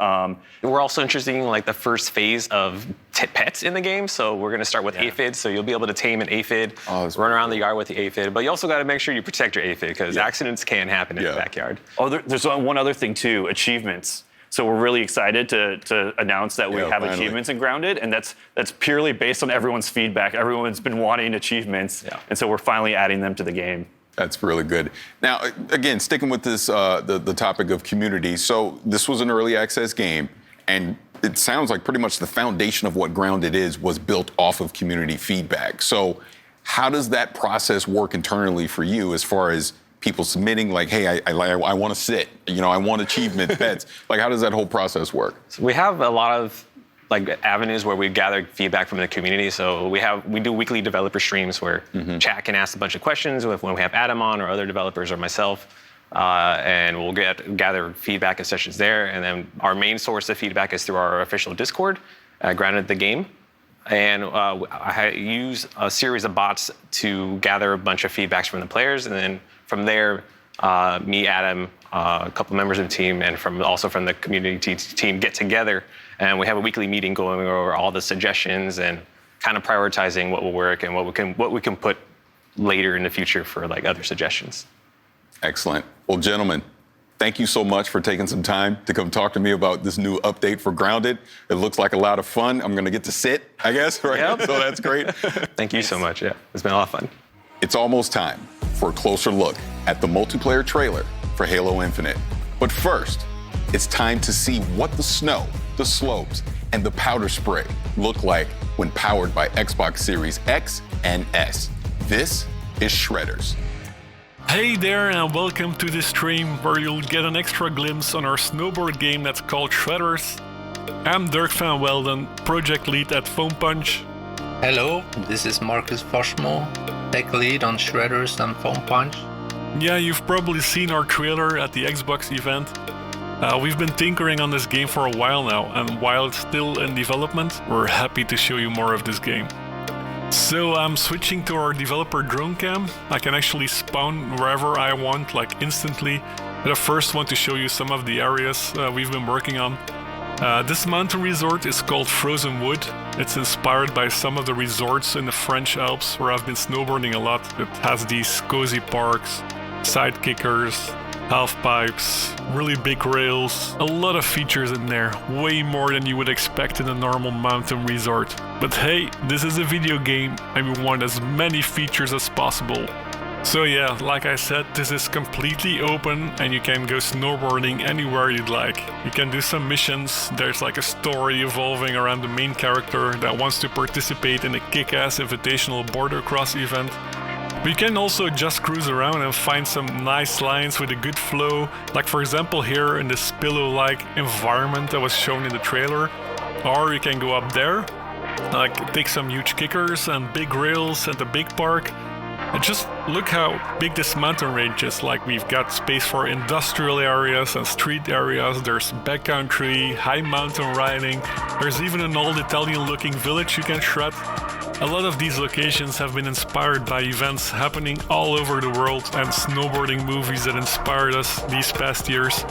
We're also interested in like the first phase of pets in the game. So we're going to start with aphids. So you'll be able to tame an aphid, run around the yard with the aphid. But you also got to make sure you protect your aphid, because accidents can happen in the backyard. Oh, there's one other thing too, achievements. So we're really excited to announce that we have achievements in Grounded, and that's purely based on everyone's feedback. Everyone's been wanting achievements, and so we're finally adding them to the game. That's really good. Now, again, sticking with this, the topic of community. So this was an early access game, and it sounds like pretty much the foundation of what Grounded is was built off of community feedback. So how does that process work internally for you as far as people submitting, like, hey, I want to sit, I want achievement pets. Like, how does that whole process work? So we have a lot of avenues where we gather feedback from the community. So we do weekly developer streams where chat can ask a bunch of questions when we have Adam on or other developers or myself, and we'll gather feedback and sessions there. And then our main source of feedback is through our official Discord, Grounded the Game. And I use a series of bots to gather a bunch of feedbacks from the players, and then from there, me, Adam, a couple members of the team, and also from the community team get together, and we have a weekly meeting going over all the suggestions and kind of prioritizing what will work and what we can put later in the future for like other suggestions. Excellent. Well, gentlemen, thank you so much for taking some time to come talk to me about this new update for Grounded. It looks like a lot of fun. I'm going to get to sit, I guess, right? Yep. So that's great. Thank you so much. Yeah, it's been a lot of fun. It's almost time for a closer look at the multiplayer trailer for Halo Infinite. But first, it's time to see what the snow, the slopes, and the powder spray look like when powered by Xbox Series X and S. This is Shredders. Hey there, and welcome to this stream where you'll get an extra glimpse on our snowboard game that's called Shredders. I'm Dirk van Welden, project lead at Foam Punch. Hello, this is Marcus Foshmo, tech lead on Shredders and Foam Punch. Yeah, you've probably seen our trailer at the Xbox event. We've been tinkering on this game for a while now, and while it's still in development, we're happy to show you more of this game. So I'm switching to our developer drone cam. I can actually spawn wherever I want, like instantly. But I first want to show you some of the areas we've been working on. This mountain resort is called Frozen Wood. It's inspired by some of the resorts in the French Alps where I've been snowboarding a lot. It has these cozy parks, side kickers, half pipes, really big rails, a lot of features in there, way more than you would expect in a normal mountain resort. But hey, this is a video game and we want as many features as possible. So yeah, like I said, this is completely open and you can go snowboarding anywhere you'd like. You can do some missions, there's like a story evolving around the main character that wants to participate in a kick-ass invitational border cross event. But you can also just cruise around and find some nice lines with a good flow, like for example here in this pillow-like environment that was shown in the trailer. Or you can go up there, like take some huge kickers and big rails at the big park. And just look how big this mountain range is. Like we've got space for industrial areas and street areas. There's backcountry, high mountain riding. There's even an old Italian looking village you can shred. A lot of these locations have been inspired by events happening all over the world and snowboarding movies that inspired us these past years.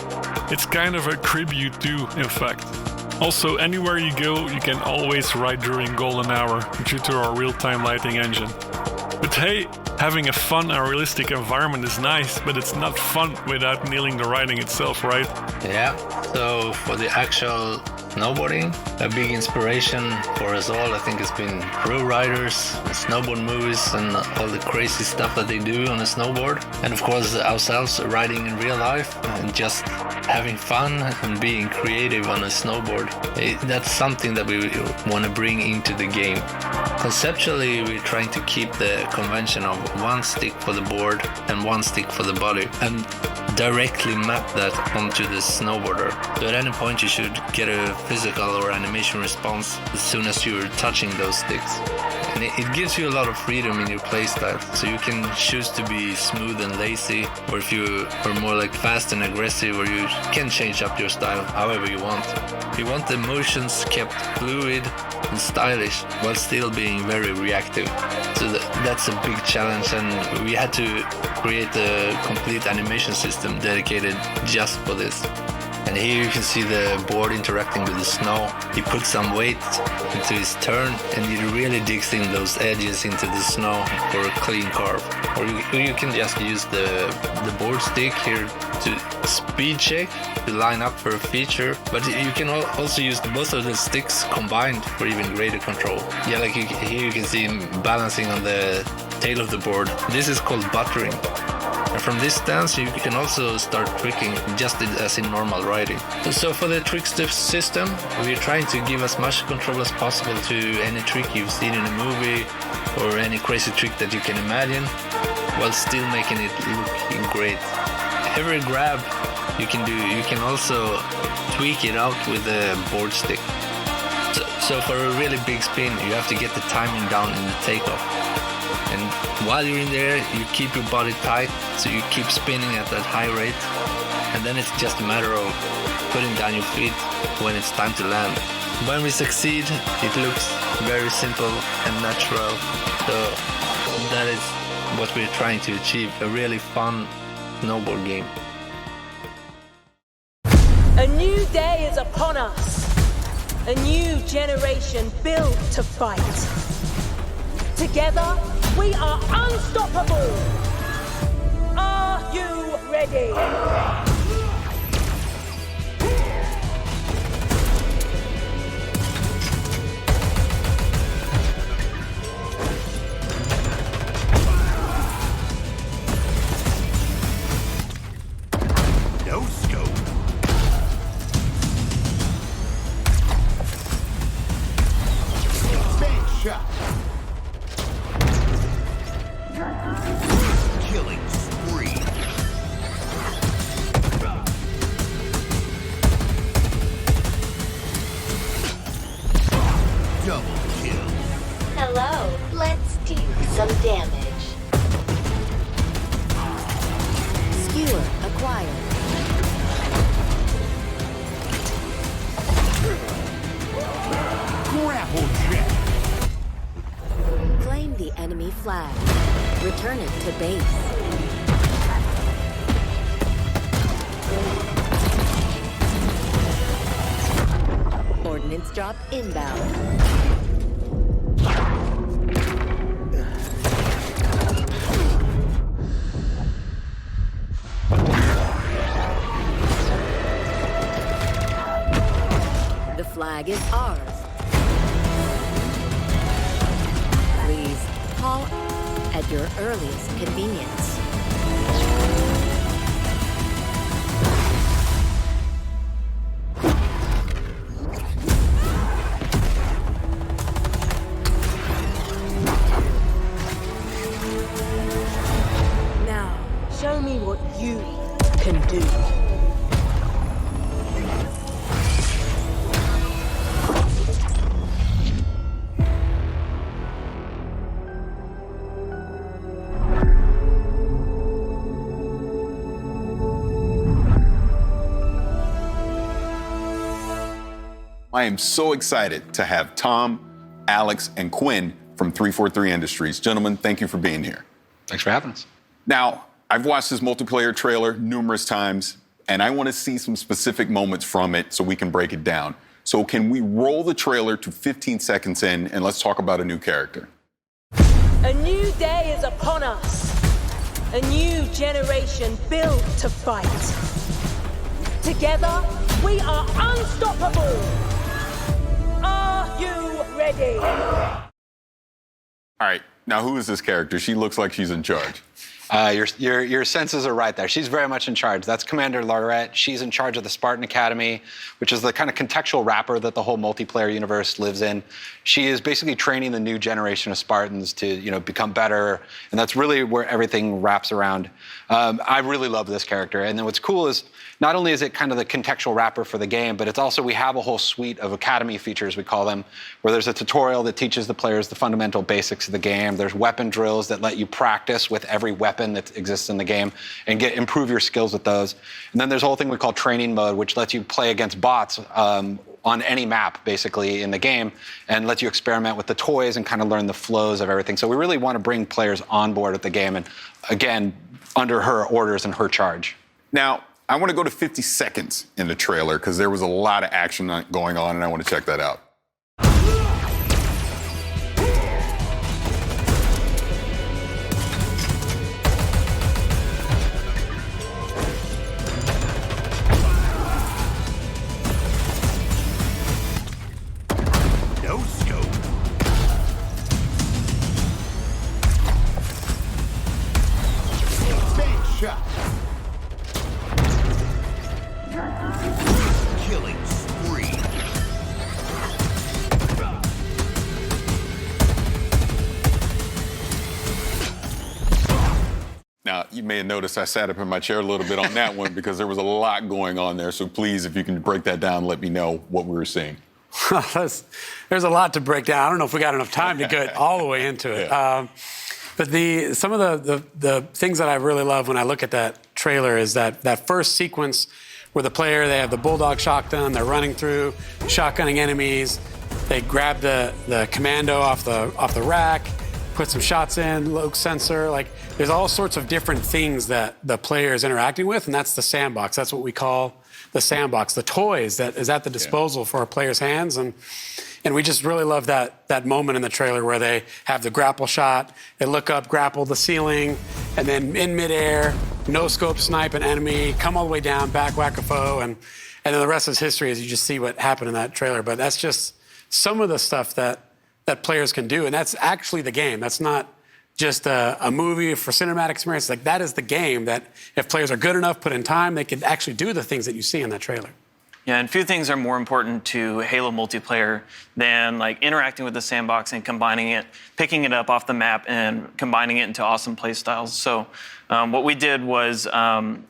It's kind of a tribute to, in fact. Also, anywhere you go, you can always ride during golden hour due to our real-time lighting engine. But hey, having a fun and realistic environment is nice, but it's not fun without nailing the riding itself, right? Yeah, so for the actual snowboarding, a big inspiration for us all, I think, has been pro riders, snowboard movies, and all the crazy stuff that they do on a snowboard. And of course, ourselves riding in real life and just having fun and being creative on a snowboard. That's something that we want to bring into the game. Conceptually, we're trying to keep the convention of one stick for the board and one stick for the body, and directly map that onto the snowboarder. So at any point you should get a physical or animation response as soon as you're touching those sticks. And it gives you a lot of freedom in your playstyle, so you can choose to be smooth and lazy, or if you are more like fast and aggressive, or you can change up your style however you want. You want the motions kept fluid and stylish while still being very reactive. So that's a big challenge, and we had to create a complete animation system dedicated just for this. And here you can see the board interacting with the snow. He puts some weight into his turn and he really digs in those edges into the snow for a clean carve. Or you can just use the board stick here to speed check, to line up for a feature. But you can also use both of the sticks combined for even greater control. Yeah, like here you can see him balancing on the tail of the board. This is called buttering. And from this stance, you can also start tricking just as in normal riding. So for the trickster system, we're trying to give as much control as possible to any trick you've seen in a movie or any crazy trick that you can imagine, while still making it look great. Every grab you can do, you can also tweak it out with the board stick. So for a really big spin, you have to get the timing down in the takeoff. And while you're in there, you keep your body tight, so you keep spinning at that high rate. And then it's just a matter of putting down your feet when it's time to land. When we succeed, it looks very simple and natural. So that is what we're trying to achieve, a really fun snowboard game. A new day is upon us. A new generation built to fight. Together, we are unstoppable! Are you ready? No scope. Big shot. Killing spree. Double kill. Hello, let's do some damage. Skewer acquired. Grapple jack. Claim the enemy flag. Return it to base. Ordnance drop inbound. The flag is ours. Please call at your earliest convenience. Now, show me what you can do. I am so excited to have Tom, Alex, and Quinn from 343 Industries. Gentlemen, thank you for being here. Thanks for having us. Now, I've watched this multiplayer trailer numerous times, and I want to see some specific moments from it so we can break it down. So can we roll the trailer to 15 seconds in, and let's talk about a new character. A new day is upon us. A new generation built to fight. Together, we are unstoppable. Are you ready? All right, now who is this character? She looks like she's in charge. Your senses are right there. She's very much in charge. That's Commander Laurette. She's in charge of the Spartan Academy, which is the kind of contextual wrapper that the whole multiplayer universe lives in. She is basically training the new generation of Spartans to, become better, and that's really where everything wraps around. I really love this character, and then what's cool is not only is it kind of the contextual wrapper for the game, but it's also we have a whole suite of academy features, we call them, where there's a tutorial that teaches the players the fundamental basics of the game. There's weapon drills that let you practice with every weapon that exists in the game and improve your skills with those. And then there's a whole thing we call training mode, which lets you play against bots on any map, basically, in the game, and lets you experiment with the toys and kind of learn the flows of everything. So we really want to bring players on board with the game, and again, under her orders and her charge. Now, I want to go to 50 seconds in the trailer because there was a lot of action going on, and I want to check that out. No scope. Bank shot. Killing spree. Now, you may have noticed I sat up in my chair a little bit on that one because there was a lot going on there. So please, if you can break that down, let me know what we were seeing. There's a lot to break down. I don't know if we got enough time to get all the way into it. Yeah. But some of the things that I really love when I look at that trailer is that first sequence where the player, they have the Bulldog shotgun, they're running through, shotgunning enemies, they grab the commando off the rack, put some shots in, low sensor, like there's all sorts of different things that the player is interacting with, and that's the sandbox. That's what we call the sandbox, the toys that is at the disposal for our players' hands. And we just really love that moment in the trailer where they have the grapple shot, they look up, grapple the ceiling, and then in midair, no scope snipe an enemy, come all the way down, back whack a foe, and then the rest is history as you just see what happened in that trailer. But that's just some of the stuff that players can do, and that's actually the game. That's not just a movie for cinematic experience. Like that is the game that if players are good enough, put in time, they can actually do the things that you see in that trailer. Yeah, and few things are more important to Halo multiplayer than like interacting with the sandbox and combining it, picking it up off the map and combining it into awesome play styles. So what we did was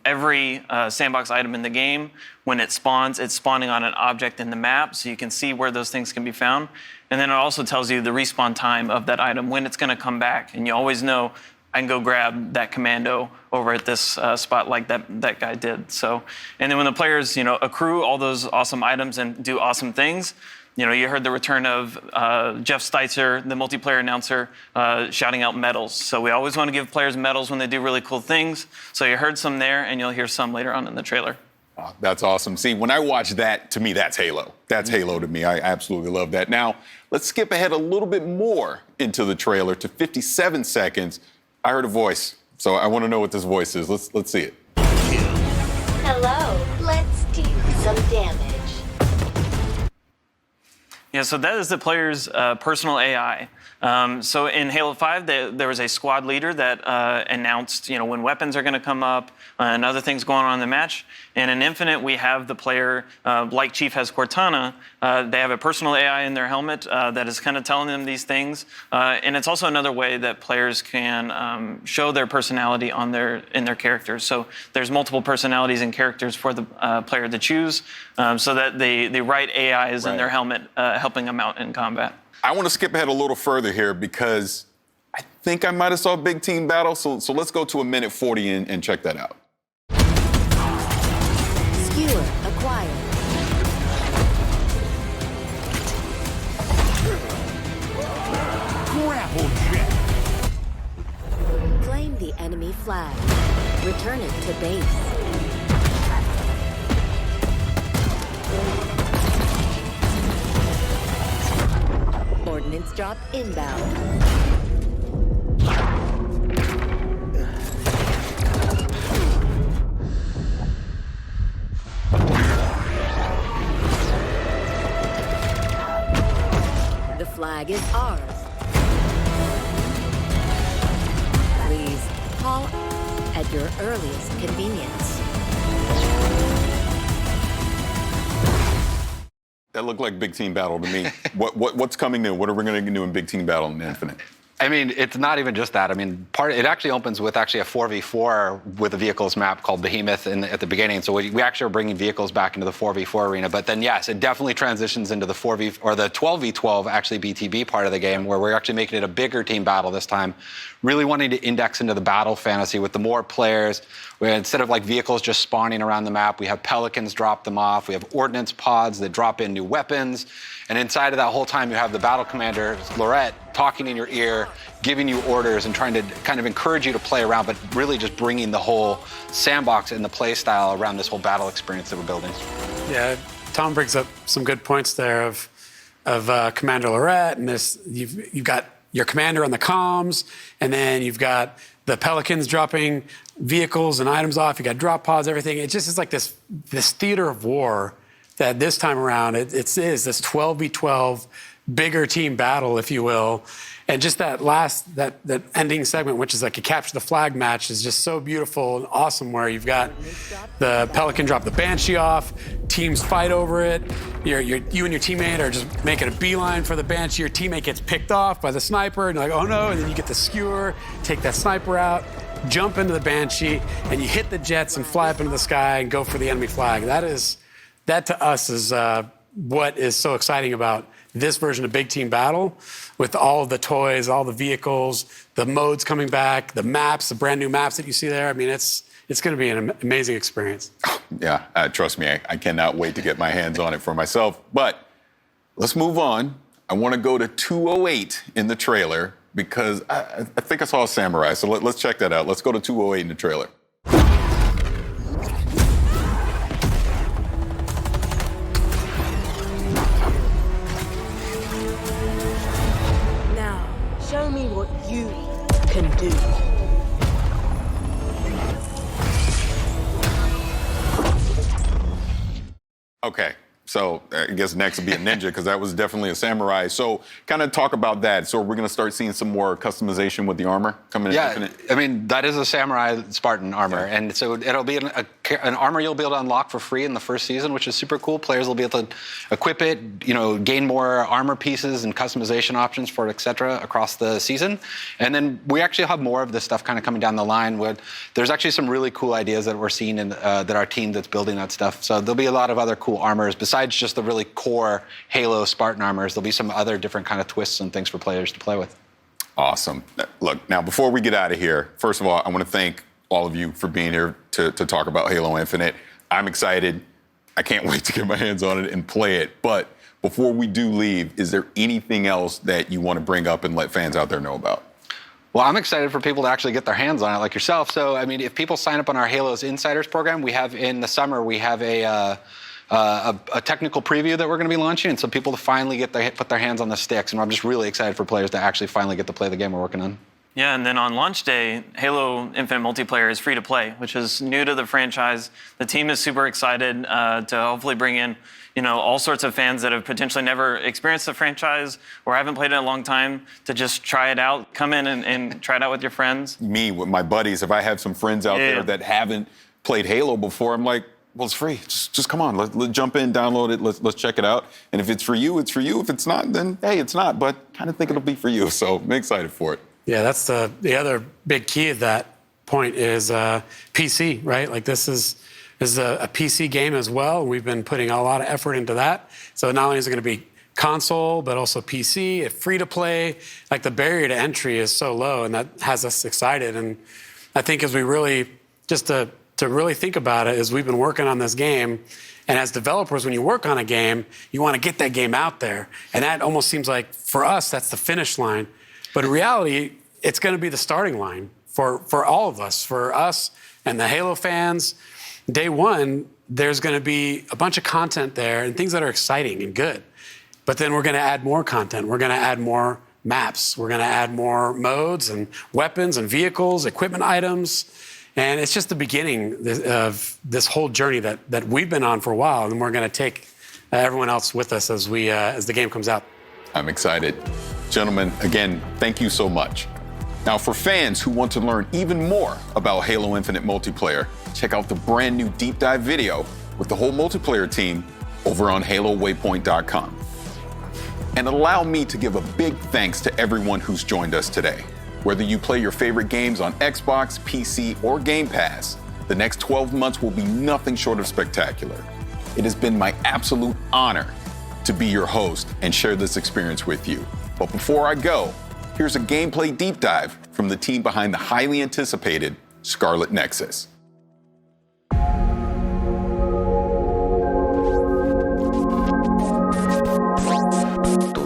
every sandbox item in the game, when it's spawning on an object in the map, so you can see where those things can be found. And then it also tells you the respawn time of that item, when it's going to come back. And you always know, I can go grab that commando over at this spot like that guy did. So, and then when the players, accrue all those awesome items and do awesome things, you heard the return of Jeff Steitzer, the multiplayer announcer, shouting out medals. So we always want to give players medals when they do really cool things. So you heard some there, and you'll hear some later on in the trailer. Oh, that's awesome. See, when I watch that, to me, that's Halo. That's Halo to me. I absolutely love that. Now, let's skip ahead a little bit more into the trailer to 57 seconds. I heard a voice, so I want to know what this voice is. Let's see it. Hello, let's do some damage. Yeah, so that is the player's personal AI. So in Halo 5, there was a squad leader that announced, when weapons are going to come up and other things going on in the match. And in Infinite, we have the player, like Chief has Cortana, they have a personal AI in their helmet that is kind of telling them these things. And it's also another way that players can show their personality in their characters. So there's multiple personalities and characters for the player to choose, so that the right AI is in their helmet, helping them out in combat. I want to skip ahead a little further here because I think I might have saw Big Team Battle. So let's go to a minute 40 and check that out. Skewer acquired. Grapple jet. Claim the enemy flag. Return it to base. Ordnance drop inbound. The flag is ours. Please call at your earliest convenience. That looked like Big Team Battle to me. What's coming new? What are we going to do in Big Team Battle in Infinite? I mean, it's not even just that. I mean, it actually opens with actually a 4v4 with a vehicles map called Behemoth at the beginning. So we actually are bringing vehicles back into the 4v4 arena. But then, yes, it definitely transitions into the 12v12 actually BTB part of the game, where we're actually making it a bigger team battle this time, really wanting to index into the battle fantasy with the more players, where instead of like vehicles just spawning around the map, we have pelicans drop them off. We have ordnance pods that drop in new weapons. And inside of that whole time, you have the battle commander, Lorette, talking in your ear, giving you orders and trying to kind of encourage you to play around, but really just bringing the whole sandbox and the play style around this whole battle experience that we're building. Yeah, Tom brings up some good points there of Commander Lorette, and you've got your commander on the comms, and then you've got the Pelicans dropping vehicles and items off. You got drop pods, everything. It just is like this theater of war that this time around it is this 12v12 bigger team battle, if you will. And just that ending segment, which is like a capture the flag match, is just so beautiful and awesome, where you've got the Pelican drop the Banshee off, teams fight over it. You and your teammate are just making a beeline for the Banshee. Your teammate gets picked off by the sniper, and you're like, oh no, and then you get the skewer, take that sniper out, jump into the Banshee, and you hit the jets and fly up into the sky and go for the enemy flag. That to us is what is so exciting about this version of Big Team Battle, with all of the toys, all the vehicles, the modes coming back, the maps, the brand new maps that you see there. I mean, it's going to be an amazing experience. Yeah, trust me, I cannot wait to get my hands on it for myself. But let's move on. I want to go to 208 in the trailer because I think I saw a samurai. So let's check that out. Let's go to 208 in the trailer. Show me what you can do. Okay, so I guess next would be a ninja, because that was definitely a samurai. So kind of talk about that. So we're going to start seeing some more customization with the armor coming in Infinite? I mean, that is a samurai Spartan armor. Yeah. And so it'll be an armor you'll be able to unlock for free in the first season, which is super cool. Players will be able to equip it, gain more armor pieces and customization options for it, et cetera, across the season. And then we actually have more of this stuff kind of coming down the line. There's actually some really cool ideas that we're seeing in that our team that's building that stuff. So there'll be a lot of other cool armors besides just the really core Halo Spartan armors. There'll be some other different kind of twists and things for players to play with. Awesome. Look, now before we get out of here, first of all, I want to thank all of you for being here to talk about Halo Infinite. I'm excited. I can't wait to get my hands on it and play it. But before we do leave, is there anything else that you want to bring up and let fans out there know about? Well, I'm excited for people to actually get their hands on it like yourself. So, I mean, if people sign up on our Halo's Insiders program, we have in the summer, we have a technical preview that we're going to be launching, and so people to finally put their hands on the sticks. And I'm just really excited for players to actually finally get to play the game we're working on. Yeah, and then on launch day, Halo Infinite Multiplayer is free to play, which is new to the franchise. The team is super excited to hopefully bring in, all sorts of fans that have potentially never experienced the franchise or haven't played it in a long time to just try it out. Come in and try it out with your friends. Me, with my buddies, if I have some friends out there that haven't played Halo before, I'm like, well, it's free. Just come on. Let's jump in, download it. Let's check it out. And if it's for you, it's for you. If it's not, then hey, it's not. But kind of think it'll be for you. So I'm excited for it. Yeah, that's the other big key of that point is PC, right? Like this is a PC game as well. We've been putting a lot of effort into that. So not only is it going to be console, but also PC, free to play. Like the barrier to entry is so low, and that has us excited. And I think as we really just to really think about it, is we've been working on this game. And as developers, when you work on a game, you want to get that game out there. And that almost seems like, for us, that's the finish line. But in reality, it's going to be the starting line for all of us, for us and the Halo fans. Day one, there's going to be a bunch of content there and things that are exciting and good. But then we're going to add more content. We're going to add more maps. We're going to add more modes and weapons and vehicles, equipment items. And it's just the beginning of this whole journey that we've been on for a while, and we're going to take everyone else with us as the game comes out. I'm excited. Gentlemen, again, thank you so much. Now, for fans who want to learn even more about Halo Infinite Multiplayer, check out the brand new deep dive video with the whole multiplayer team over on HaloWaypoint.com. And allow me to give a big thanks to everyone who's joined us today. Whether you play your favorite games on Xbox, PC, or Game Pass, the next 12 months will be nothing short of spectacular. It has been my absolute honor to be your host and share this experience with you. But before I go, here's a gameplay deep dive from the team behind the highly anticipated Scarlet Nexus.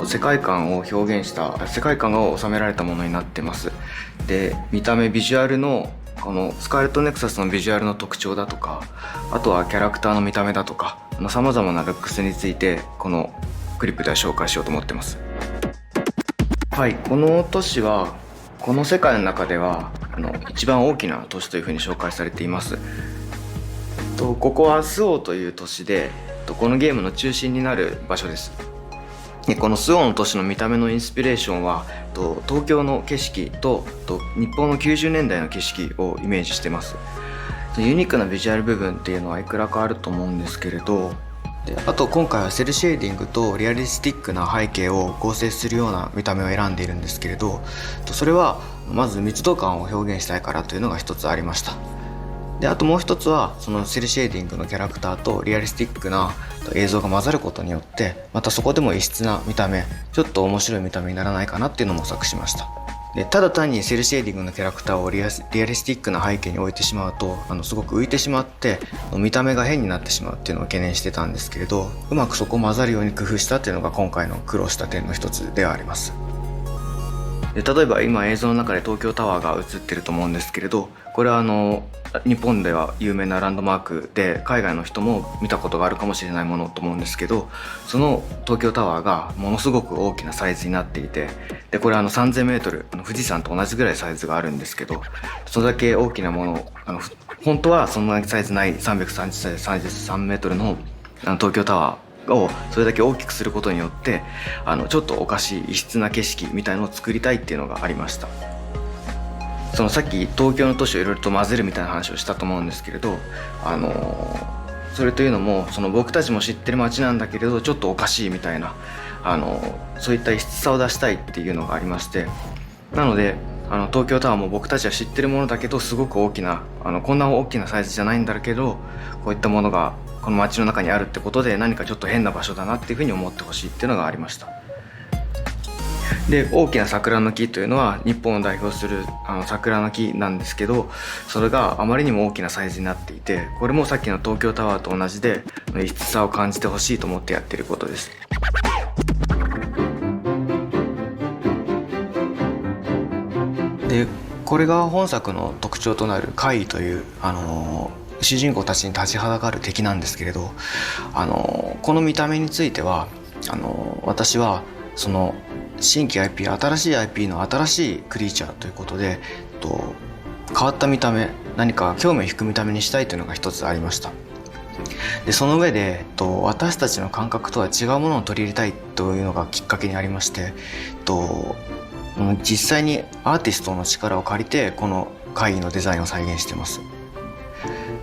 世界観を表現した世界観が収められたものになってます。で、見た目ビジュアルのこのスカーレットネクサスのビジュアルの特徴だとか、あとはキャラクターの見た目だとか、さまざまなルックスについてこのクリップでは紹介しようと思ってます。はい、この都市はこの世界の中では一番大きな都市というふうに紹介されています。ここはスオという都市で、このゲームの中心になる場所です。でこのスオの都市の見た目のインスピレーションは東京の景色と日本の90年代の景色をイメージしてます。ユニークなビジュアル部分っていうのはいくらかあると思うんですけれど、であと今回はセルシェーディングとリアリスティックな背景を合成するような見た目を選んでいるんですけれど、それはまず密度感を表現したいからというのが一つありました。であともう一つはそのセルシェーディングのキャラクターとリアリスティックな映像が混ざることによってまたそこでも異質な見た目、ちょっと面白い見た目にならないかなっていうのを模索しました。でただ単にセルシェーディングのキャラクターをリアリスティックな背景に置いてしまうとすごく浮いてしまって見た目が変になってしまうっていうのを懸念してたんですけれど、うまくそこを混ざるように工夫したっていうのが今回の苦労した点の一つではあります。で例えば今映像の中で東京タワーが映ってると思うんですけれど、これは日本では有名なランドマークで海外の人も見たことがあるかもしれないものと思うんですけど、その東京タワーがものすごく大きなサイズになっていて、でこれ3000m 富士山と同じぐらいサイズがあるんですけど、それだけ大きなもの本当はそんなサイズない333メートルの東京タワーをそれだけ大きくすることによってちょっとおかしい異質な景色みたいのを作りたいっていうのがありました。さっき東京の都市をいろいろと混ぜるみたいな話をしたと思うんですけれど、それというのも僕たちも知ってる街なんだけれどちょっとおかしいみたいなそういった異質さを出したいっていうのがありまして、なので東京タワーも僕たちは知ってるものだけどすごく大きなこんな大きなサイズじゃないんだけどこういったものがこの街の中にあるってことで何かちょっと変な場所だなっていうふうに思ってほしいっていうのがありました。で大きな桜の木というのは日本を代表する桜の木なんですけど、それがあまりにも大きなサイズになっていて、これもさっきの東京タワーと同じで異質さを感じてほしいと思ってやっていることです。でこれが本作の特徴となるカイという主人公たちに立ちはだかる敵なんですけれど、この見た目については私は新規 IP 新しい IP の新しいクリーチャーということで、変わった見た目、何か興味を引く見た目にしたいというのが一つありました。でその上で私たちの感覚とは違うものを取り入れたいというのがきっかけにありまして、実際にアーティストの力を借りてこの会議のデザインを再現しています。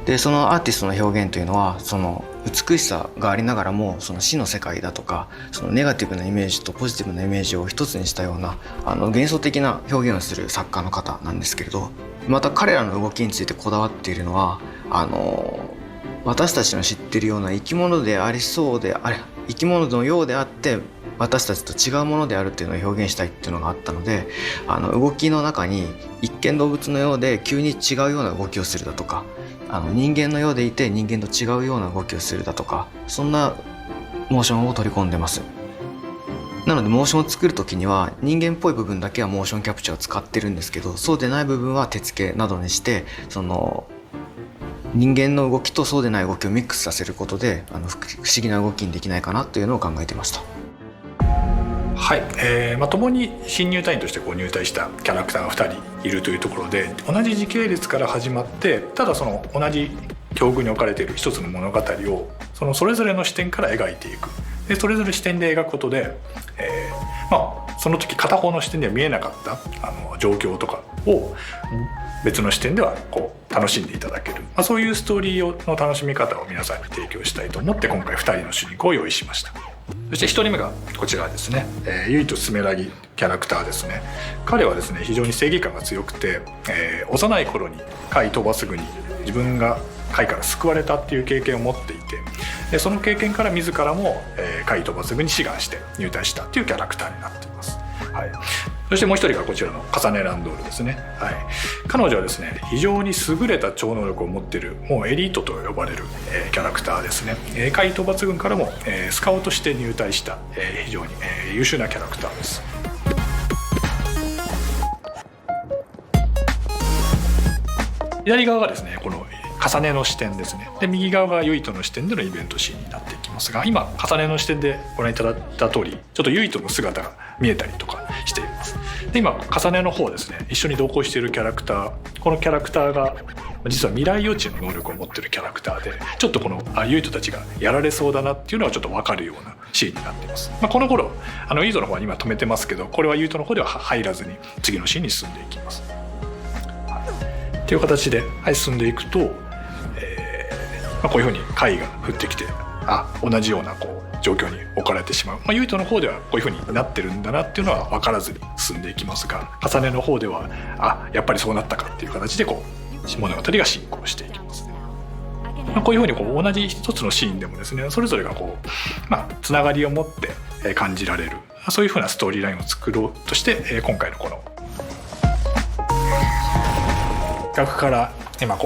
でそのアーティストの表現というのはその美しさがありながらもその死の世界だとかそのネガティブなイメージとポジティブなイメージを一つにしたような幻想的な表現をする作家の方なんですけれど、また彼らの動きについてこだわっているのは私たちの知っているような生き物でありそうで生き物のようであって私たちと違うものであるっていうのを表現したいっていうのがあったので、動きの中に一見動物のようで急に違うような動きをするだとか人間のようでいて人間と違うような動きをするだとか、そんなモーションを取り込んでます。なのでモーションを作る時には人間っぽい部分だけはモーションキャプチャーを使ってるんですけど、そうでない部分は手付けなどにしてその人間の動きとそうでない動きをミックスさせることで不思議な動きにできないかなというのを考えていました。はい、共に新入隊員として入隊したキャラクターが2人いるというところで、同じ時系列から始まってただその同じ境遇に置かれている一つの物語をそれぞれの視点から描いていく。でそれぞれ視点で描くことで、その時片方の視点では見えなかった状況とかを別の視点では楽しんでいただける、そういうストーリーの楽しみ方を皆さんに提供したいと思って今回2人の主人公を用意しました。そして1人目がこちらですね、ゆいとすめらぎキャラクターですね。彼はですね非常に正義感が強くて、幼い頃に海飛ばすぐに自分が海から救われたっていう経験を持っていて、でその経験から自らも海飛ばすぐに志願して入隊したっていうキャラクターになっています。はい、そしてもう一人がこちらのカサネランドールですね。はい、彼女はですね非常に優れた超能力を持っているもうエリートと呼ばれる、キャラクターですね。海討伐軍からも、スカウトして入隊した、非常に、優秀なキャラクターです。左側がですねこの重ねの視点ですね。で右側がユイトの視点でのイベントシーンになっていきますが、今重ねの視点でご覧いただいた通りちょっとユイトの姿が見えたりとかしています。で今重ねの方ですね一緒に同行しているキャラクター、このキャラクターが実は未来予知の能力を持っているキャラクターで、ちょっとこのユイトたちがやられそうだなっていうのはちょっと分かるようなシーンになっています。この頃ユイトの方は今止めてますけど、これはユイトの方では入らずに次のシーンに進んでいきます。という形で、進んでいくと、こういうふうに貝が降ってきて同じような状況に置かれてしまう、ユイトの方ではこういうふうになってるんだなっていうのは分からずに進んでいきますが、重ねの方ではやっぱりそうなったかっていう形で物語が進行していきますね。こういうふうに同じ一つのシーンでもですねそれぞれがつながりを持って感じられる、そういうふうなストーリーラインを作ろうとして今回のこの企画から今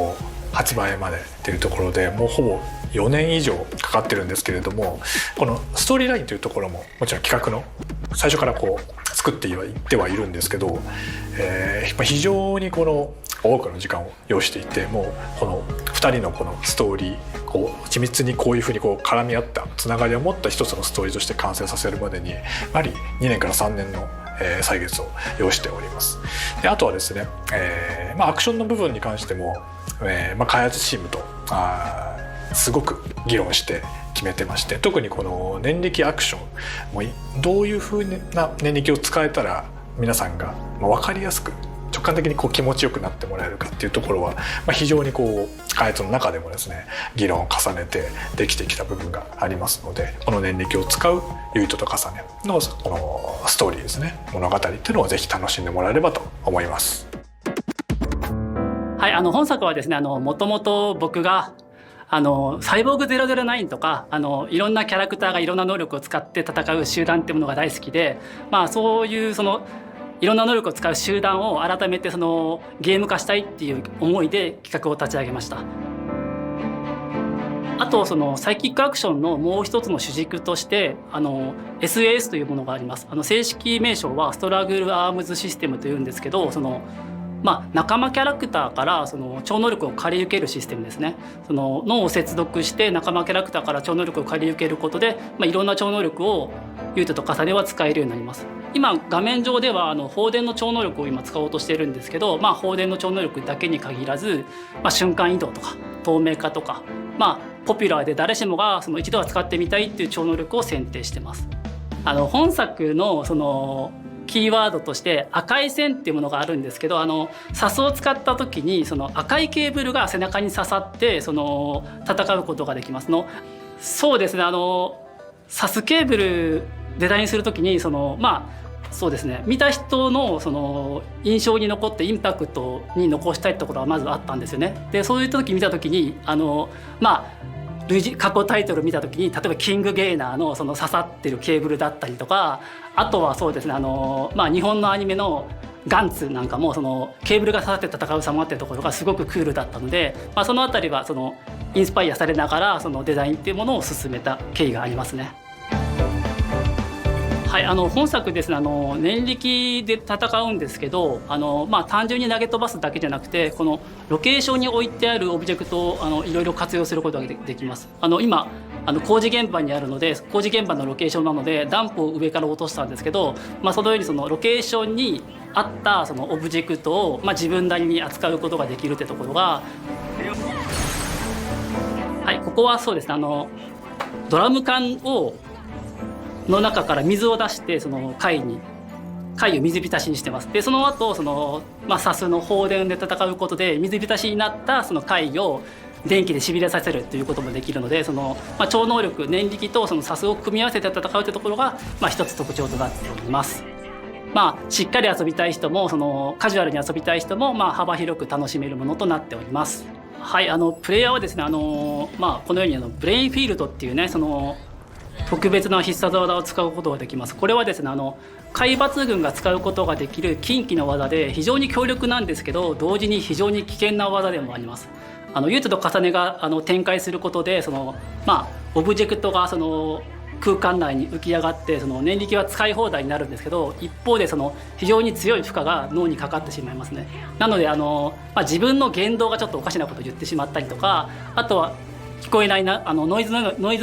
発売までっていうところでもうほぼ4年以上かかってるんですけれども、このストーリーラインというところももちろん企画の最初から作っていってはいるんですけど、非常に多くの時間を要していて、もうこの2人のこのストーリー緻密にこういうふうに絡み合ったつながりを持った一つのストーリーとして完成させるまでにやはり2年から3年の歳月を要しております。であとはですね、アクションの部分に関しても、開発チームとすごく議論して決めてまして、特にこの念力アクションもどういうふうな念力を使えたら皆さんが分かりやすく直感的に気持ちよくなってもらえるかっていうところは、非常に開発の中でもですね議論を重ねてできてきた部分がありますので、この念力を使うユイトと重ねのこのストーリーですね、物語っていうのをぜひ楽しんでもらえればと思います。はい、本作はですねもともと僕がサイボーグ009とかいろんなキャラクターがいろんな能力を使って戦う集団っていうものが大好きで、そういういろんな能力を使う集団を改めてゲーム化したいっていう思いで企画を立ち上げました。あとサイキックアクションのもう一つの主軸としてSAS というものがあります。正式名称はストラグルアームズシステムというんですけど、仲間キャラクターからその超能力を借り受けるシステムですね。その脳を接続して仲間キャラクターから超能力を借り受けることで、いろんな超能力をユートと重ねは使えるようになります。今画面上では放電の超能力を今使おうとしているんですけど、放電の超能力だけに限らず、瞬間移動とか透明化とか、ポピュラーで誰しもがその一度は使ってみたいっていう超能力を選定してます。本作のそのキーワードとして赤い線っていうものがあるんですけど、サスを使った時にその赤いケーブルが背中に刺さってその戦うことができますの。そうですね、サスケーブルデザインする時にそうですね、見た人のその印象に残ってインパクトに残したいところはまずあったんですよね。でそういう時見た時に過去タイトル見た時に例えばキングゲイナーのその刺さってるケーブルだったりとか、あとはそうですね日本のアニメのガンツなんかもそのケーブルが刺さって戦う様っていうところがすごくクールだったので、そのあたりはそのインスパイアされながらそのデザインっていうものを進めた経緯がありますね。はい、本作ですね、念力で戦うんですけど、単純に投げ飛ばすだけじゃなくてこのロケーションに置いてあるオブジェクトをいろいろ活用することができます。今工事現場にあるので工事現場のロケーションなのでダンプを上から落としたんですけど、そのようにそのロケーションに合ったそのオブジェクトを、自分なりに扱うことができるってところが、はい、ここはそうですね、ドラム缶の中から水を出してその貝を水浸しにしてます。でその後そのサスの放電で戦うことで水浸しになったその貝を電気でしびれさせるということもできるので、その超能力念力とそのサスを組み合わせて戦うというところが一つ特徴となっております。しっかり遊びたい人もそのカジュアルに遊びたい人も幅広く楽しめるものとなっております。はい、プレイヤーはですねこのようにブレインフィールドっていうねその特別な必殺技を使うことができます。これはですね海抜軍が使うことができる近畿の技で非常に強力なんですけど同時に非常に危険な技でもあります。ユートと重ねが展開することでそのオブジェクトがその空間内に浮き上がってその念力は使い放題になるんですけど、一方でその非常に強い負荷が脳にかかってしまいますね。なので自分の言動がちょっとおかしなことを言ってしまったりとか、あとは聞こえないノイズ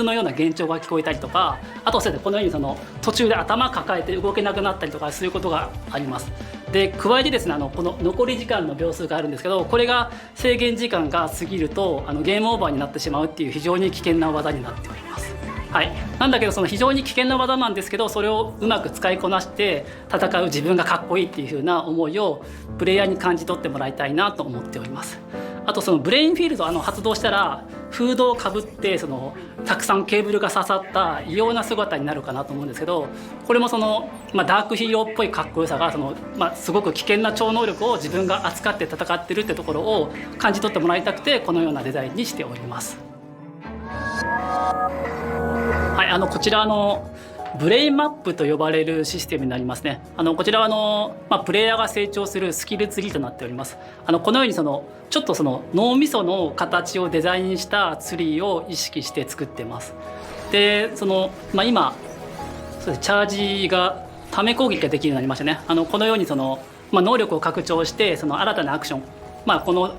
のような幻聴が聞こえたりとか、あとはこのようにその途中で頭抱えて動けなくなったりとかそういうことがあります。で加えてですねこの残り時間の秒数があるんですけど、これが制限時間が過ぎるとゲームオーバーになってしまうっていう非常に危険な技になっております。はい、なんだけどその非常に危険な技なんですけど、それをうまく使いこなして戦う自分がかっこいいっていう風な思いをプレイヤーに感じ取ってもらいたいなと思っております。あとそのブレインフィールド発動したらフードをかぶってそのたくさんケーブルが刺さった異様な姿になるかなと思うんですけど、これもその、ダークヒーローっぽいかっこよさがその、すごく危険な超能力を自分が扱って戦ってるってところを感じ取ってもらいたくてこのようなデザインにしております。はい、こちらブレインマップと呼ばれるシステムになりますね。こちらはプレイヤーが成長するスキルツリーとなっております。このようにちょっとその脳みその形をデザインしたツリーを意識して作ってます。で今そうですチャージがため攻撃ができるようになりましたね。このように能力を拡張して新たなアクション、この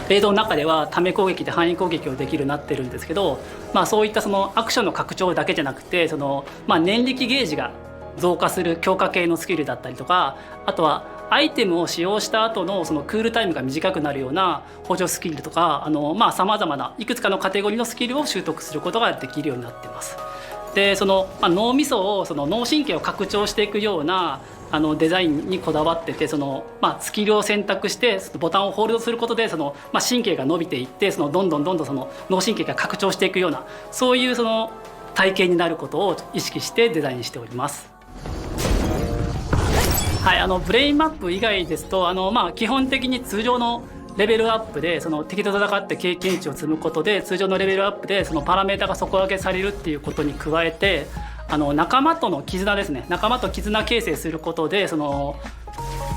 映像の中ではため攻撃で範囲攻撃をできるようになってるんですけど、そういったアクションの拡張だけじゃなくて念力ゲージが増加する強化系のスキルだったりとか、あとはアイテムを使用した後のクールタイムが短くなるような補助スキルとかさまざまないくつかのカテゴリーのスキルを習得することができるようになってます。で脳みそを脳神経を拡張していくようなデザインにこだわっててスキルを選択してボタンをホールドすることで神経が伸びていってどんどん脳神経が拡張していくようなそういう体験になることを意識してデザインしております。はい、ブレインマップ以外ですと基本的に通常のレベルアップで敵と戦って経験値を積むことで通常のレベルアップでパラメータが底上げされるっていうことに加えて仲間との絆ですね。仲間と絆形成することで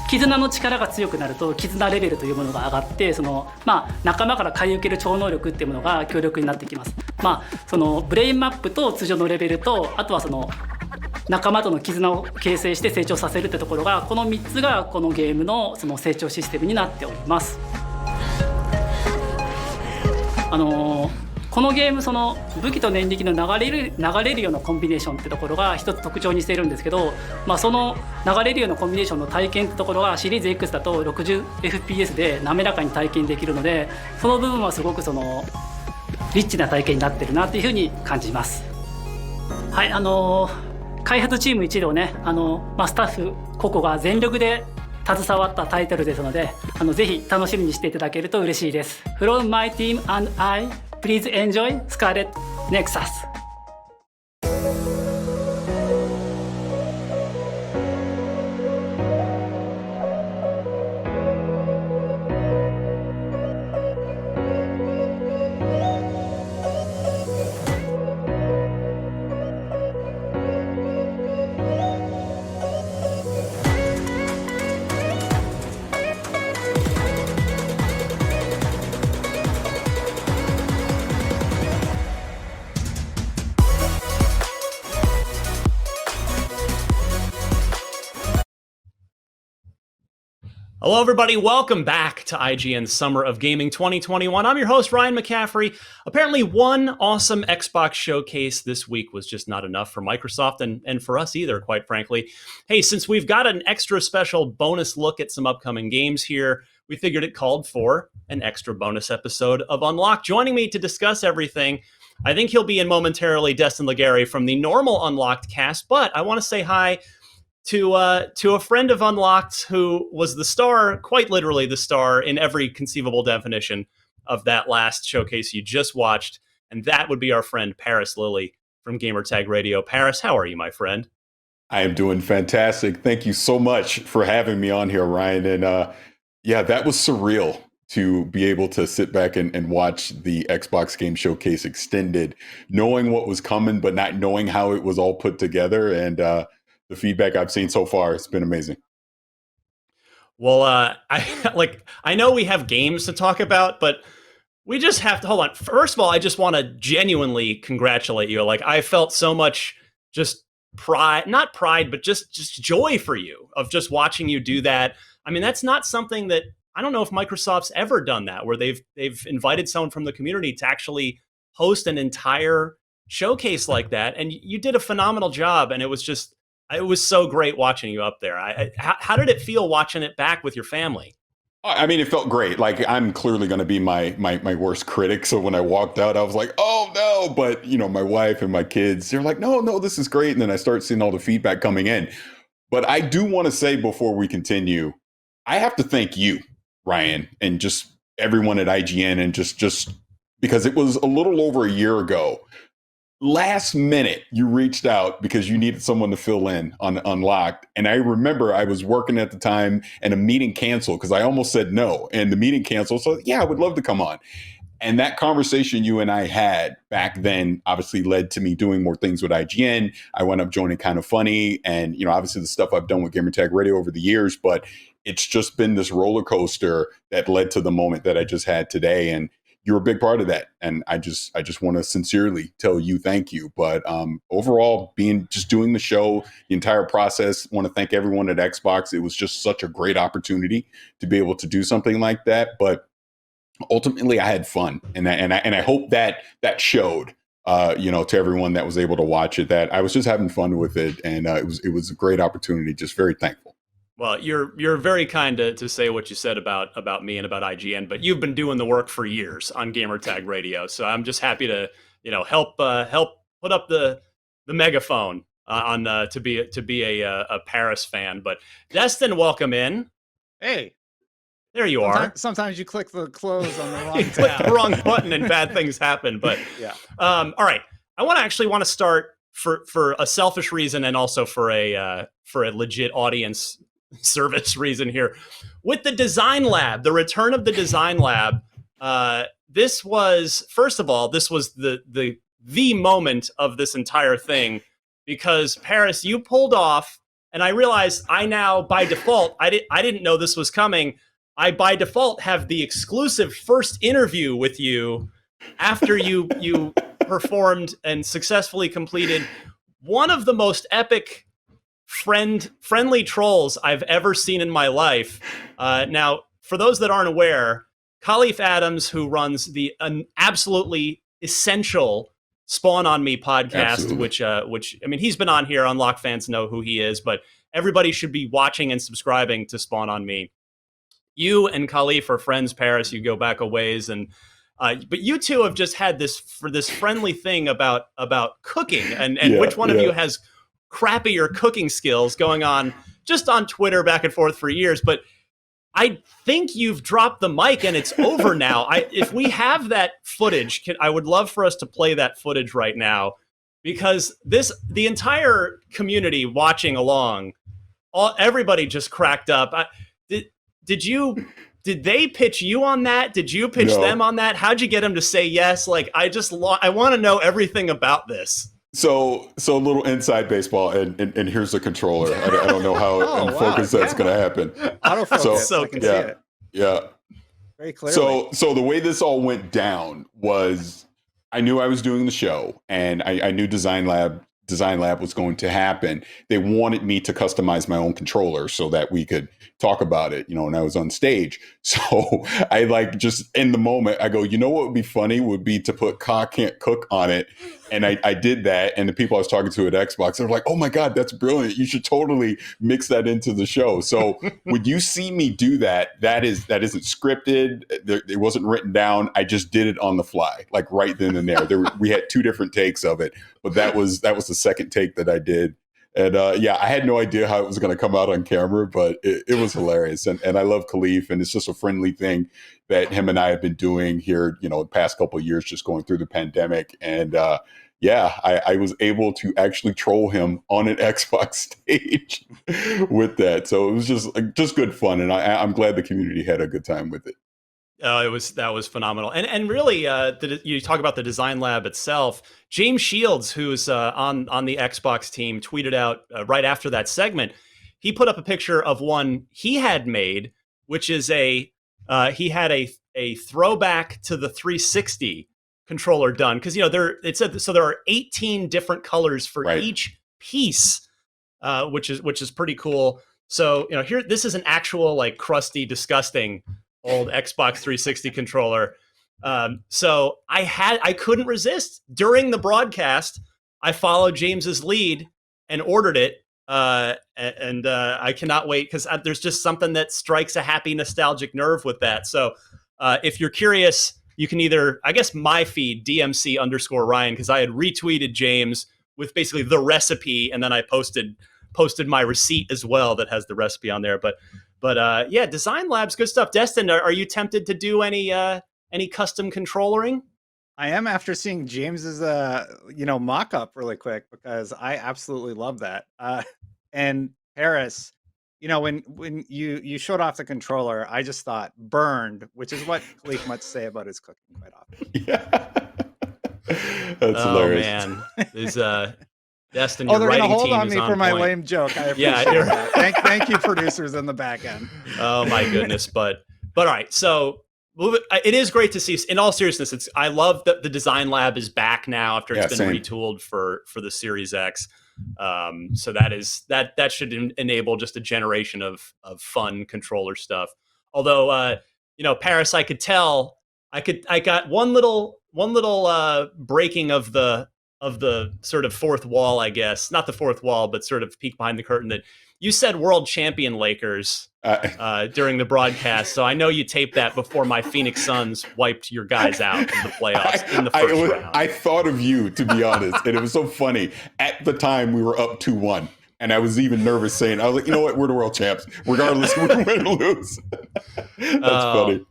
絆の力が強くなると絆レベルというものが上がって仲間から買い受ける超能力っていうものが強力になってきます。ブレインマップと通常のレベルとあとは仲間との絆を形成して成長させるってところが、この3つがこのゲームのその成長システムになっております。このゲーム、その武器と念力の流れるようなコンビネーションってところが一つ特徴にしているんですけど、その流れるようなコンビネーションの体験ってところがシリーズ X だと 60fps で滑らかに体験できるので、その部分はすごくそのリッチな体験になってるなっていうふうに感じます。はい、開発チーム一同ね、スタッフ個々が全力で携わったタイトルですので、ぜひ楽しみにしていただけると嬉しいです。From my team and I, please enjoy Scarlet Nexus. Hello, everybody. Welcome back to IGN's Summer of Gaming 2021. I'm your host, Ryan McCaffrey. Apparently, one awesome Xbox showcase this week was just not enough for Microsoft and for us either, quite frankly. Hey, since we've got an extra special bonus look at some upcoming games here, we figured it called for an extra bonus episode of Unlocked. Joining me to discuss everything, I think he'll be in momentarily, Destin Legary from the normal Unlocked cast, but I want to say hi to a friend of Unlocked who was the star, quite literally the star, in every conceivable definition of that last showcase you just watched, and that would be our friend Paris Lilly from Gamertag Radio. Paris, how are you, my friend? I am doing fantastic. Thank you so much for having me on here, Ryan. And yeah, that was surreal to be able to sit back and watch the Xbox Game Showcase Extended, knowing what was coming, but not knowing how it was all put together. And the feedback I've seen so far, it's been amazing. Well, I know we have games to talk about, but we just have to hold on. First of all, I just want to genuinely congratulate you. Like, I felt so much just not pride, but just joy for you of just watching you do that. I mean, that's not something that I don't know if Microsoft's ever done that, where they've invited someone from the community to actually host an entire showcase like that. And you did a phenomenal job, and it was so great watching you up there. How did it feel watching it back with your family? I mean, it felt great. Like, I'm clearly going to be my worst critic. So when I walked out, I was like, oh no. But, my wife and my kids, they're like, no, this is great. And then I start seeing all the feedback coming in. But I do want to say before we continue, I have to thank you, Ryan, and just everyone at IGN, and just because it was a little over a year ago. Last minute, you reached out because you needed someone to fill in on Unlocked. And I remember I was working at the time and a meeting canceled because I almost said no. And the meeting canceled. So yeah, I would love to come on. And that conversation you and I had back then obviously led to me doing more things with IGN. I wound up joining Kind of Funny and, obviously the stuff I've done with Gamertag Radio over the years. But it's just been this roller coaster that led to the moment that I just had today. And you're a big part of that. And I just want to sincerely tell you thank you. But overall, doing the show, the entire process, want to thank everyone at Xbox. It was just such a great opportunity to be able to do something like that. But ultimately, I had fun. And I hope that showed, to everyone that was able to watch it, that I was just having fun with it. And it was a great opportunity. Just very thankful. Well, you're very kind to say what you said about me and about IGN, but you've been doing the work for years on Gamertag Radio, so I'm just happy to help put up the megaphone to be a Paris fan. But Destin, welcome in. Hey, there you are. Sometimes you click the close on the wrong you click the wrong button and bad things happen. But yeah. All right, I want to start for a selfish reason and also for a legit audience service reason here with the Design Lab, the return of the Design Lab. This was, first of all, the moment of this entire thing, because Paris, you pulled off, and I realized I now by default, I didn't know this was coming. I by default have the exclusive first interview with you after you performed and successfully completed one of the most epic friendly trolls I've ever seen in my life. Now, for those that aren't aware, Khalif Adams, who runs the absolutely essential Spawn on Me podcast, which I mean, he's been on here. Unlocked fans know who he is, but everybody should be watching and subscribing to Spawn on Me. You and Khalif are friends, Paris. You go back a ways, and but you two have just had this friendly thing about cooking, and which one of you has crappier cooking skills going on just on Twitter back and forth for years. But I think you've dropped the mic and it's over now. If we have that footage, I would love for us to play that footage right now, because the entire community watching along, everybody just cracked up. Did they pitch you on that? Did you pitch them on that? How'd you get them to say yes? Like, I want to know everything about this. So a little inside baseball, and here's the controller. I don't know how in focus that's going to happen. Autofocus, I can see it. Yeah. Very clearly. So the way this all went down was, I knew I was doing the show, and I knew Design Lab was going to happen. They wanted me to customize my own controller so that we could talk about it, and I was on stage. So I just in the moment, I go, what would be funny would be to put Ka Can't Cook on it. And I did that. And the people I was talking to at Xbox, they're like, oh my God, that's brilliant. You should totally mix that into the show. So when you see me do that, that isn't scripted. It wasn't written down. I just did it on the fly, like right then and there. We had 2 different takes of it, but that was the second take that I did. And I had no idea how it was going to come out on camera, but it was hilarious. And I love Khalif, and it's just a friendly thing that him and I have been doing here, the past couple of years, just going through the pandemic. And I was able to actually troll him on an Xbox stage with that. So it was just good fun. And I'm glad the community had a good time with it. That was phenomenal. And really, you talk about the Design Lab itself. James Shields, who's on the Xbox team, tweeted out right after that segment. He put up a picture of one he had made, which is he had a throwback to the 360 controller done, because there are 18 different colors for each piece, which is pretty cool. So here, this is an actual crusty, disgusting old Xbox 360 controller. So I couldn't resist. During the broadcast, I followed James's lead and ordered it. And I cannot wait, because there's just something that strikes a happy, nostalgic nerve with that. So if you're curious, you can either, I guess, my feed, DMC_Ryan, because I had retweeted James with basically the recipe, and then I posted my receipt as well that has the recipe on there. But Design Lab's good stuff. Destin, are you tempted to do any custom controllering? I am, after seeing James's mock-up really quick, because I absolutely love that. And Paris, when you showed off the controller, I just thought burned, which is what Khalif might say about his cooking quite often. Yeah. That's hilarious. Man. There's Destin, they're your writing gonna hold team on is me on for my point. lame joke. I appreciate that. Thank you, producers in the back end. Oh my goodness. But all right. So it is great to see. In all seriousness, I love that the Design Lab is back now after it's been retooled for the Series X. So that should enable just a generation of fun controller stuff. Although Paris, I could tell I got one little breaking of the sort of fourth wall, I guess. Not the fourth wall, but sort of peek behind the curtain, that you said world champion Lakers during the broadcast. So I know you taped that before my Phoenix Suns wiped your guys out in the playoffs in the first round. I thought of you, to be honest, and it was so funny. At the time, we were up 2-1. And I was even nervous saying, I was like, you know what? We're the world champs, regardless if we win or lose. That's funny.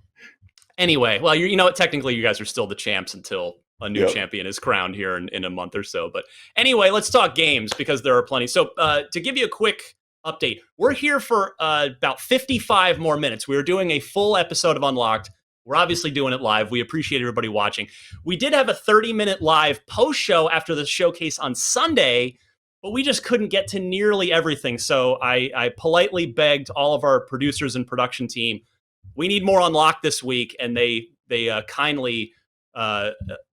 Anyway, well, you know what? Technically, you guys are still the champs until a new champion is crowned here in a month or so. But anyway, let's talk games, because there are plenty. So to give you a quick update, we're here for about 55 more minutes. We were doing a full episode of Unlocked. We're obviously doing it live. We appreciate everybody watching. We did have a 30-minute live post-show after the showcase on Sunday, but we just couldn't get to nearly everything. So I politely begged all of our producers and production team, we need more Unlocked this week, and they kindly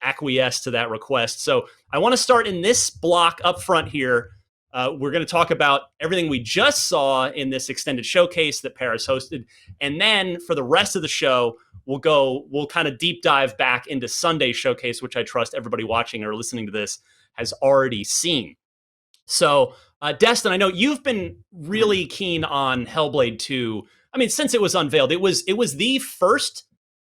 acquiesce to that request. So I want to start in this block up front here. We're going to talk about everything we just saw in this extended showcase that Paris hosted. And then for the rest of the show, we'll kind of deep dive back into Sunday's showcase, which I trust everybody watching or listening to this has already seen. So, Destin, I know you've been really keen on Hellblade 2. I mean, since it was unveiled, it was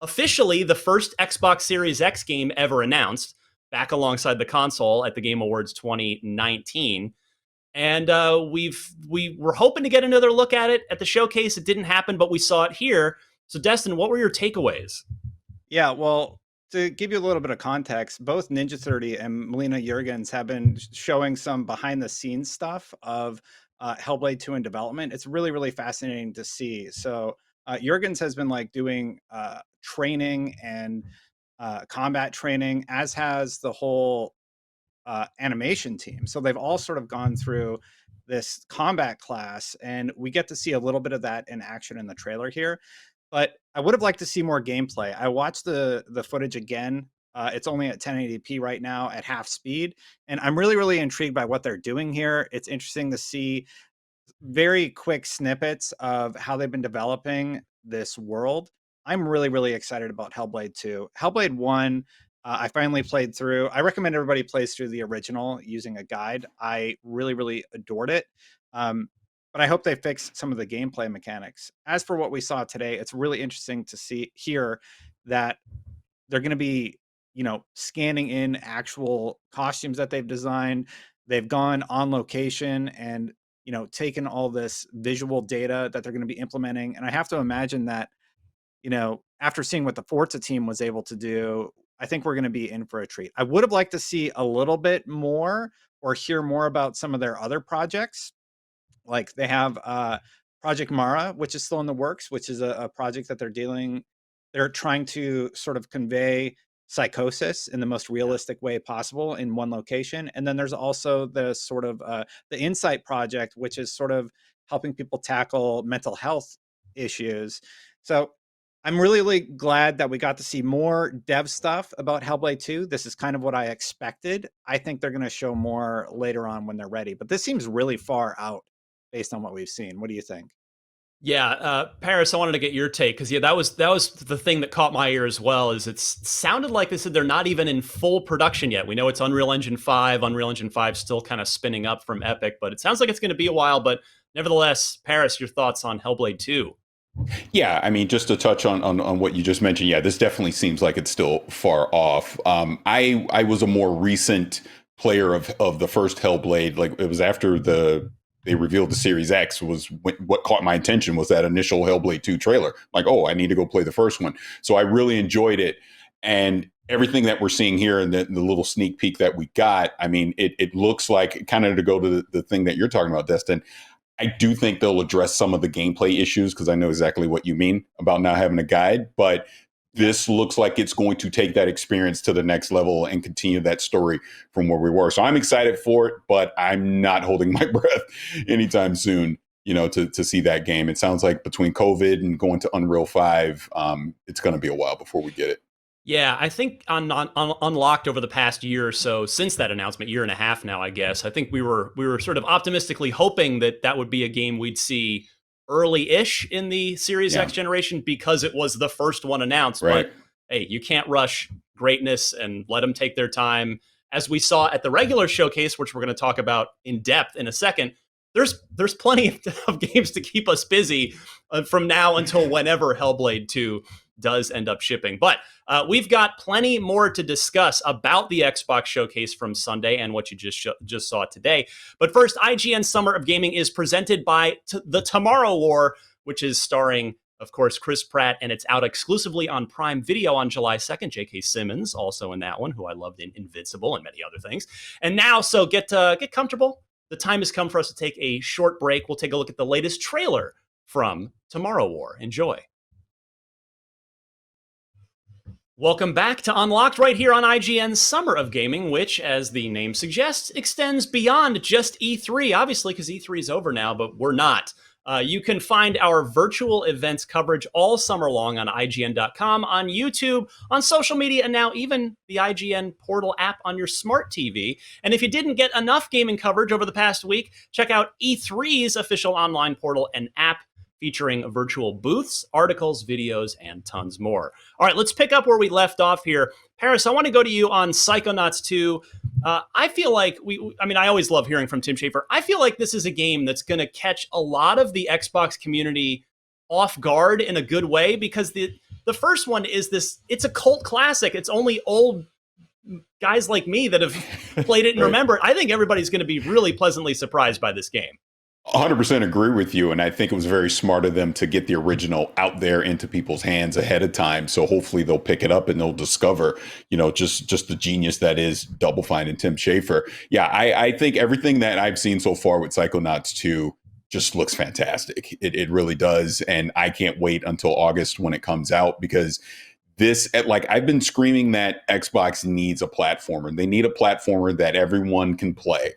officially the first Xbox Series X game ever announced, back alongside the console at the Game Awards 2019. And we were hoping to get another look at it at the showcase. It didn't happen, but we saw it here. So, Destin, what were your takeaways? Yeah, well, to give you a little bit of context, both Ninja 30 and Melina Jurgens have been showing some behind the scenes stuff of Hellblade 2 in development. It's really, really fascinating to see. So Jurgens has been like doing training and combat training, as has the whole animation team. So they've all sort of gone through this combat class, and we get to see a little bit of that in action in the trailer here. But I would have liked to see more gameplay. I watched the footage again. It's only at 1080p right now at half speed. And I'm really, really intrigued by what they're doing here. It's interesting to see very quick snippets of how they've been developing this world. I'm really, really excited about Hellblade 2. Hellblade 1, I finally played through. I recommend everybody plays through the original using a guide. I really, really adored it. But I hope they fix some of the gameplay mechanics. As for what we saw today, it's really interesting to hear that they're going to be, scanning in actual costumes that they've designed. They've gone on location and, taken all this visual data that they're going to be implementing. And I have to imagine that, after seeing what the Forza team was able to do, I think we're going to be in for a treat. I would have liked to see a little bit more or hear more about some of their other projects. Like they have Project Mara, which is still in the works, which is a project that they're trying to sort of convey psychosis in the most realistic way possible in one location. And then there's also the sort of the Insight project, which is sort of helping people tackle mental health issues. So I'm really, really glad that we got to see more dev stuff about Hellblade 2. This is kind of what I expected. I think they're going to show more later on when they're ready, but this seems really far out based on what we've seen. What do you think? Yeah, Paris, I wanted to get your take because that was the thing that caught my ear as well. Is it sounded like they said they're not even in full production yet. We know it's Unreal Engine 5. Unreal Engine 5 still kind of spinning up from Epic, but it sounds like it's going to be a while. But nevertheless, Paris, your thoughts on Hellblade 2? Yeah, I mean, just to touch on what you just mentioned, yeah, this definitely seems like it's still far off. I was a more recent player of the first Hellblade. Like it was after they revealed the Series X. Was what caught my attention was that initial Hellblade 2 trailer. Like, oh, I need to go play the first one. So I really enjoyed it. And everything that we're seeing here and the little sneak peek that we got, I mean, it looks like, kind of to go to the thing that you're talking about, Destin, I do think they'll address some of the gameplay issues because I know exactly what you mean about not having a guide. But this looks like it's going to take that experience to the next level and continue that story from where we were. So I'm excited for it, but I'm not holding my breath anytime soon, to see that game. It sounds like between COVID and going to Unreal 5, it's going to be a while before we get it. Yeah, I think on Unlocked over the past year or so, since that announcement, year and a half now, I guess, I think we were sort of optimistically hoping that would be a game we'd see early-ish in the Series X generation because it was the first one announced. Right. But hey, you can't rush greatness and let them take their time. As we saw at the regular showcase, which we're going to talk about in depth in a second, there's plenty of games to keep us busy from now until whenever Hellblade 2 does end up shipping. But we've got plenty more to discuss about the Xbox showcase from Sunday and what you just saw today. But first, IGN Summer of Gaming is presented by The Tomorrow War, which is starring, of course, Chris Pratt, and it's out exclusively on Prime Video on July 2nd. J.K. Simmons, also in that one, who I loved in Invincible and many other things. And now, so get comfortable. The time has come for us to take a short break. We'll take a look at the latest trailer from Tomorrow War. Enjoy. Welcome back to Unlocked right here on IGN's Summer of Gaming, which, as the name suggests, extends beyond just E3. Obviously, because E3 is over now, but we're not. You can find our virtual events coverage all summer long on IGN.com, on YouTube, on social media, and now even the IGN Portal app on your smart TV. And if you didn't get enough gaming coverage over the past week, check out E3's official online portal and app featuring virtual booths, articles, videos, and tons more. All right, let's pick up where we left off here. Paris, I want to go to you on Psychonauts 2. I feel like I always love hearing from Tim Schafer. I feel like this is a game that's going to catch a lot of the Xbox community off guard in a good way, because the first one is it's a cult classic. It's only old guys like me that have played it and remember it. I think everybody's going to be really pleasantly surprised by this game. 100% agree with you. And I think it was very smart of them to get the original out there into people's hands ahead of time. So hopefully they'll pick it up and they'll discover, just the genius that is Double Fine and Tim Schafer. Yeah, I think everything that I've seen so far with Psychonauts 2 just looks fantastic. It really does. And I can't wait until August when it comes out, because I've been screaming that Xbox needs a platformer. They need a platformer that everyone can play.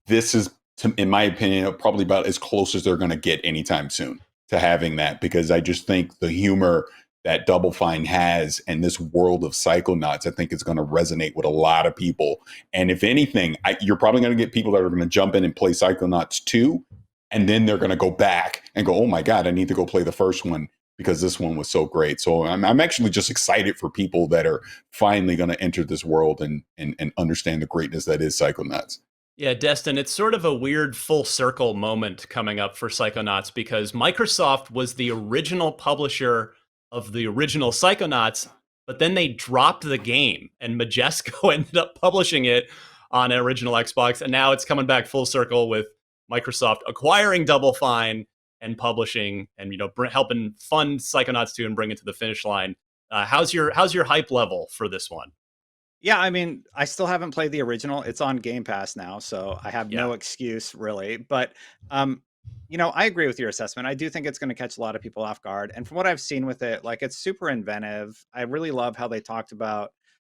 This is, in my opinion, probably about as close as they're going to get anytime soon to having that, because I just think the humor that Double Fine has and this world of Psychonauts, I think is going to resonate with a lot of people. And if anything, you're probably going to get people that are going to jump in and play Psychonauts 2, and then they're going to go back and go, oh my God, I need to go play the first one because this one was so great. So I'm actually just excited for people that are finally going to enter this world and understand the greatness that is Psychonauts. Yeah, Destin, it's sort of a weird full circle moment coming up for Psychonauts, because Microsoft was the original publisher of the original Psychonauts, but then they dropped the game and Majesco ended up publishing it on an original Xbox. And now it's coming back full circle with Microsoft acquiring Double Fine and publishing and, helping fund Psychonauts 2 and bring it to the finish line. How's your hype level for this one? Yeah, I still haven't played the original. It's on Game Pass now, so I have no excuse really. But, I agree with your assessment. I do think it's going to catch a lot of people off guard. And from what I've seen with it, it's super inventive. I really love how they talked about,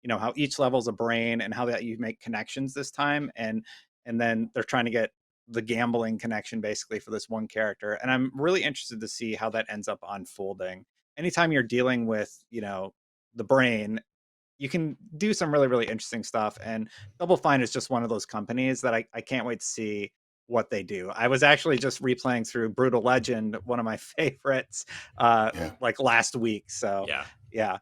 how each level's a brain and how that you make connections this time. And then they're trying to get the gambling connection basically for this one character. And I'm really interested to see how that ends up unfolding. Anytime you're dealing with, the brain, you can do some really, really interesting stuff. And Double Fine is just one of those companies that I can't wait to see what they do. I was actually just replaying through Brutal Legend, one of my favorites, last week. So yeah,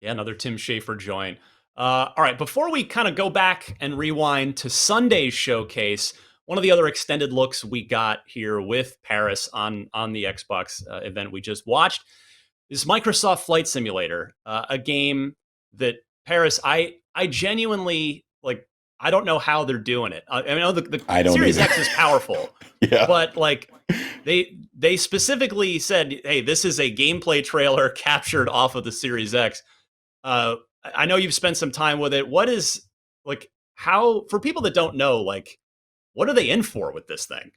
another Tim Schafer join. All right, before we kind of go back and rewind to Sunday's showcase, one of the other extended looks we got here with Paris on the Xbox event we just watched is Microsoft Flight Simulator, a game that, Paris, I genuinely I don't know how they're doing it. I know the Series X is powerful, but they specifically said, hey, this is a gameplay trailer captured off of the Series X. I know you've spent some time with it. What is how, for people that don't know, what are they in for with this thing?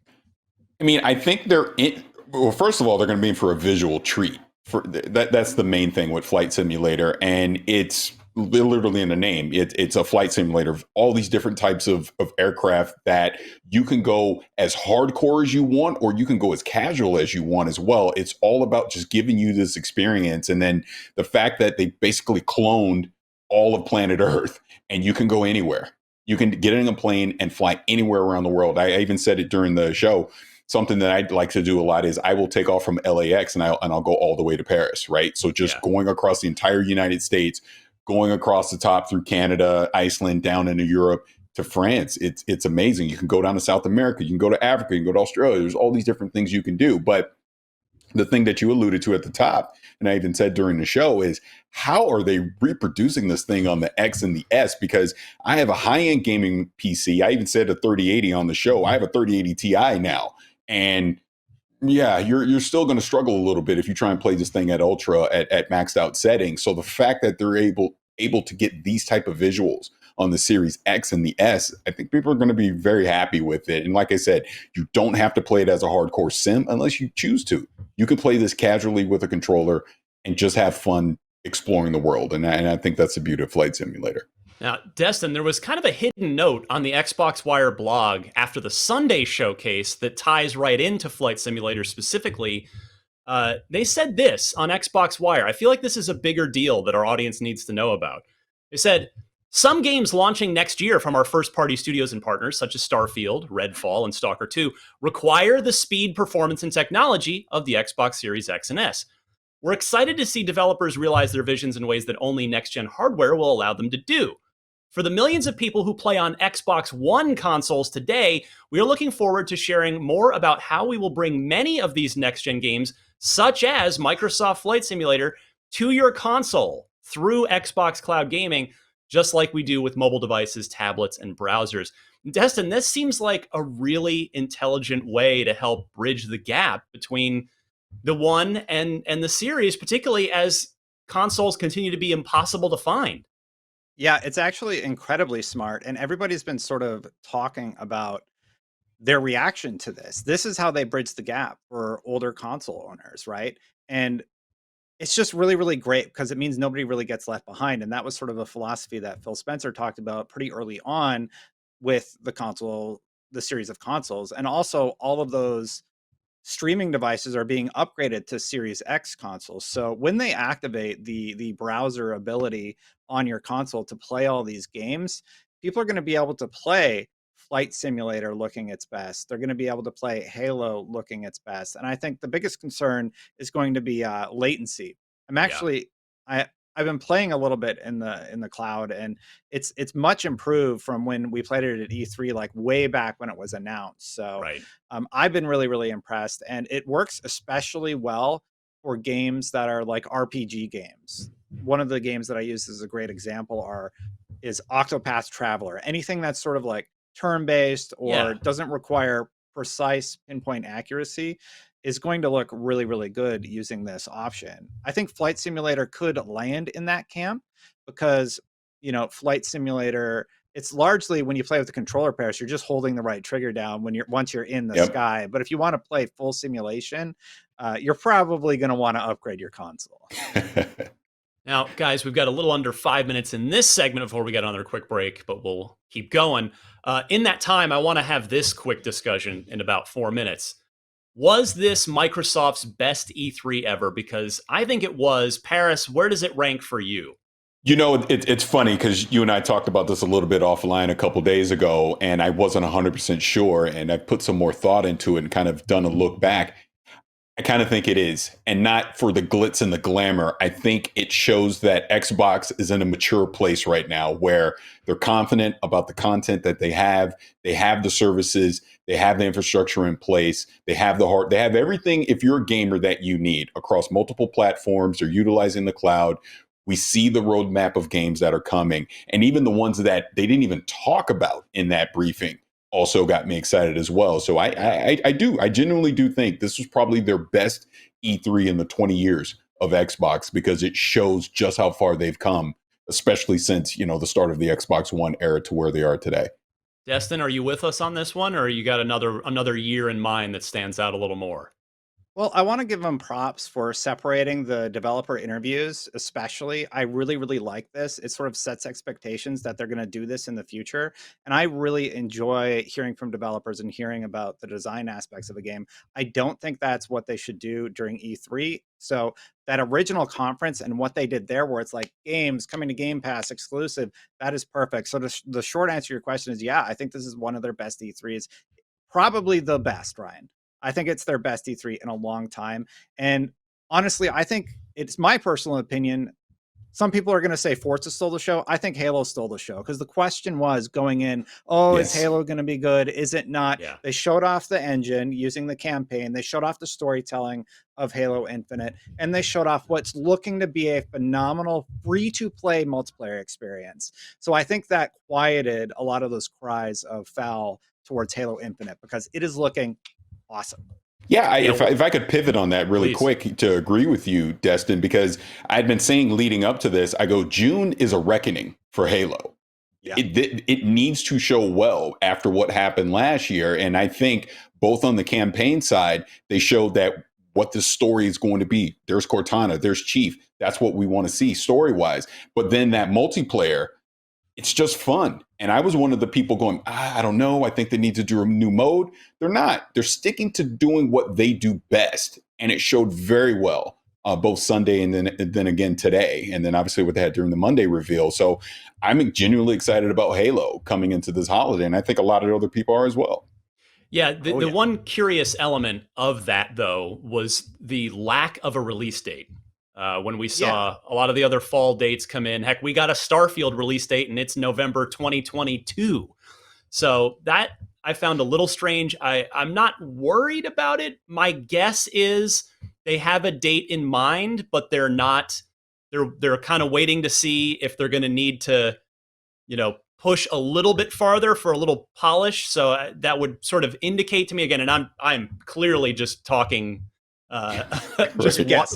I think they're in. Well, first of all, they're going to be in for a visual treat. That's the main thing with Flight Simulator, and it's literally in the name. It's a flight simulator of all these different types of aircraft that you can go as hardcore as you want, or you can go as casual as you want as well. It's all about just giving you this experience. And then the fact that they basically cloned all of planet Earth, and you can go anywhere. You can get in a plane and fly anywhere around the world. I even said it during the show. Something that I'd like to do a lot is I will take off from LAX and I'll go all the way to Paris, right? So just going across the entire United States, going across the top through Canada, Iceland, down into Europe to France. It's amazing. You can go down to South America, you can go to Africa, you can go to Australia. There's all these different things you can do. But the thing that you alluded to at the top, and I even said during the show, is how are they reproducing this thing on the X and the S? Because I have a high-end gaming PC. I even said a 3080 on the show. I have a 3080 Ti now. And yeah, you're still going to struggle a little bit if you try and play this thing at ultra at maxed out settings. So the fact that they're able to get these type of visuals on the Series X and the S, I think people are going to be very happy with it. And like I said, you don't have to play it as a hardcore sim unless you choose to. You can play this casually with a controller and just have fun exploring the world. And I think that's the beauty of Flight Simulator. Now, Destin, there was kind of a hidden note on the Xbox Wire blog after the Sunday showcase that ties right into Flight Simulator specifically. They said this on Xbox Wire. I feel like this is a bigger deal that our audience needs to know about. They said, some games launching next year from our first-party studios and partners, such as Starfield, Redfall, and Stalker 2, require the speed, performance, and technology of the Xbox Series X and S. We're excited to see developers realize their visions in ways that only next-gen hardware will allow them to do. For the millions of people who play on Xbox One consoles today, we are looking forward to sharing more about how we will bring many of these next-gen games, such as Microsoft Flight Simulator, to your console through Xbox Cloud Gaming, just like we do with mobile devices, tablets, and browsers. Destin, this seems like a really intelligent way to help bridge the gap between the One and the Series, particularly as consoles continue to be impossible to find. Yeah, it's actually incredibly smart. And everybody's been sort of talking about their reaction to this. This is how they bridge the gap for older console owners, right? And it's just really, really great because it means nobody really gets left behind. And that was sort of a philosophy that Phil Spencer talked about pretty early on with the series of consoles. And also all of those streaming devices are being upgraded to Series X consoles. So when they activate the browser ability on your console to play all these games, people are going to be able to play Flight Simulator looking its best. They're going to be able to play Halo looking its best. And I think the biggest concern is going to be latency. I've been playing a little bit in the cloud, and it's much improved from when we played it at E3, like way back when it was announced. So I've been really, really impressed, and it works especially well for games that are like RPG games. One of the games that I use as a great example is Octopath Traveler. Anything that's sort of like turn-based or doesn't require precise pinpoint accuracy is going to look really, really good using this option. I think Flight Simulator could land in that camp because, Flight Simulator, it's largely when you play with the controller pairs, you're just holding the right trigger down once you're in the sky. But if you want to play full simulation, you're probably going to want to upgrade your console. Now, guys, we've got a little under 5 minutes in this segment before we get another quick break, but we'll keep going. In that time, I want to have this quick discussion in about 4 minutes. Was this Microsoft's best E3 ever? Because I think it was. Paris, where does it rank for you? It's funny because you and I talked about this a little bit offline a couple days ago, and I wasn't 100% sure, and I put some more thought into it and kind of done a look back. I kind of think it is, and not for the glitz and the glamour. I think it shows that Xbox is in a mature place right now where they're confident about the content that they have the services, they have the infrastructure in place, they have the heart, they have everything. If you're a gamer that you need across multiple platforms, they're utilizing the cloud. We see the roadmap of games that are coming, and even the ones that they didn't even talk about in that briefing also got me excited as well. So I genuinely do think this was probably their best E3 in the 20 years of Xbox because it shows just how far they've come, especially since, the start of the Xbox One era to where they are today. Destin, are you with us on this one, or you got another year in mind that stands out a little more? Well, I want to give them props for separating the developer interviews, especially. I really, really like this. It sort of sets expectations that they're going to do this in the future. And I really enjoy hearing from developers and hearing about the design aspects of a game. I don't think that's what they should do during E3. So that original conference and what they did there, where it's like games coming to Game Pass exclusive, that is perfect. So the short answer to your question is, yeah, I think this is one of their best E3s. Probably the best, Ryan. I think it's their best E3 in a long time. And honestly, I think it's my personal opinion. Some people are going to say Forza stole the show. I think Halo stole the show because the question was going in, is Halo going to be good? Is it not? Yeah. They showed off the engine using the campaign. They showed off the storytelling of Halo Infinite. And they showed off what's looking to be a phenomenal free-to-play multiplayer experience. So I think that quieted a lot of those cries of foul towards Halo Infinite because it is looking awesome. Yeah, if I could pivot on that really quick to agree with you, Destin, because I'd been saying leading up to this, I go, June is a reckoning for Halo. Yeah. It needs to show well after what happened last year. And I think both on the campaign side, they showed that what the story is going to be. There's Cortana, there's Chief. That's what we want to see story-wise. But then that multiplayer, it's just fun. And I was one of the people going, I don't know. I think they need to do a new mode. They're not. They're sticking to doing what they do best. And it showed very well both Sunday and then again today. And then obviously what they had during the Monday reveal. So I'm genuinely excited about Halo coming into this holiday. And I think a lot of other people are as well. Yeah, the one curious element of that, though, was the lack of a release date. When we saw a lot of the other fall dates come in. Heck, we got a Starfield release date, and it's November 2022. So that I found a little strange. I'm not worried about it. My guess is they have a date in mind, but they're not. They're kind of waiting to see if they're going to need to, push a little bit farther for a little polish. So that would sort of indicate to me again, and I'm clearly just talking.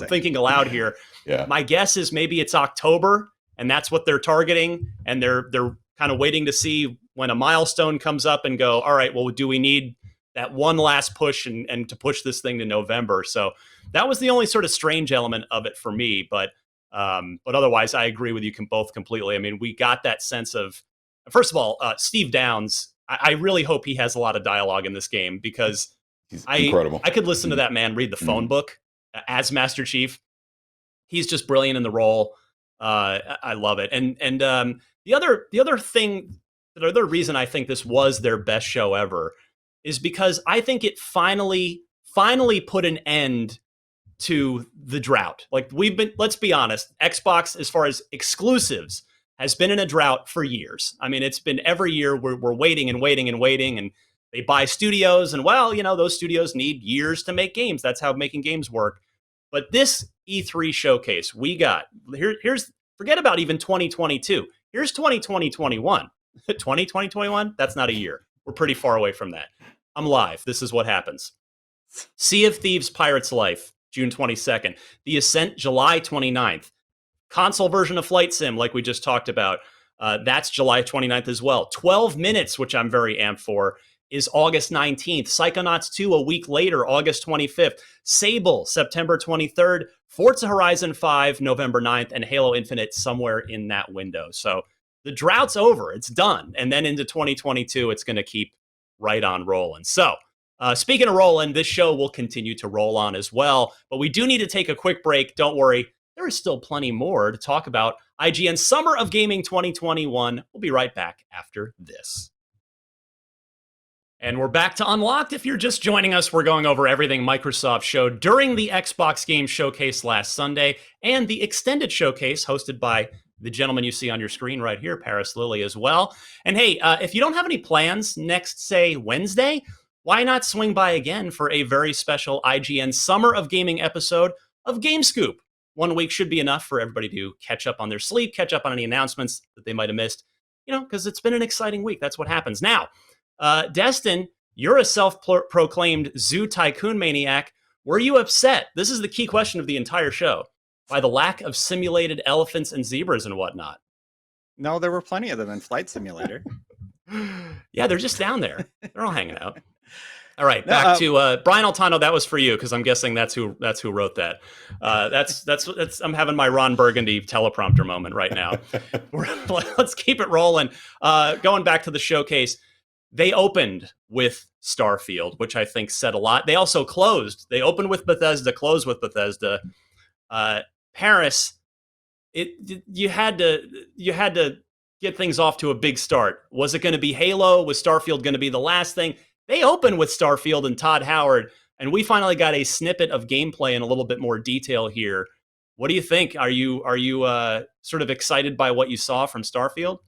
Thinking aloud here. Yeah. My guess is maybe it's October, and that's what they're targeting, and they're kind of waiting to see when a milestone comes up and go, all right, well, do we need that one last push and to push this thing to November? So that was the only sort of strange element of it for me. But otherwise, I agree with you both completely. I mean, we got that sense of, first of all, Steve Downs. I really hope he has a lot of dialogue in this game because incredible. I could listen to that man read the phone book as Master Chief. He's just brilliant in the role. I love it. And the other thing, the other reason I think this was their best show ever is because I think it finally put an end to the drought. Like let's be honest, Xbox, as far as exclusives, has been in a drought for years. I mean, it's been every year we're waiting and waiting and waiting, and they buy studios, and those studios need years to make games. That's how making games work. But this E3 showcase we got, here's forget about even 2022. Here's 2021. 2021, that's not a year. We're pretty far away from that. I'm live. This is what happens. Sea of Thieves Pirate's Life, June 22nd. The Ascent, July 29th. Console version of Flight Sim, like we just talked about, that's July 29th as well. 12 Minutes, which I'm very amped for, is August 19th. Psychonauts 2 a week later, August 25th. Sable, September 23rd. Forza Horizon 5, November 9th. And Halo Infinite somewhere in that window. So the drought's over. It's done. And then into 2022, it's going to keep right on rolling. So speaking of rolling, this show will continue to roll on as well. But we do need to take a quick break. Don't worry. There is still plenty more to talk about. IGN Summer of Gaming 2021. We'll be right back after this. And we're back to Unlocked. If you're just joining us, we're going over everything Microsoft showed during the Xbox Game Showcase last Sunday and the extended showcase hosted by the gentleman you see on your screen right here, Paris Lilly, as well. And hey, if you don't have any plans next, say, Wednesday, why not swing by again for a very special IGN Summer of Gaming episode of Game Scoop? 1 week should be enough for everybody to catch up on their sleep, catch up on any announcements that they might have missed, because it's been an exciting week. That's what happens. Now, Destin, you're a self-proclaimed zoo tycoon maniac. Were you upset? This is the key question of the entire show. By the lack of simulated elephants and zebras and whatnot. No, there were plenty of them in Flight Simulator. Yeah, they're just down there. They're all hanging out. All right, back to Brian Altano. That was for you because I'm guessing that's who wrote that. That's I'm having my Ron Burgundy teleprompter moment right now. Let's keep it rolling. Going back to the showcase, they opened with Starfield, which I think said a lot. They also closed. They opened with Bethesda, closed with Bethesda. Paris, you had to get things off to a big start. Was it going to be Halo? Was Starfield going to be the last thing? They opened with Starfield and Todd Howard, and we finally got a snippet of gameplay in a little bit more detail here. What do you think? Are you sort of excited by what you saw from Starfield?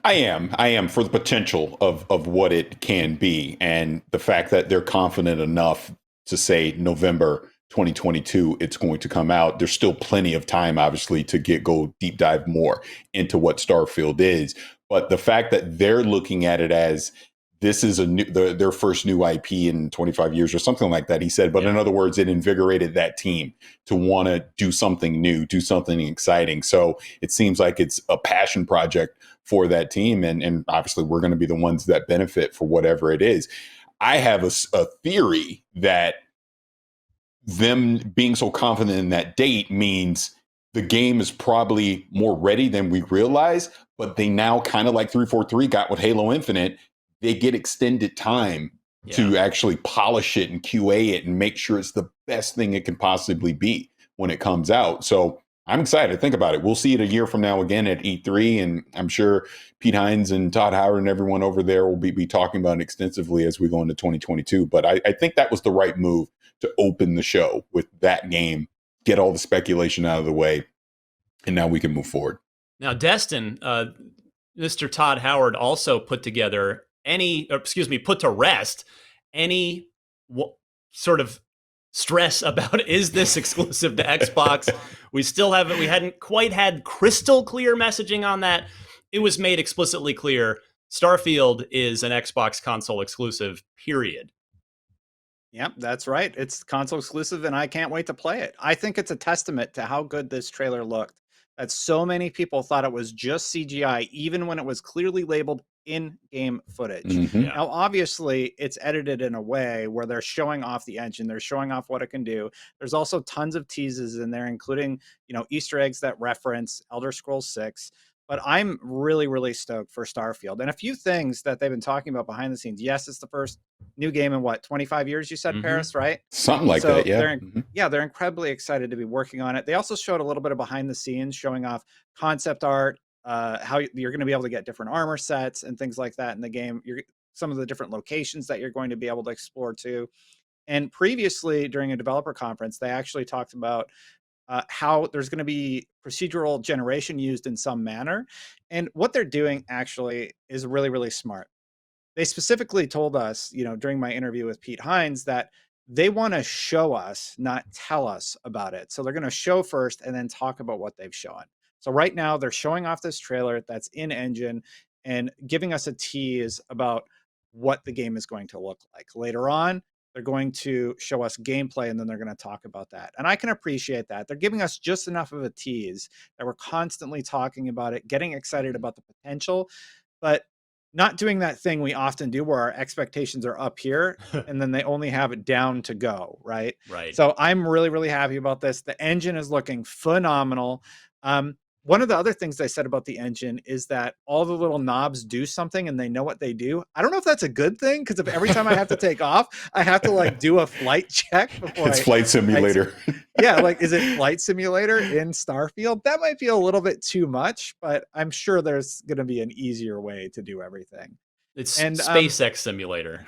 I am for the potential of what it can be, and the fact that they're confident enough to say November 2022 it's going to come out. There's still plenty of time, obviously, to go deep dive more into what Starfield is. But the fact that they're looking at it as this is their first new IP in 25 years or something like that, he said. But in other words, it invigorated that team to want to do something new, do something exciting. So it seems like it's a passion project for that team. And obviously, we're going to be the ones that benefit for whatever it is. I have a theory that them being so confident in that date means the game is probably more ready than we realize, but they now kind of like 343 got with Halo Infinite, they get extended time to actually polish it and QA it and make sure it's the best thing it can possibly be when it comes out. So I'm excited. Think about it. We'll see it a year from now again at E3, and I'm sure Pete Hines and Todd Howard and everyone over there will be talking about it extensively as we go into 2022. But I think that was the right move to open the show with that game, get all the speculation out of the way, and now we can move forward. Now, Destin, Mr. Todd Howard also put to rest any sort of stress about, is this exclusive to Xbox? We hadn't quite had crystal clear messaging on that. It was made explicitly clear Starfield is an Xbox console exclusive, period. Yep, that's right. It's console exclusive, and I can't wait to play it. I think it's a testament to how good this trailer looked, that so many people thought it was just CGI, even when it was clearly labeled in-game footage. Mm-hmm. Now, obviously, it's edited in a way where they're showing off the engine, they're showing off what it can do. There's also tons of teases in there, including, Easter eggs that reference Elder Scrolls 6. But I'm really, really stoked for Starfield. And a few things that they've been talking about behind the scenes. Yes, it's the first new game in 25 years, you said, Paris, right? Something like that, yeah. They're incredibly excited to be working on it. They also showed a little bit of behind the scenes, showing off concept art, how you're going to be able to get different armor sets and things like that in the game. Some of the different locations that you're going to be able to explore too. And previously, during a developer conference, they actually talked about how there's going to be procedural generation used in some manner. And what they're doing actually is really, really smart. They specifically told us, during my interview with Pete Hines, that they want to show us, not tell us about it. So they're going to show first and then talk about what they've shown. So right now they're showing off this trailer that's in engine and giving us a tease about what the game is going to look like. Later on, they're going to show us gameplay, and then they're going to talk about that. And I can appreciate that. They're giving us just enough of a tease that we're constantly talking about it, getting excited about the potential, but not doing that thing we often do where our expectations are up here and then they only have it down to go, right? Right. So I'm really, really happy about this. The engine is looking phenomenal. One of the other things they said about the engine is that all the little knobs do something and they know what they do. I don't know if that's a good thing, because if every time I have to take off, I have to do a flight check before it's Flight Simulator. Is it Flight Simulator in Starfield? That might be a little bit too much, but I'm sure there's going to be an easier way to do everything. It's SpaceX Simulator.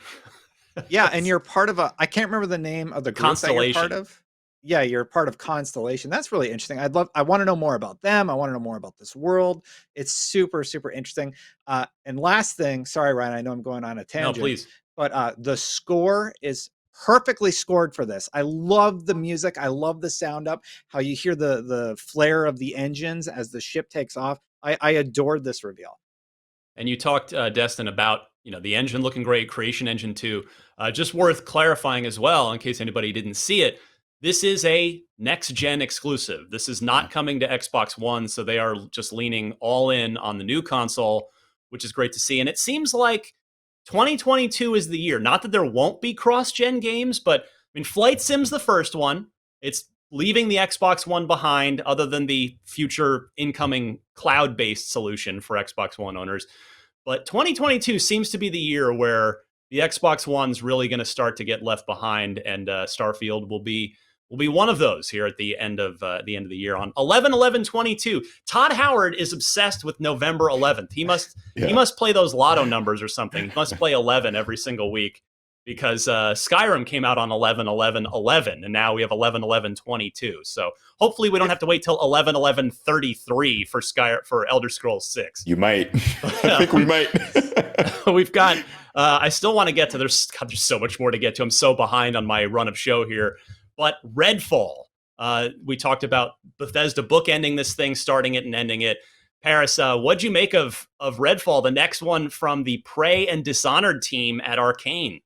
And you're part of I can't remember the name of the group that you're part of. Yeah, you're part of Constellation. That's really interesting. I want to know more about them. I want to know more about this world. It's super, super interesting. And last thing, sorry, Ryan, I know I'm going on a tangent. No, please. But the score is perfectly scored for this. I love the music. I love the sound up, how you hear the flare of the engines as the ship takes off. I adored this reveal. And you talked, Destin, about the engine looking great, Creation Engine 2. Just worth clarifying as well, in case anybody didn't see it, this is a next-gen exclusive. This is not coming to Xbox One, so they are just leaning all in on the new console, which is great to see. And it seems like 2022 is the year. Not that there won't be cross-gen games, but Flight Sim's the first one. It's leaving the Xbox One behind, other than the future incoming cloud-based solution for Xbox One owners. But 2022 seems to be the year where the Xbox One's really going to start to get left behind, and Starfield will be one of those here at the end of the year on 11/11/22. Todd Howard is obsessed with November 11th. He must play those lotto numbers or something. He must play 11 every single week, because Skyrim came out on 11/11/11, and now we have 11/11/22. So hopefully we don't have to wait till 11/11/33 for Elder Scrolls 6. You might. I think we might. We've got. I still want to get to. There's so much more to get to. I'm so behind on my run of show here. But Redfall, we talked about Bethesda bookending this thing, starting it and ending it. Paris, what'd you make of Redfall, the next one from the Prey and Dishonored team at Arcane?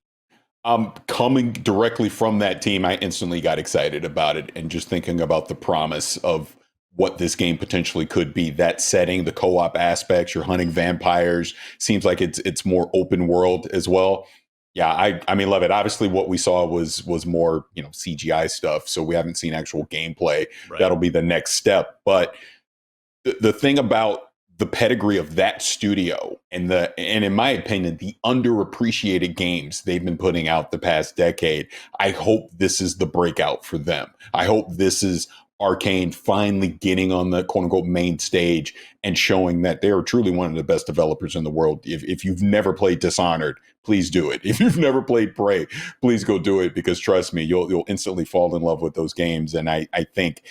Coming directly from that team, I instantly got excited about it, and just thinking about the promise of what this game potentially could be. That setting, the co-op aspects, you're hunting vampires, seems like it's more open world as well. Yeah, I mean, love it. Obviously, what we saw was more, CGI stuff. So we haven't seen actual gameplay. Right. That'll be the next step. But the thing about the pedigree of that studio and in my opinion, the underappreciated games they've been putting out the past decade, I hope this is the breakout for them. I hope this is Arcane finally getting on the quote unquote main stage and showing that they are truly one of the best developers in the world. If you've never played Dishonored, please do it. If you've never played Prey, please go do it, because trust me, you'll instantly fall in love with those games. And I think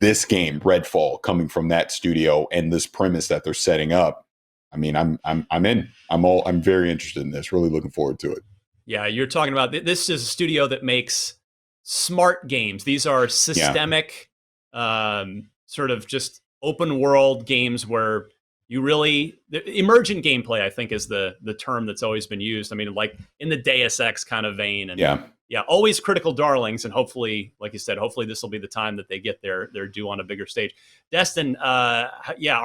this game, Redfall, coming from that studio and this premise that they're setting up, I mean, I'm in. I'm very interested in this. Really looking forward to it. Yeah, you're talking about this is a studio that makes smart games. These are systemic, sort of just open world games where you really emergent gameplay, I think, is the term that's always been used. I mean, like in the Deus Ex kind of vein, and always critical darlings. And hopefully, like you said, hopefully this will be the time that they get their due on a bigger stage. Destin, are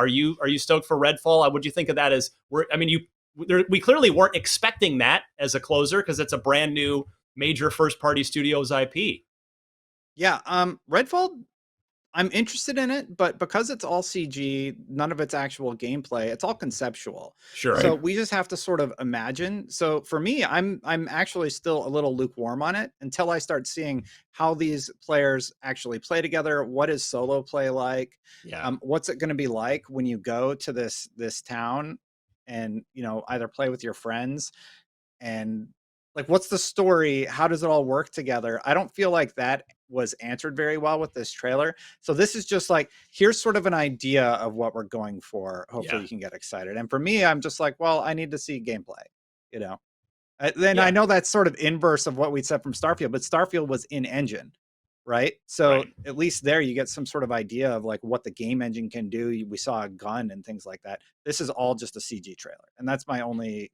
you stoked for Redfall? What do you think of that? We clearly weren't expecting that as a closer, because it's a brand new major first party studios IP. Yeah, Redfall, I'm interested in it, but because it's all CG, none of it's actual gameplay, it's all conceptual. Sure. So we just have to sort of imagine. So for me, I'm actually still a little lukewarm on it until I start seeing how these players actually play together. What is solo play like? Yeah. What's it going to be like when you go to this town and, either play with your friends, and like, what's the story? How does it all work together? I don't feel like that was answered very well with this trailer. So this is just like, here's sort of an idea of what we're going for. Hopefully you can get excited. And for me, I'm just like, well, I need to see gameplay, I know that's sort of inverse of what we said from Starfield, but Starfield was in engine, right? So at least there you get some sort of idea of like what the game engine can do. We saw a gun and things like that. This is all just a CG trailer. And that's my only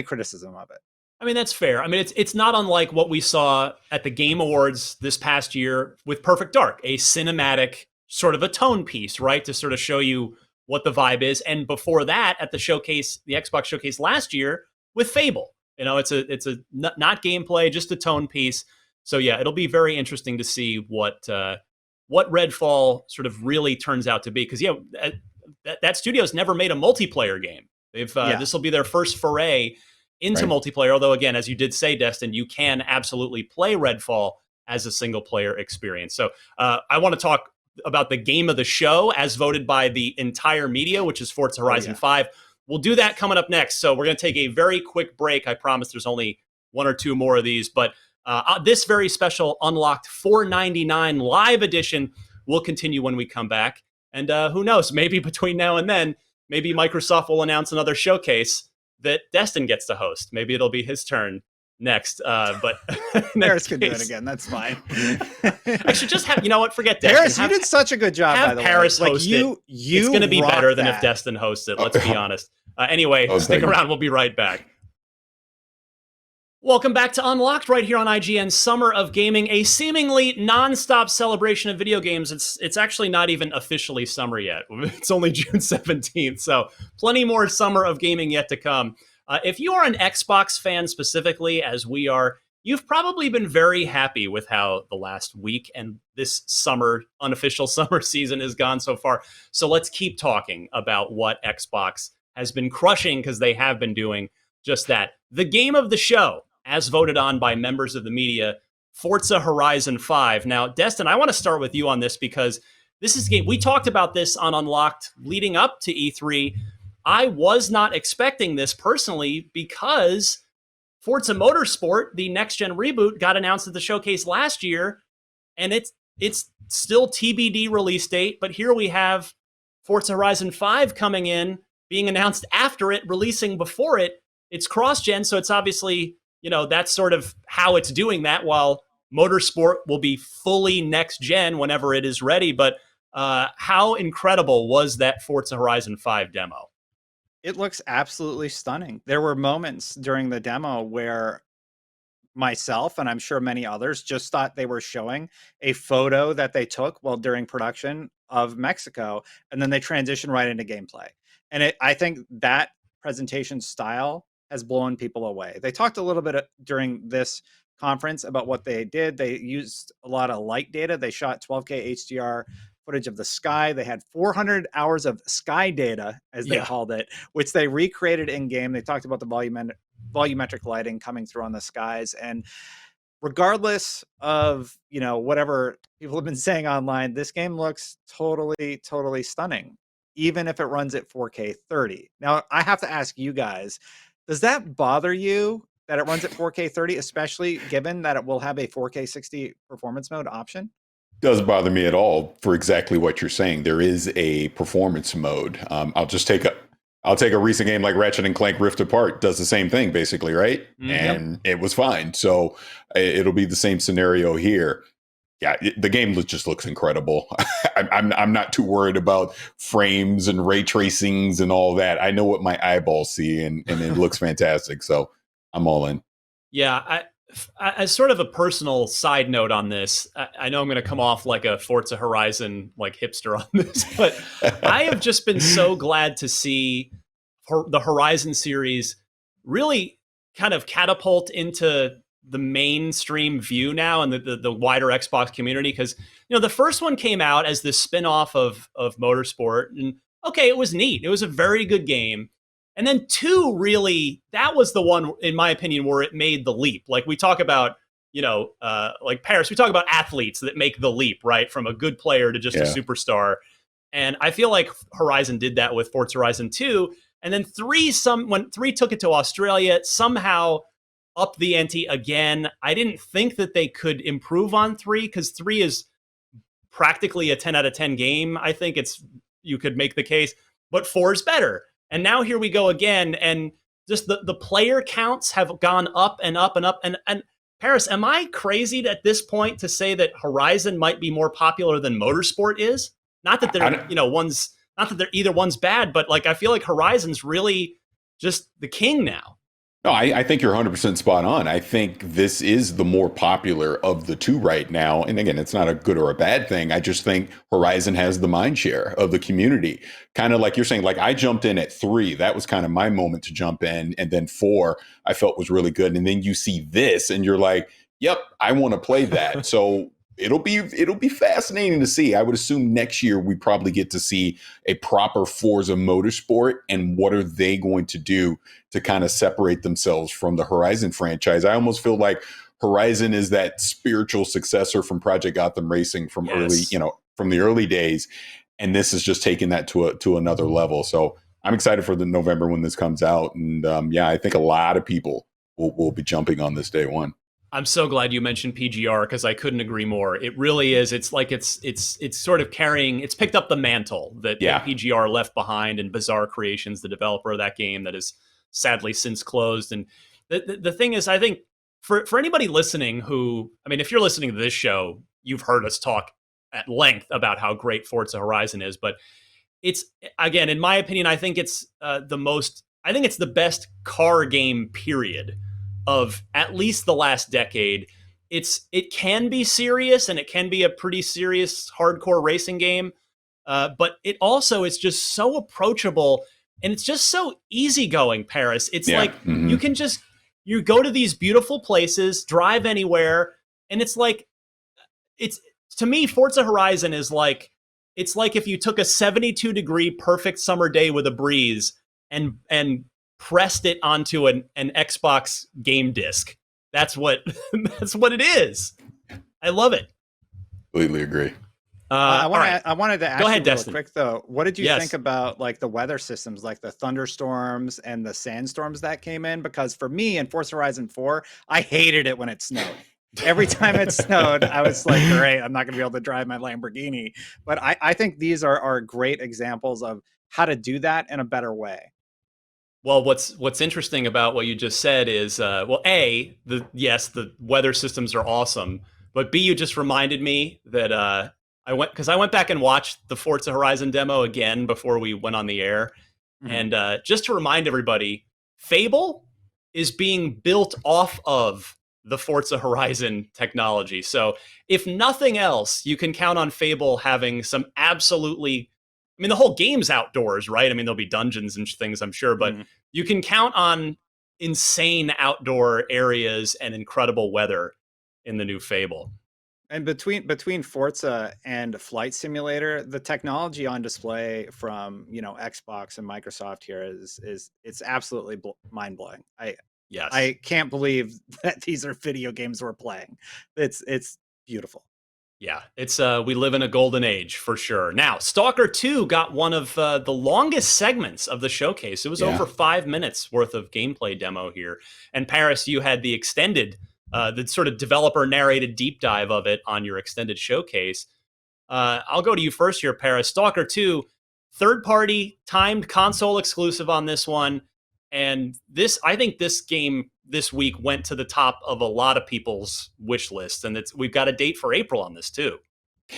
criticism of it. I mean, that's fair. I mean, it's not unlike what we saw at the Game Awards this past year with Perfect Dark, a cinematic sort of a tone piece, right? To sort of show you what the vibe is. And before that, at the showcase, the Xbox showcase last year with Fable, it's a not gameplay, just a tone piece. So yeah, it'll be very interesting to see what Redfall sort of really turns out to be. Because that studio's never made a multiplayer game. This will be their first foray into multiplayer, although again, as you did say, Destin, you can absolutely play Redfall as a single player experience. So I want to talk about the game of the show as voted by the entire media, which is Forza Horizon 5. We'll do that coming up next. So we're going to take a very quick break. I promise there's only one or two more of these, but this very special Unlocked $4.99 live edition will continue when we come back. And who knows, maybe between now and then, maybe Microsoft will announce another showcase that Destin gets to host. Maybe it'll be his turn next. But Paris could do it again. That's fine. I should just have, forget Destin. Paris, you did such a good job, by the Paris way. host it. It's going to be better than if Destin hosts it. Let's be honest. Anyway, stick around. We'll be right back. Welcome back to Unlocked right here on IGN Summer of Gaming, a seemingly non-stop celebration of video games. It's actually not even officially summer yet. It's only June 17th, so plenty more Summer of Gaming yet to come. If you are an Xbox fan specifically, as we are, you've probably been very happy with how the last week and this summer, unofficial summer season has gone so far. So let's keep talking about what Xbox has been crushing, because they have been doing just that. The game of the show, as voted on by members of the media, Forza Horizon 5. Now, Destin, I want to start with you on this, because this is a game. We talked about this on Unlocked leading up to E3. I was not expecting this personally, because Forza Motorsport, the next-gen reboot, got announced at the showcase last year, and it's still TBD release date, but here we have Forza Horizon 5 coming in, being announced after it, releasing before it. It's cross-gen, so it's obviously, that's sort of how it's doing that, while Motorsport will be fully next-gen whenever it is ready. But how incredible was that Forza Horizon 5 demo? It looks absolutely stunning. There were moments during the demo where myself, and I'm sure many others, just thought they were showing a photo that they took while during production of Mexico, and then they transition right into gameplay. And I think that presentation style has blown people away. They talked a little bit during this conference about what they did. They used a lot of light data. They shot 12K HDR footage of the sky. They had 400 hours of sky data, as they called it, which they recreated in game. They talked about the volumetric lighting coming through on the skies. And regardless of, whatever people have been saying online, this game looks totally stunning, even if it runs at 4K 30. Now, I have to ask you guys, does that bother you that it runs at 4K 30, especially given that it will have a 4K 60 performance mode option? Doesn't bother me at all for exactly what you're saying. There is a performance mode. I'll take a recent game like Ratchet and Clank Rift Apart, does the same thing basically, right? And it was fine. So it'll be the same scenario here. Yeah, the game just looks incredible. I'm not too worried about frames and ray tracings and all that. I know what my eyeballs see, and it looks fantastic. So I'm all in. Yeah, as sort of a personal side note on this, I know I'm going to come off like a Forza Horizon like hipster on this, but I have just been so glad to see the Horizon series really kind of catapult into the mainstream view now and the wider Xbox community. Because the first one came out as this spin-off of Motorsport, and okay, it was neat. It was a very good game. And then 2, really, that was the one, in my opinion, where it made the leap. Like we talk about, like Paris, we talk about athletes that make the leap, right? From a good player to just a superstar. And I feel like Horizon did that with Forza Horizon 2. And then 3, when 3 took it to Australia, somehow upped the ante again. I didn't think that they could improve on 3, because 3 is practically a 10 out of 10 game. I think you could make the case, but 4 is better. And now here we go again, and just the player counts have gone up and up and up. And Paris, am I crazy at this point to say that Horizon might be more popular than Motorsport is? Not that they're not that they're either one's bad, but like I feel like Horizon's really just the king now. No, I think you're 100% spot on. I think this is the more popular of the 2 right now. And again, it's not a good or a bad thing. I just think Horizon has the mind share of the community. Kind of like you're saying, like I jumped in at 3. That was kind of my moment to jump in. And then 4, I felt was really good. And then you see this and you're like, yep, I want to play that. So it'll be fascinating to see. I would assume next year we probably get to see a proper Forza Motorsport, and what are they going to do to kind of separate themselves from the Horizon franchise. I almost feel like Horizon is that spiritual successor from Project Gotham Racing from from the early days, and this is just taking that to another level. So I'm excited for the November when this comes out, and I think a lot of people will be jumping on this day one. I'm so glad you mentioned PGR, because I couldn't agree more. It really is. It's like it's sort of it's picked up the mantle that PGR left behind, and Bizarre Creations, the developer of that game that has sadly since closed. And the thing is, I think for anybody listening who, I mean, if you're listening to this show, you've heard us talk at length about how great Forza Horizon is. But it's, again, in my opinion, I think it's the best car game, period, of at least the last decade. It can be serious, and it can be a pretty serious hardcore racing game, but it also is just so approachable, and it's just so easygoing. Paris, it's like you go to these beautiful places, drive anywhere, and it's like to me, Forza Horizon is like, it's like if you took a 72-degree perfect summer day with a breeze and pressed it onto an Xbox game disc. That's what it is. I love it. Completely agree. I wanted to ask you real Destin. quick though. What did you think about like the weather systems, like the thunderstorms and the sandstorms that came in? Because for me in Forza Horizon 4, I hated it when it snowed. Every time it snowed, I was like, great, I'm not going to be able to drive my Lamborghini. But I think these are great examples of how to do that in a better way. Well, what's interesting about what you just said is, A, the weather systems are awesome, but B, you just reminded me that I went back and watched the Forza Horizon demo again before we went on the air, and just to remind everybody, Fable is being built off of the Forza Horizon technology. So if nothing else, you can count on Fable having some absolutely, I mean, the whole game's outdoors, right? I mean, there'll be dungeons and things, I'm sure, but you can count on insane outdoor areas and incredible weather in the new Fable. And between Forza and Flight Simulator, the technology on display from Xbox and Microsoft here is it's absolutely mind blowing. Yes. I can't believe that these are video games we're playing. It's beautiful. Yeah, it's we live in a golden age for sure. Now, Stalker 2 got one of the longest segments of the showcase. It was over 5 minutes worth of gameplay demo here. And Paris, you had the extended, the sort of developer narrated deep dive of it on your extended showcase. I'll go to you first here, Paris. Stalker 2, third party, timed console exclusive on this one. And I think this game this week went to the top of a lot of people's wish lists, and we've got a date for April on this too.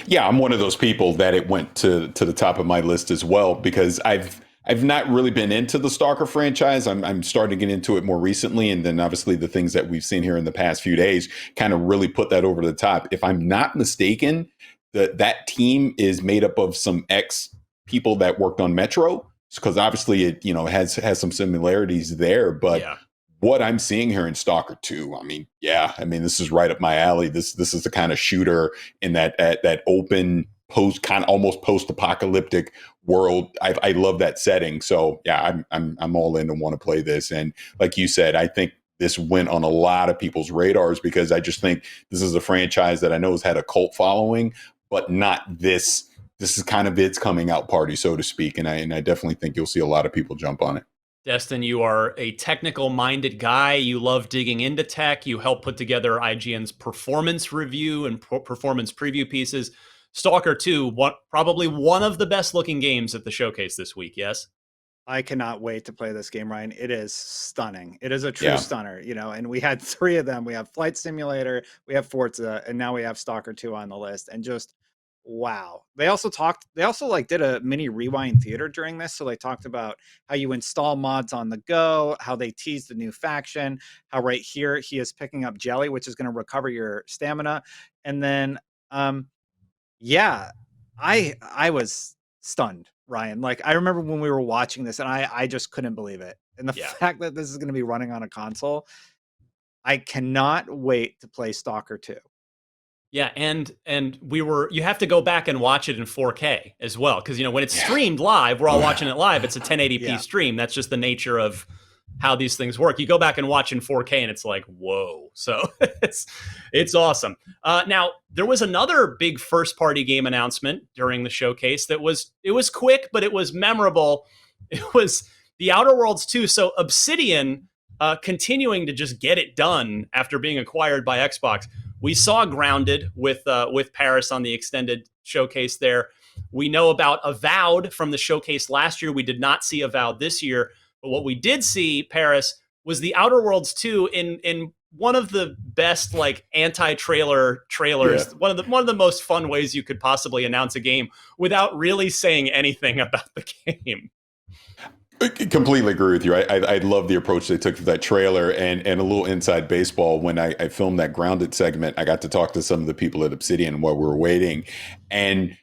Yeah, I'm one of those people that it went to the top of my list as well, because I've not really been into the Stalker franchise. I'm starting to get into it more recently, and then obviously the things that we've seen here in the past few days kind of really put that over the top. If I'm not mistaken, that team is made up of some ex people that worked on Metro, because obviously it has some similarities there, but. Yeah. What I'm seeing here in Stalker 2, I mean, this is right up my alley. This is the kind of shooter in that open kind of almost post-apocalyptic world. I love that setting. So yeah, I'm all in and want to play this. And like you said, I think this went on a lot of people's radars because I just think this is a franchise that I know has had a cult following, but not this. This is kind of its coming out party, so to speak. And I definitely think you'll see a lot of people jump on it. Destin, you are a technical-minded guy. You love digging into tech. You help put together IGN's performance review and performance preview pieces. Stalker 2, probably one of the best-looking games at the showcase this week, yes? I cannot wait to play this game, Ryan. It is stunning. It is a true stunner, and we had 3 of them. We have Flight Simulator, we have Forza, and now we have Stalker 2 on the list. And just wow. They also did a mini Rewind theater during this. So they talked about how you install mods on the go, how they teased the new faction, how right here he is picking up Jelly, which is going to recover your stamina. And then, I was stunned, Ryan. Like, I remember when we were watching this and I just couldn't believe it. And the fact that this is going to be running on a console, I cannot wait to play Stalker 2. Yeah, and you have to go back and watch it in 4K as well, because when it's streamed live, we're all watching it live. It's a 1080p stream. That's just the nature of how these things work. You go back and watch in 4K, and it's like, whoa! So it's awesome. Now there was another big first-party game announcement during the showcase it was quick, but it was memorable. It was The Outer Worlds 2. So Obsidian continuing to just get it done after being acquired by Xbox. We saw Grounded with Paris on the extended showcase there. We know about Avowed from the showcase last year. We did not see Avowed this year. But what we did see, Paris, was The Outer Worlds 2 in one of the best anti-trailer trailers. Yeah. One of the most fun ways you could possibly announce a game without really saying anything about the game. I completely agree with you. I love the approach they took for that trailer, and a little inside baseball. When I filmed that Grounded segment, I got to talk to some of the people at Obsidian while we were waiting. And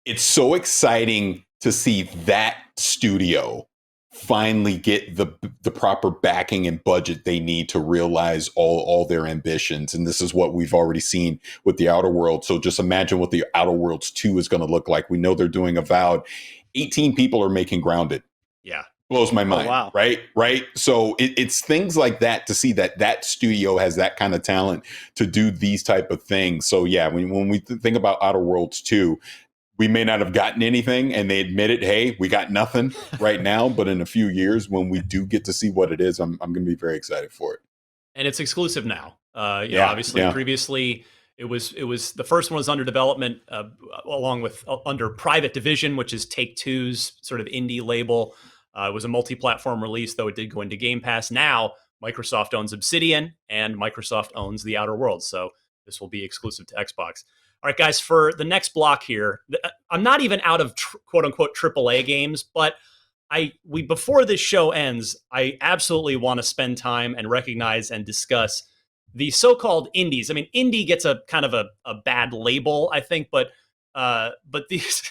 it's so exciting to see that studio finally get the proper backing and budget they need to realize all their ambitions. And this is what we've already seen with The Outer Worlds. So just imagine what The Outer Worlds 2 is going to look like. We know they're doing Avowed. 18 people are making Grounded. Yeah. Blows my mind. Oh, wow. Right. So it's things like that to see that studio has that kind of talent to do these type of things. So yeah, when we think about Outer Worlds 2, we may not have gotten anything, and they admitted, hey, we got nothing right now. But in a few years, when we do get to see what it is, I'm going to be very excited for it. And it's exclusive now. Obviously previously it was the first one was under development along with under Private Division, which is Take-Two's sort of indie label. It was a multi-platform release, though it did go into Game Pass. Now, Microsoft owns Obsidian, and Microsoft owns The Outer Worlds, so this will be exclusive to Xbox. All right, guys, for the next block here, I'm not even out of quote-unquote AAA games, but before this show ends, I absolutely want to spend time and recognize and discuss the so-called indies. I mean, indie gets a kind of a bad label, I think, but these...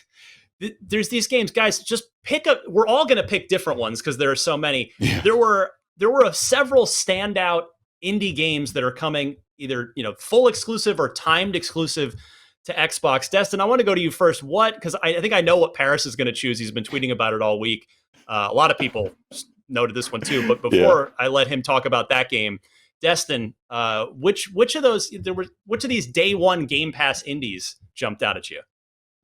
There's these games, guys, just pick up. We're all going to pick different ones because there are so many. Yeah. There were there were several standout indie games that are coming either, full exclusive or timed exclusive to Xbox. Destin, I want to go to you first. Because I think I know what Paris is going to choose. He's been tweeting about it all week. A lot of people noted this one too. But before I let him talk about that game, Destin, which of these day one Game Pass indies jumped out at you?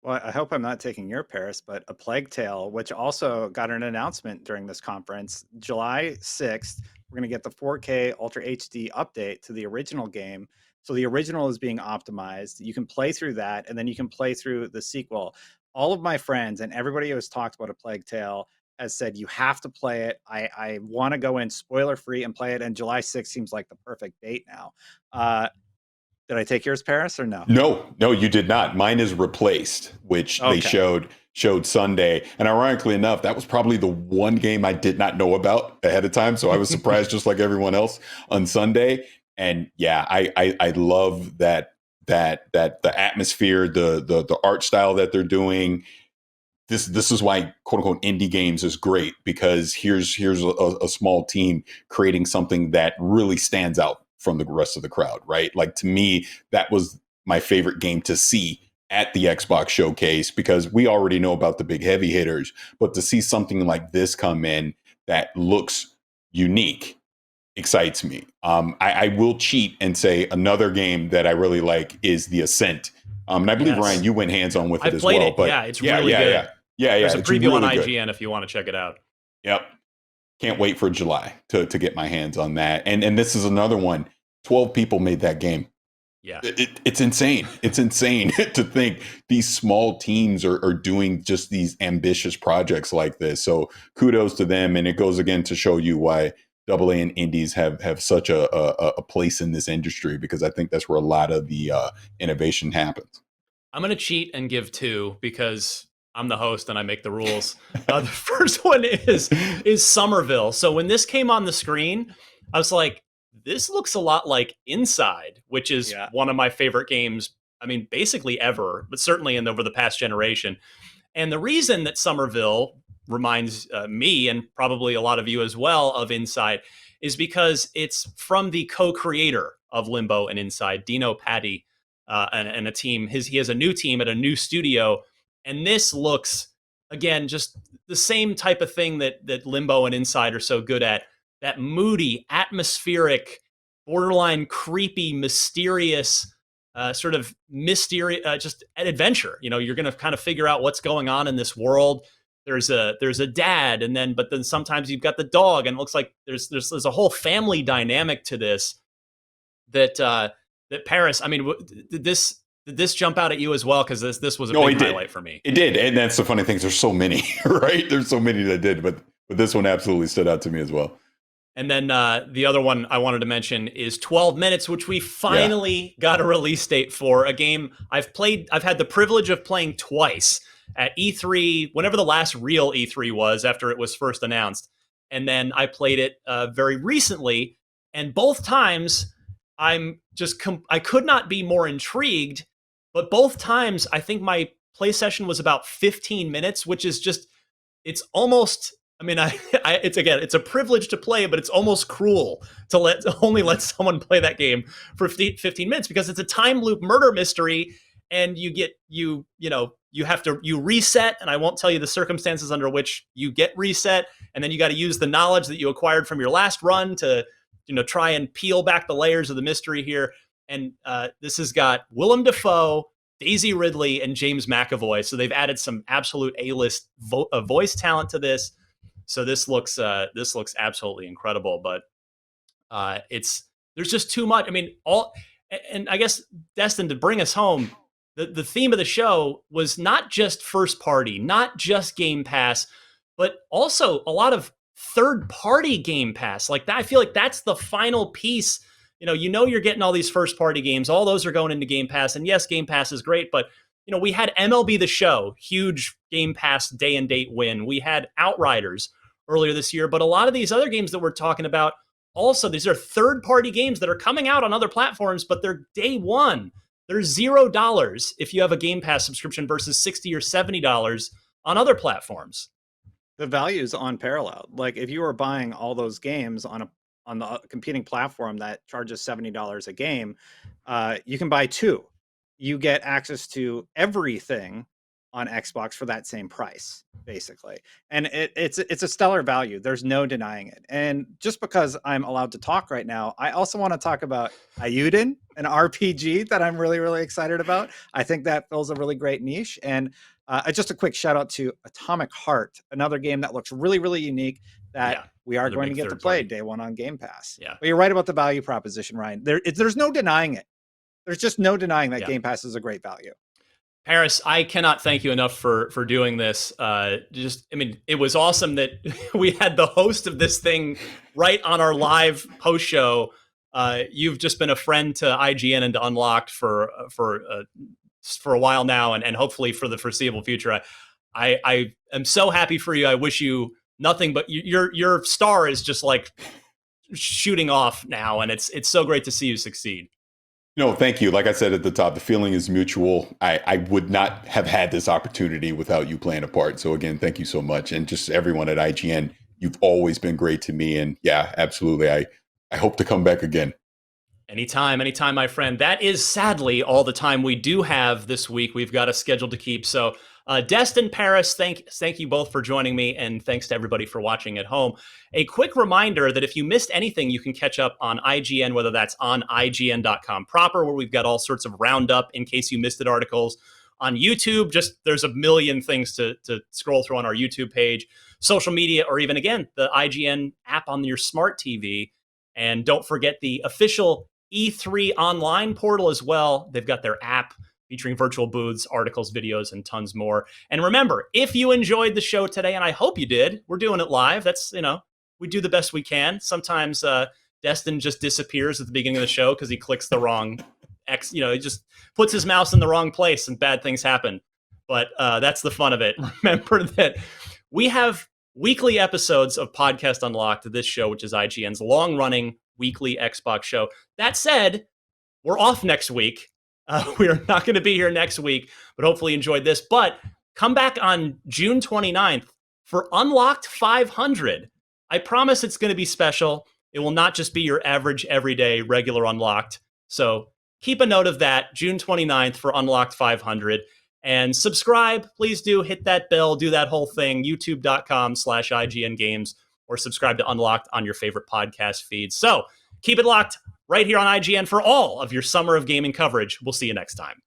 Well, I hope I'm not taking your Paris, but A Plague Tale, which also got an announcement during this conference, July 6th. We're going to get the 4K Ultra HD update to the original game. So the original is being optimized. You can play through that, and then you can play through the sequel. All of my friends and everybody who has talked about A Plague Tale has said you have to play it. I want to go in spoiler free and play it, and July 6th seems like the perfect date now. Did I take yours, Paris, or no? No, you did not. Mine is Replaced, which they showed Sunday. And ironically enough, that was probably the one game I did not know about ahead of time. So I was surprised just like everyone else on Sunday. And yeah, I love that the atmosphere, the art style that they're doing. This is why quote unquote indie games is great, because here's a small team creating something that really stands out from the rest of the crowd, right? Like, to me, that was my favorite game to see at the Xbox showcase, because we already know about the big heavy hitters, but to see something like this come in that looks unique excites me. I will cheat and say another game that I really like is The Ascent. And I believe, Ryan, you went hands-on with it as well. It. But yeah, it's really good. Yeah. There's a preview really on IGN good. if you want to check it out. Yep. Can't wait for July to get my hands on that. And this is another one. 12 people made that game. Yeah. It's insane. It's insane to think these small teams are doing just these ambitious projects like this. So kudos to them. And it goes again to show you why AA and indies have such a place in this industry, because I think that's where a lot of the innovation happens. I'm going to cheat and give two because I'm the host and I make the rules. The first one is Somerville. So when this came on the screen, I was like, this looks a lot like Inside, which is one of my favorite games. I mean, basically ever, but certainly over the past generation. And the reason that Somerville reminds me, and probably a lot of you as well, of Inside is because it's from the co-creator of Limbo and Inside, Dino Patti, and a team. He has a new team at a new studio. And this looks, again, just the same type of thing that Limbo and Inside are so good at. That moody, atmospheric, borderline creepy, mysterious, sort of just an adventure. You're going to kind of figure out what's going on in this world. There's a dad, but then sometimes you've got the dog, and it looks like there's a whole family dynamic to this. That Paris. I mean, did this jump out at you as well? Because this was a big highlight for me. It did, and that's the funny thing. There's so many, right? There's so many that did, but this one absolutely stood out to me as well. And then the other one I wanted to mention is 12 Minutes, which we finally got a release date for. A game I've had the privilege of playing twice at E3, whenever the last real E3 was, after it was first announced. And then I played it very recently, and both times I could not be more intrigued. But both times, I think my play session was about 15 minutes, which is just, it's almost, I mean, it's a privilege to play, but it's almost cruel to only let someone play that game for 15 minutes, because it's a time loop murder mystery, and you reset, and I won't tell you the circumstances under which you get reset, and then you got to use the knowledge that you acquired from your last run to, try and peel back the layers of the mystery here. And this has got Willem Dafoe, Daisy Ridley, and James McAvoy. So they've added some absolute A-list voice talent to this. So this looks absolutely incredible. But there's just too much. I mean, and I guess, Destin, to bring us home, the theme of the show was not just first party, not just Game Pass, but also a lot of third-party Game Pass. Like that, I feel like that's the final piece. You're getting all these first-party games. All those are going into Game Pass. And yes, Game Pass is great, but we had MLB The Show, huge Game Pass day and date win. We had Outriders earlier this year, but a lot of these other games that we're talking about, also, these are third-party games that are coming out on other platforms, but they're day one. They're $0 if you have a Game Pass subscription versus $60 or $70 on other platforms. The value's unparalleled. Like if you were buying all those games on the competing platform that charges $70 a game, you can buy two. You get access to everything on Xbox for that same price, basically. And it's a stellar value. There's no denying it. And just because I'm allowed to talk right now, I also want to talk about Ayuden, an RPG that I'm really, really excited about. I think that fills a really great niche. And just a quick shout out to Atomic Heart, another game that looks really, really unique that we are another going to big get to third play party. day one on Game Pass. Yeah. But you're right about the value proposition, Ryan. There's no denying it. There's just no denying that Game Pass is a great value. Paris, I cannot thank you enough for doing this. It was awesome that we had the host of this thing right on our live post show. You've just been a friend to IGN and to Unlocked for a while now, and hopefully for the foreseeable future. I am so happy for you. I wish you nothing but your star is just like shooting off now, and it's so great to see you succeed. No, thank you. Like I said at the top, the feeling is mutual. I would not have had this opportunity without you playing a part. So again, thank you so much. And just everyone at IGN, you've always been great to me. And yeah, absolutely. I hope to come back again. Anytime, my friend. That is sadly all the time we do have this week. We've got a schedule to keep. So Destin, Paris, thank you both for joining me, and thanks to everybody for watching at home. A quick reminder that if you missed anything, you can catch up on IGN, whether that's on IGN.com proper, where we've got all sorts of roundup in case you missed it articles. On YouTube, just there's a million things to scroll through on our YouTube page, social media, or even, again, the IGN app on your smart TV. And don't forget the official E3 online portal as well. They've got their app featuring virtual booths, articles, videos, and tons more. And remember, if you enjoyed the show today, and I hope you did, we're doing it live. That's, we do the best we can. Sometimes Destin just disappears at the beginning of the show because he clicks the wrong he just puts his mouse in the wrong place and bad things happen. But that's the fun of it. Remember that we have weekly episodes of Podcast Unlocked, this show, which is IGN's long-running weekly Xbox show. That said, we're off next week. We are not going to be here next week, but hopefully you enjoyed this. But come back on June 29th for Unlocked 500. I promise it's going to be special. It will not just be your average, everyday, regular Unlocked. So keep a note of that, June 29th for Unlocked 500. And subscribe, please do. Hit that bell, do that whole thing, youtube.com/IGN Games, or subscribe to Unlocked on your favorite podcast feed. So keep it locked right here on IGN for all of your summer of gaming coverage. We'll see you next time.